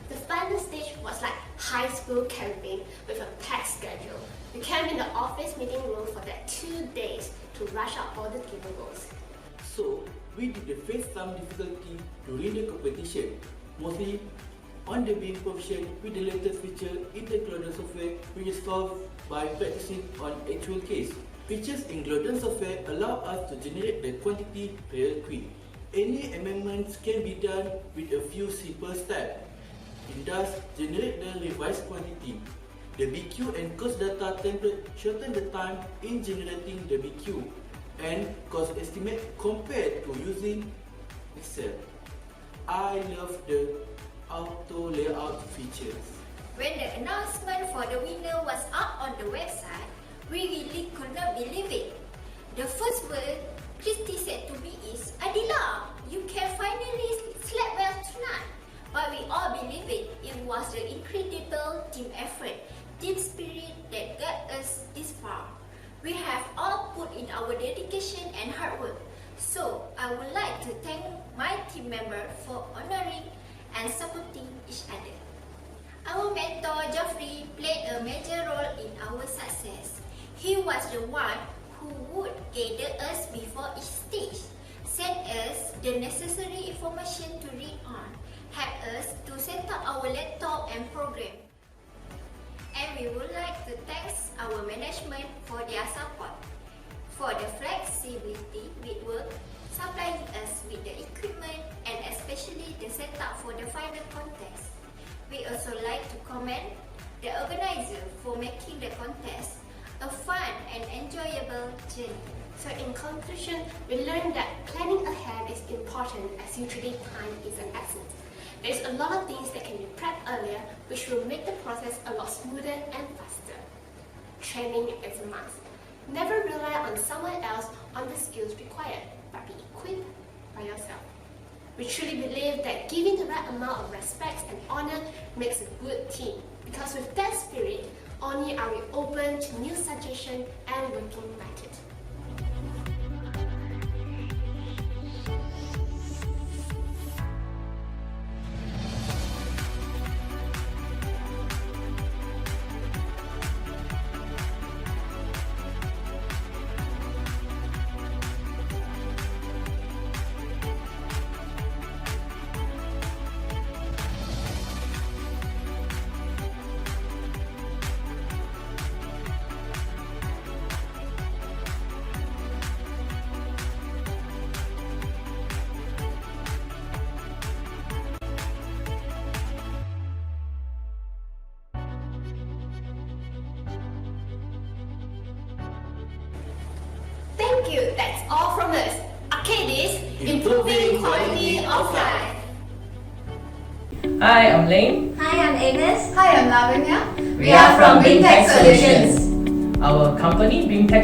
The final stage was like high school camping with a packed schedule. We camped in the office meeting room for that 2 days to rush out all the deliverables. So, we did face some difficulty during the competition, mostly on the being proficient with the latest feature in the Glodon software, which is solved by practicing on actual case. Features in Glodon software allow us to generate the quantity real quick. Any amendments can be done with a few simple steps. It does generate the revised quantity. The BQ and cost data template shorten the time in generating the BQ and cost estimate compared to using Excel. I love the auto layout features. When the announcement for the winner was up on the website, we really could not believe it. The first word Christy said to me is, "Adila, you can finally sleep well tonight." But we all believe it. It was the incredible team effort, team spirit that got us this far. We have all put in our dedication and hard work. So I would like to thank my team member for honoring and supporting each other. Our mentor Geoffrey played a major role in our success. He was the one who would gather us before each stage, send us the necessary information to read on, help us to set up our laptop and program. And we would like to thank our management for their support, for the flexibility with work, supplying us with the equipment, and especially the setup for the final contest. We also like to commend the organizer for making the contest a fun and enjoyable journey. So in conclusion, we learned that planning ahead is important as usually time is an essence. There's a lot of things that can be prepped earlier which will make the process a lot smoother and faster. Training is a must. Never rely on someone else on the skills required, but be equipped by yourself. We truly believe that giving the right amount of respect and honor makes a good team, because with that spirit, only are we open to new suggestions and working methods. Thank you, that's all from us. Arcadis, improving quality of life. Hi, I'm Lane. Hi, I'm Agnes. Hi, I'm Lavanya. We are from BeamTech Solutions. Our company BeamTech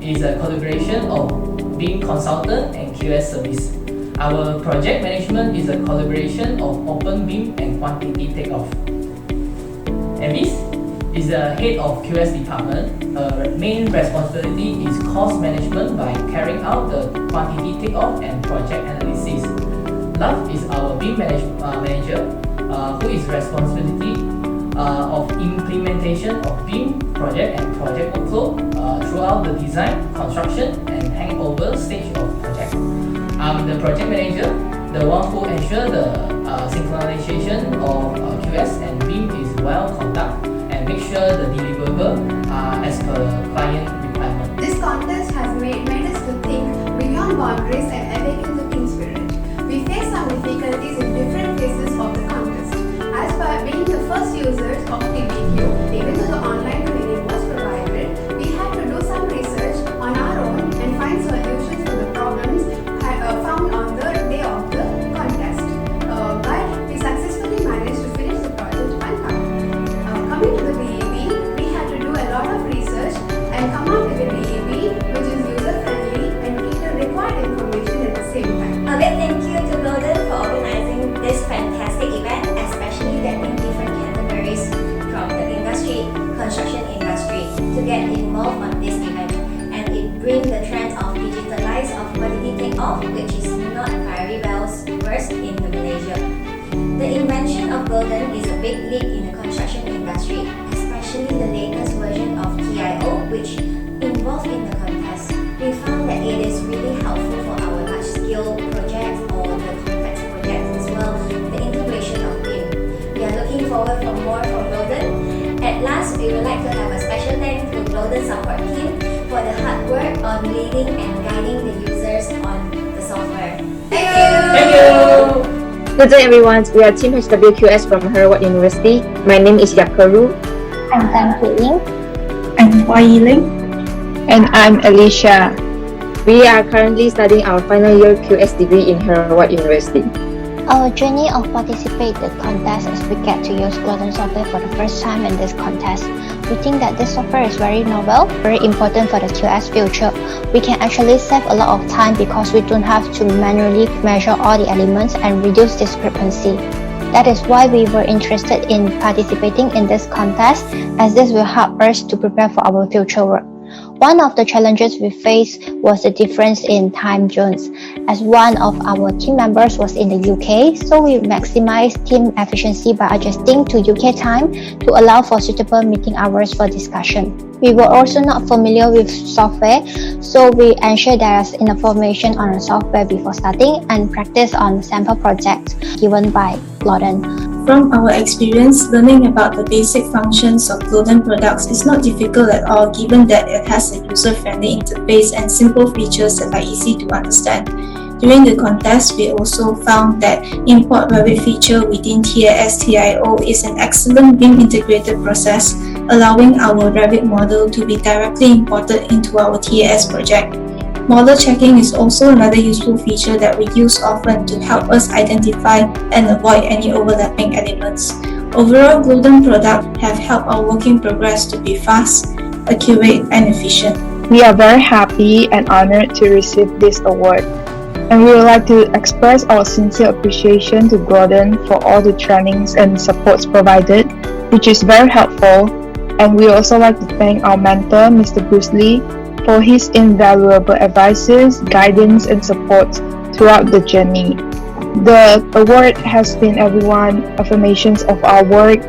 is a collaboration of Beam Consultant and QS Service. Our project management is a collaboration of Open Beam and Quantity Takeoff. Avis is the head of QS department. Her main responsibility is cost management by carrying out the quantity takeoff and project analysis. Love is our Beam manager, who is responsibility of implementation of Beam project and project workflow throughout the design, construction, and handover stage of project. I'm the project manager, the one who ensures the synchronization of QS and Beam is well conducted and make sure the deliverable are as per client requirement. This contest has made us to think beyond boundaries and awaken the team spirit. We face some difficulties in different phases of the contest. As by being the first users of TBQ, even though the online training was provided, we had to do some research on our own and find solutions to the problems found on the day of the contest. But we successfully managed to finish the project on time. Coming to the BAB, we Glodon is a big leap in the construction industry, especially the latest version of TIO, which involved in the contest. We found that it is really helpful for our large-scale projects or the complex projects as well, the integration of BIM. We are looking forward for more from Glodon. At last, we would like to have a special thanks to Glodon support team for the hard work on leading and guiding the users on the software. Thank you! Thank you! Good day everyone, we are Team HWQS from Harvard University. My name is Yakaru. I'm Tan Hui Ying. I'm Hua Yiling. And I'm Alicia. We are currently studying our final year QS degree in Harvard University. Our journey of participate the contest is we get to use Glodon software for the first time in this contest. We think that this software is very novel, very important for the QS future. We can actually save a lot of time because we don't have to manually measure all the elements and reduce discrepancy. That is why we were interested in participating in this contest, as this will help us to prepare for our future work. One of the challenges we faced was the difference in time zones, as one of our team members was in the UK, so we maximized team efficiency by adjusting to UK time to allow for suitable meeting hours for discussion. We were also not familiar with software, so we ensured there is enough information on the software before starting and practice on sample projects given by Glodon. From our experience, learning about the basic functions of Glodon products is not difficult at all, given that it has a user-friendly interface and simple features that are easy to understand. During the contest, we also found that import Revit feature within TIO is an excellent BIM integrated process, allowing our Revit model to be directly imported into our TAS project. Model checking is also another useful feature that we use often to help us identify and avoid any overlapping elements. Overall, Glodon products have helped our work in progress to be fast, accurate, and efficient. We are very happy and honored to receive this award. And we would like to express our sincere appreciation to Glodon for all the trainings and supports provided, which is very helpful. And we also like to thank our mentor, Mr. Bruce Lee, for his invaluable advices, guidance, and support throughout the journey. The award has been everyone's affirmations of our work,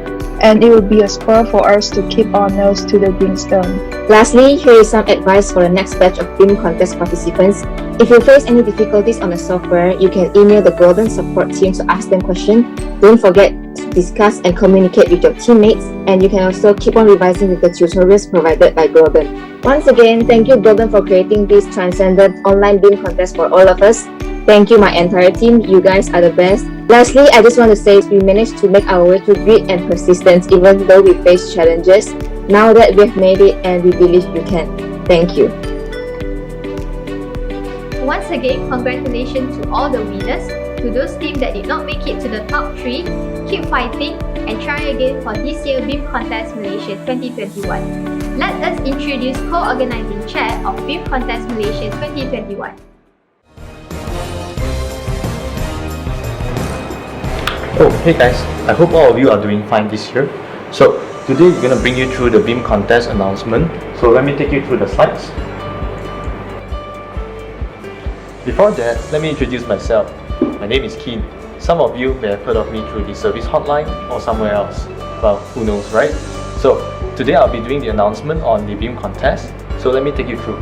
and it will be a spur for us to keep our nose to the greenstone. Lastly, here is some advice for the next batch of BIM contest participants. If you face any difficulties on the software, you can email the Glodon support team to ask them questions. Don't forget to discuss and communicate with your teammates, and you can also keep on revising with the tutorials provided by Glodon. Once again, thank you Glodon for creating this transcendent online BIM contest for all of us. Thank you my entire team, you guys are the best. Lastly, I just want to say we managed to make our way through grit and persistence even though we faced challenges. Now that we've made it and we believe we can. Thank you. Once again, congratulations to all the winners. To those teams that did not make it to the top 3, keep fighting and try again for this year's BIM Contest Malaysia 2021. Let us introduce co-organizing chair of BIM Contest Malaysia 2021. Oh, hey guys, I hope all of you are doing fine this year. So, today we're going to bring you through the BIM contest announcement. So, let me take you through the slides. Before that, let me introduce myself. My name is Keen. Some of you may have heard of me through the service hotline or somewhere else. Well, who knows, right? So, today I'll be doing the announcement on the BIM contest. So, let me take you through.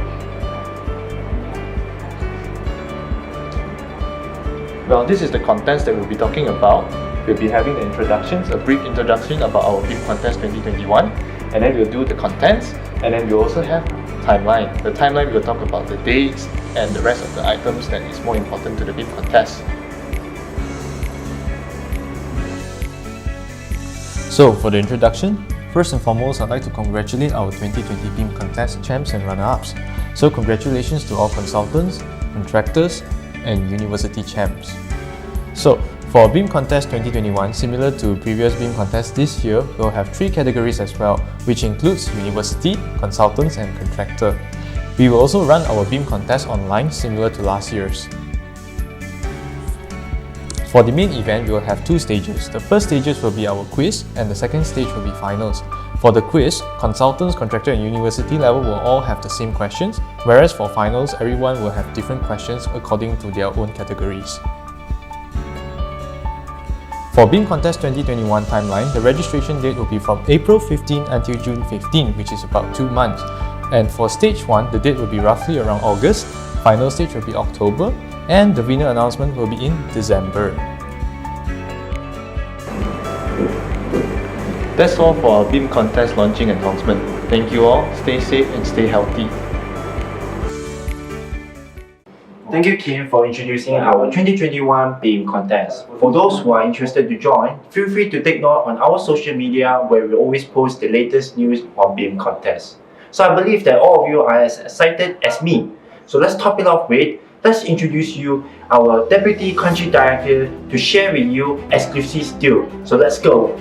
Well, this is the contest that we'll be talking about. We'll be having the introductions, a brief introduction about our BIM Contest 2021, and then we'll do the contents, and then we'll also have timeline. The timeline we'll talk about the dates and the rest of the items that is more important to the BIM contest. So, for the introduction, first and foremost, I'd like to congratulate our 2020 BIM Contest champs and runner-ups. So, congratulations to all consultants, contractors, and university champs. So, for BIM Contest 2021, similar to previous BIM contests this year, we'll have 3 categories as well, which includes university, consultants, and contractor. We will also run our BIM contest online, similar to last year's. For the main event, we will have 2 stages. The first stages will be our quiz, and the second stage will be finals. For the quiz, consultants, contractor, and university level will all have the same questions, whereas for finals, everyone will have different questions according to their own categories. For Beam Contest 2021 timeline, the registration date will be from April 15 until June 15, which is about 2 months. And for Stage 1, the date will be roughly around August, final stage will be October, and the winner announcement will be in December. That's all for our Beam Contest launching announcement. Thank you all, stay safe and stay healthy. Thank you, Kim, for introducing our 2021 Beam Contest. For those who are interested to join, feel free to take note on our social media where we always post the latest news on Beam Contest. So I believe that all of you are as excited as me. So let's top it off with, let's introduce you our Deputy Country Director to share with you exclusive deal. So let's go.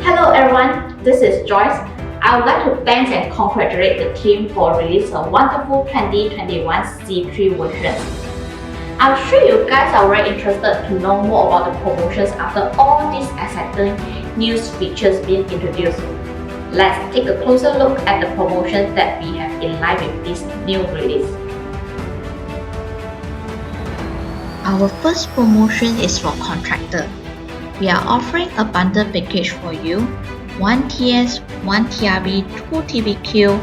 Hello everyone, this is Joyce. I would like to thank and congratulate the team for releasing a wonderful 2021 C-III version. I'm sure you guys are very interested to know more about the promotions after all these exciting news features being introduced. Let's take a closer look at the promotions that we have in line with this new release. Our first promotion is for contractor. We are offering a bundle package for you. 1 TS, 1 TRB, 2 TBQ,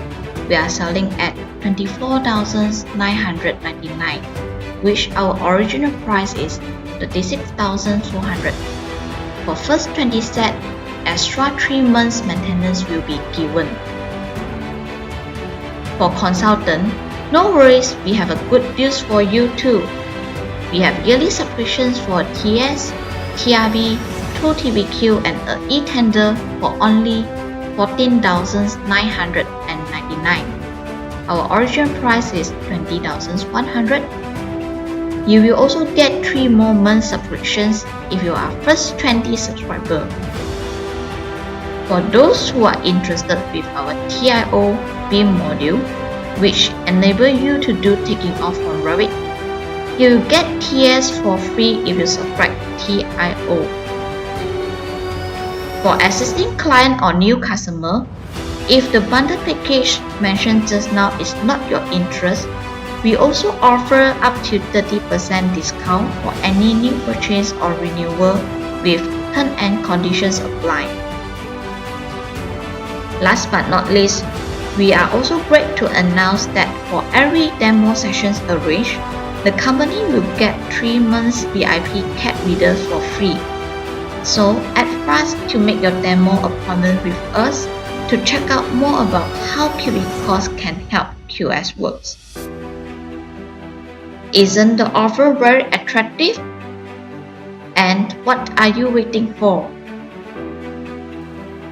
we are selling at 24,999, which our original price is 36,400. For first 20 set, extra 3 months maintenance will be given. For consultant, no worries, we have a good deals for you too. We have yearly subscriptions for TS, TRB, 2 TBQ and an e-tender for only 14,999. Our original price is 20,100. You will also get 3 more months subscriptions if you are first 20 subscriber. For those who are interested with our TIO Beam module, which enable you to do taking off from Revit, you will get TS for free if you subscribe TIO. For existing client or new customer, if the bundle package mentioned just now is not your interest, we also offer up to 30% discount for any new purchase or renewal with terms and conditions applied. Last but not least, we are also great to announce that for every demo sessions arranged, the company will get 3 months VIP cat readers for free. So act fast to make your demo appointment with us to check out more about how Cubicost can help QS works. Isn't the offer very attractive? And what are you waiting for?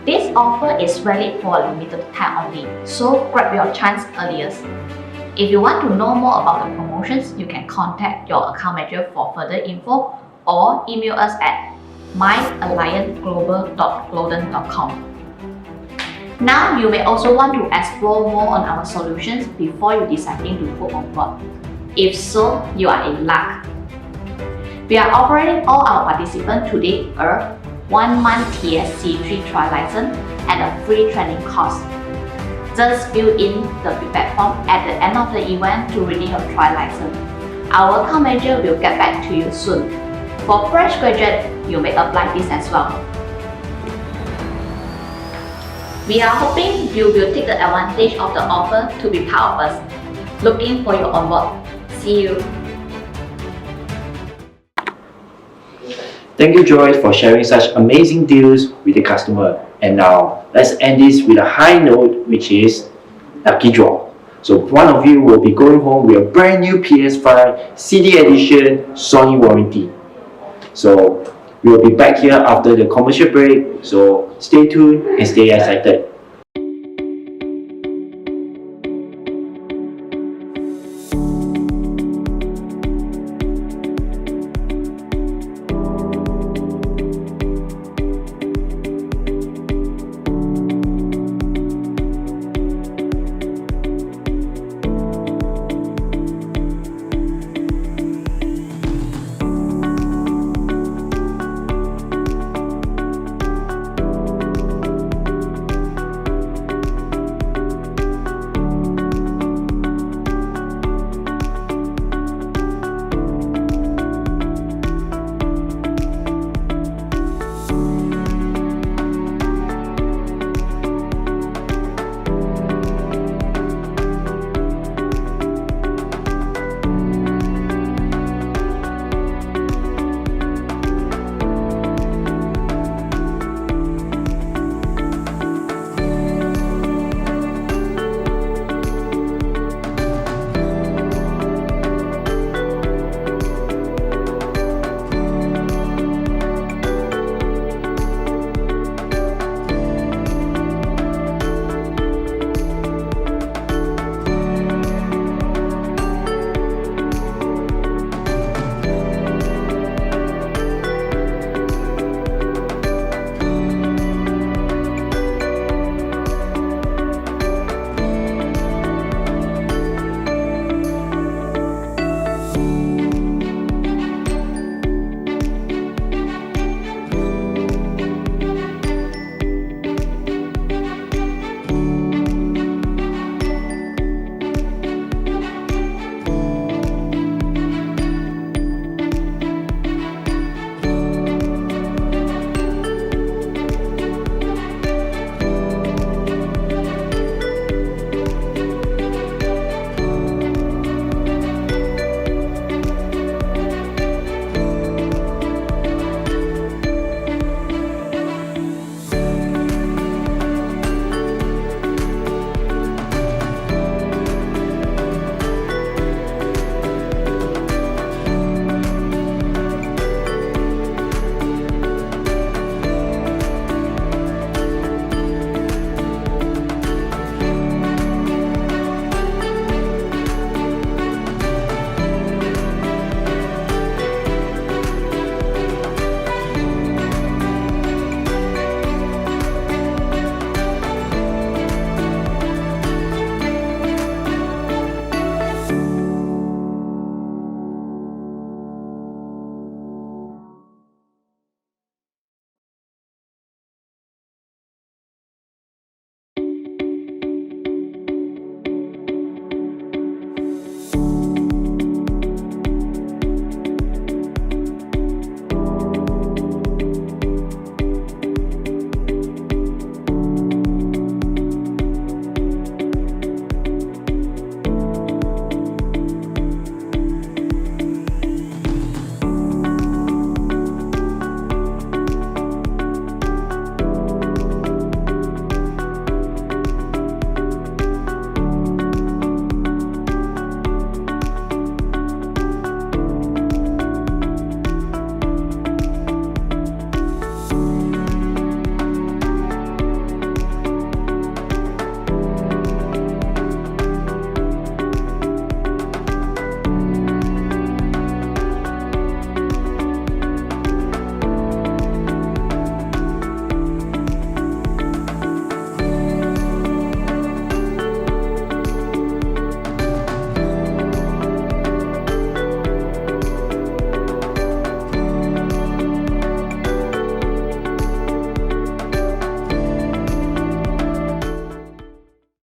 This offer is valid for a limited time only, so grab your chance earliest. If you want to know more about the promotions, you can contact your account manager for further info or email us at myallianceglobal.glodon.com. Now you may also want to explore more on our solutions before you deciding to put on board. If so, you are in luck. We are offering all our participants today a 1-month TS C-III trial license and a free training course. Just fill in the feedback form at the end of the event to renew your trial license. Our account manager will get back to you soon. For fresh graduates, you may apply this as well. We are hoping you will take the advantage of the offer to be part of us. Looking for you on board. See you. Thank you, Joyce, for sharing such amazing deals with the customer. And now, let's end this with a high note, which is lucky draw. So one of you will be going home with a brand new PS5 CD edition Sony warranty. So we'll be back here after the commercial break. So stay tuned and stay excited.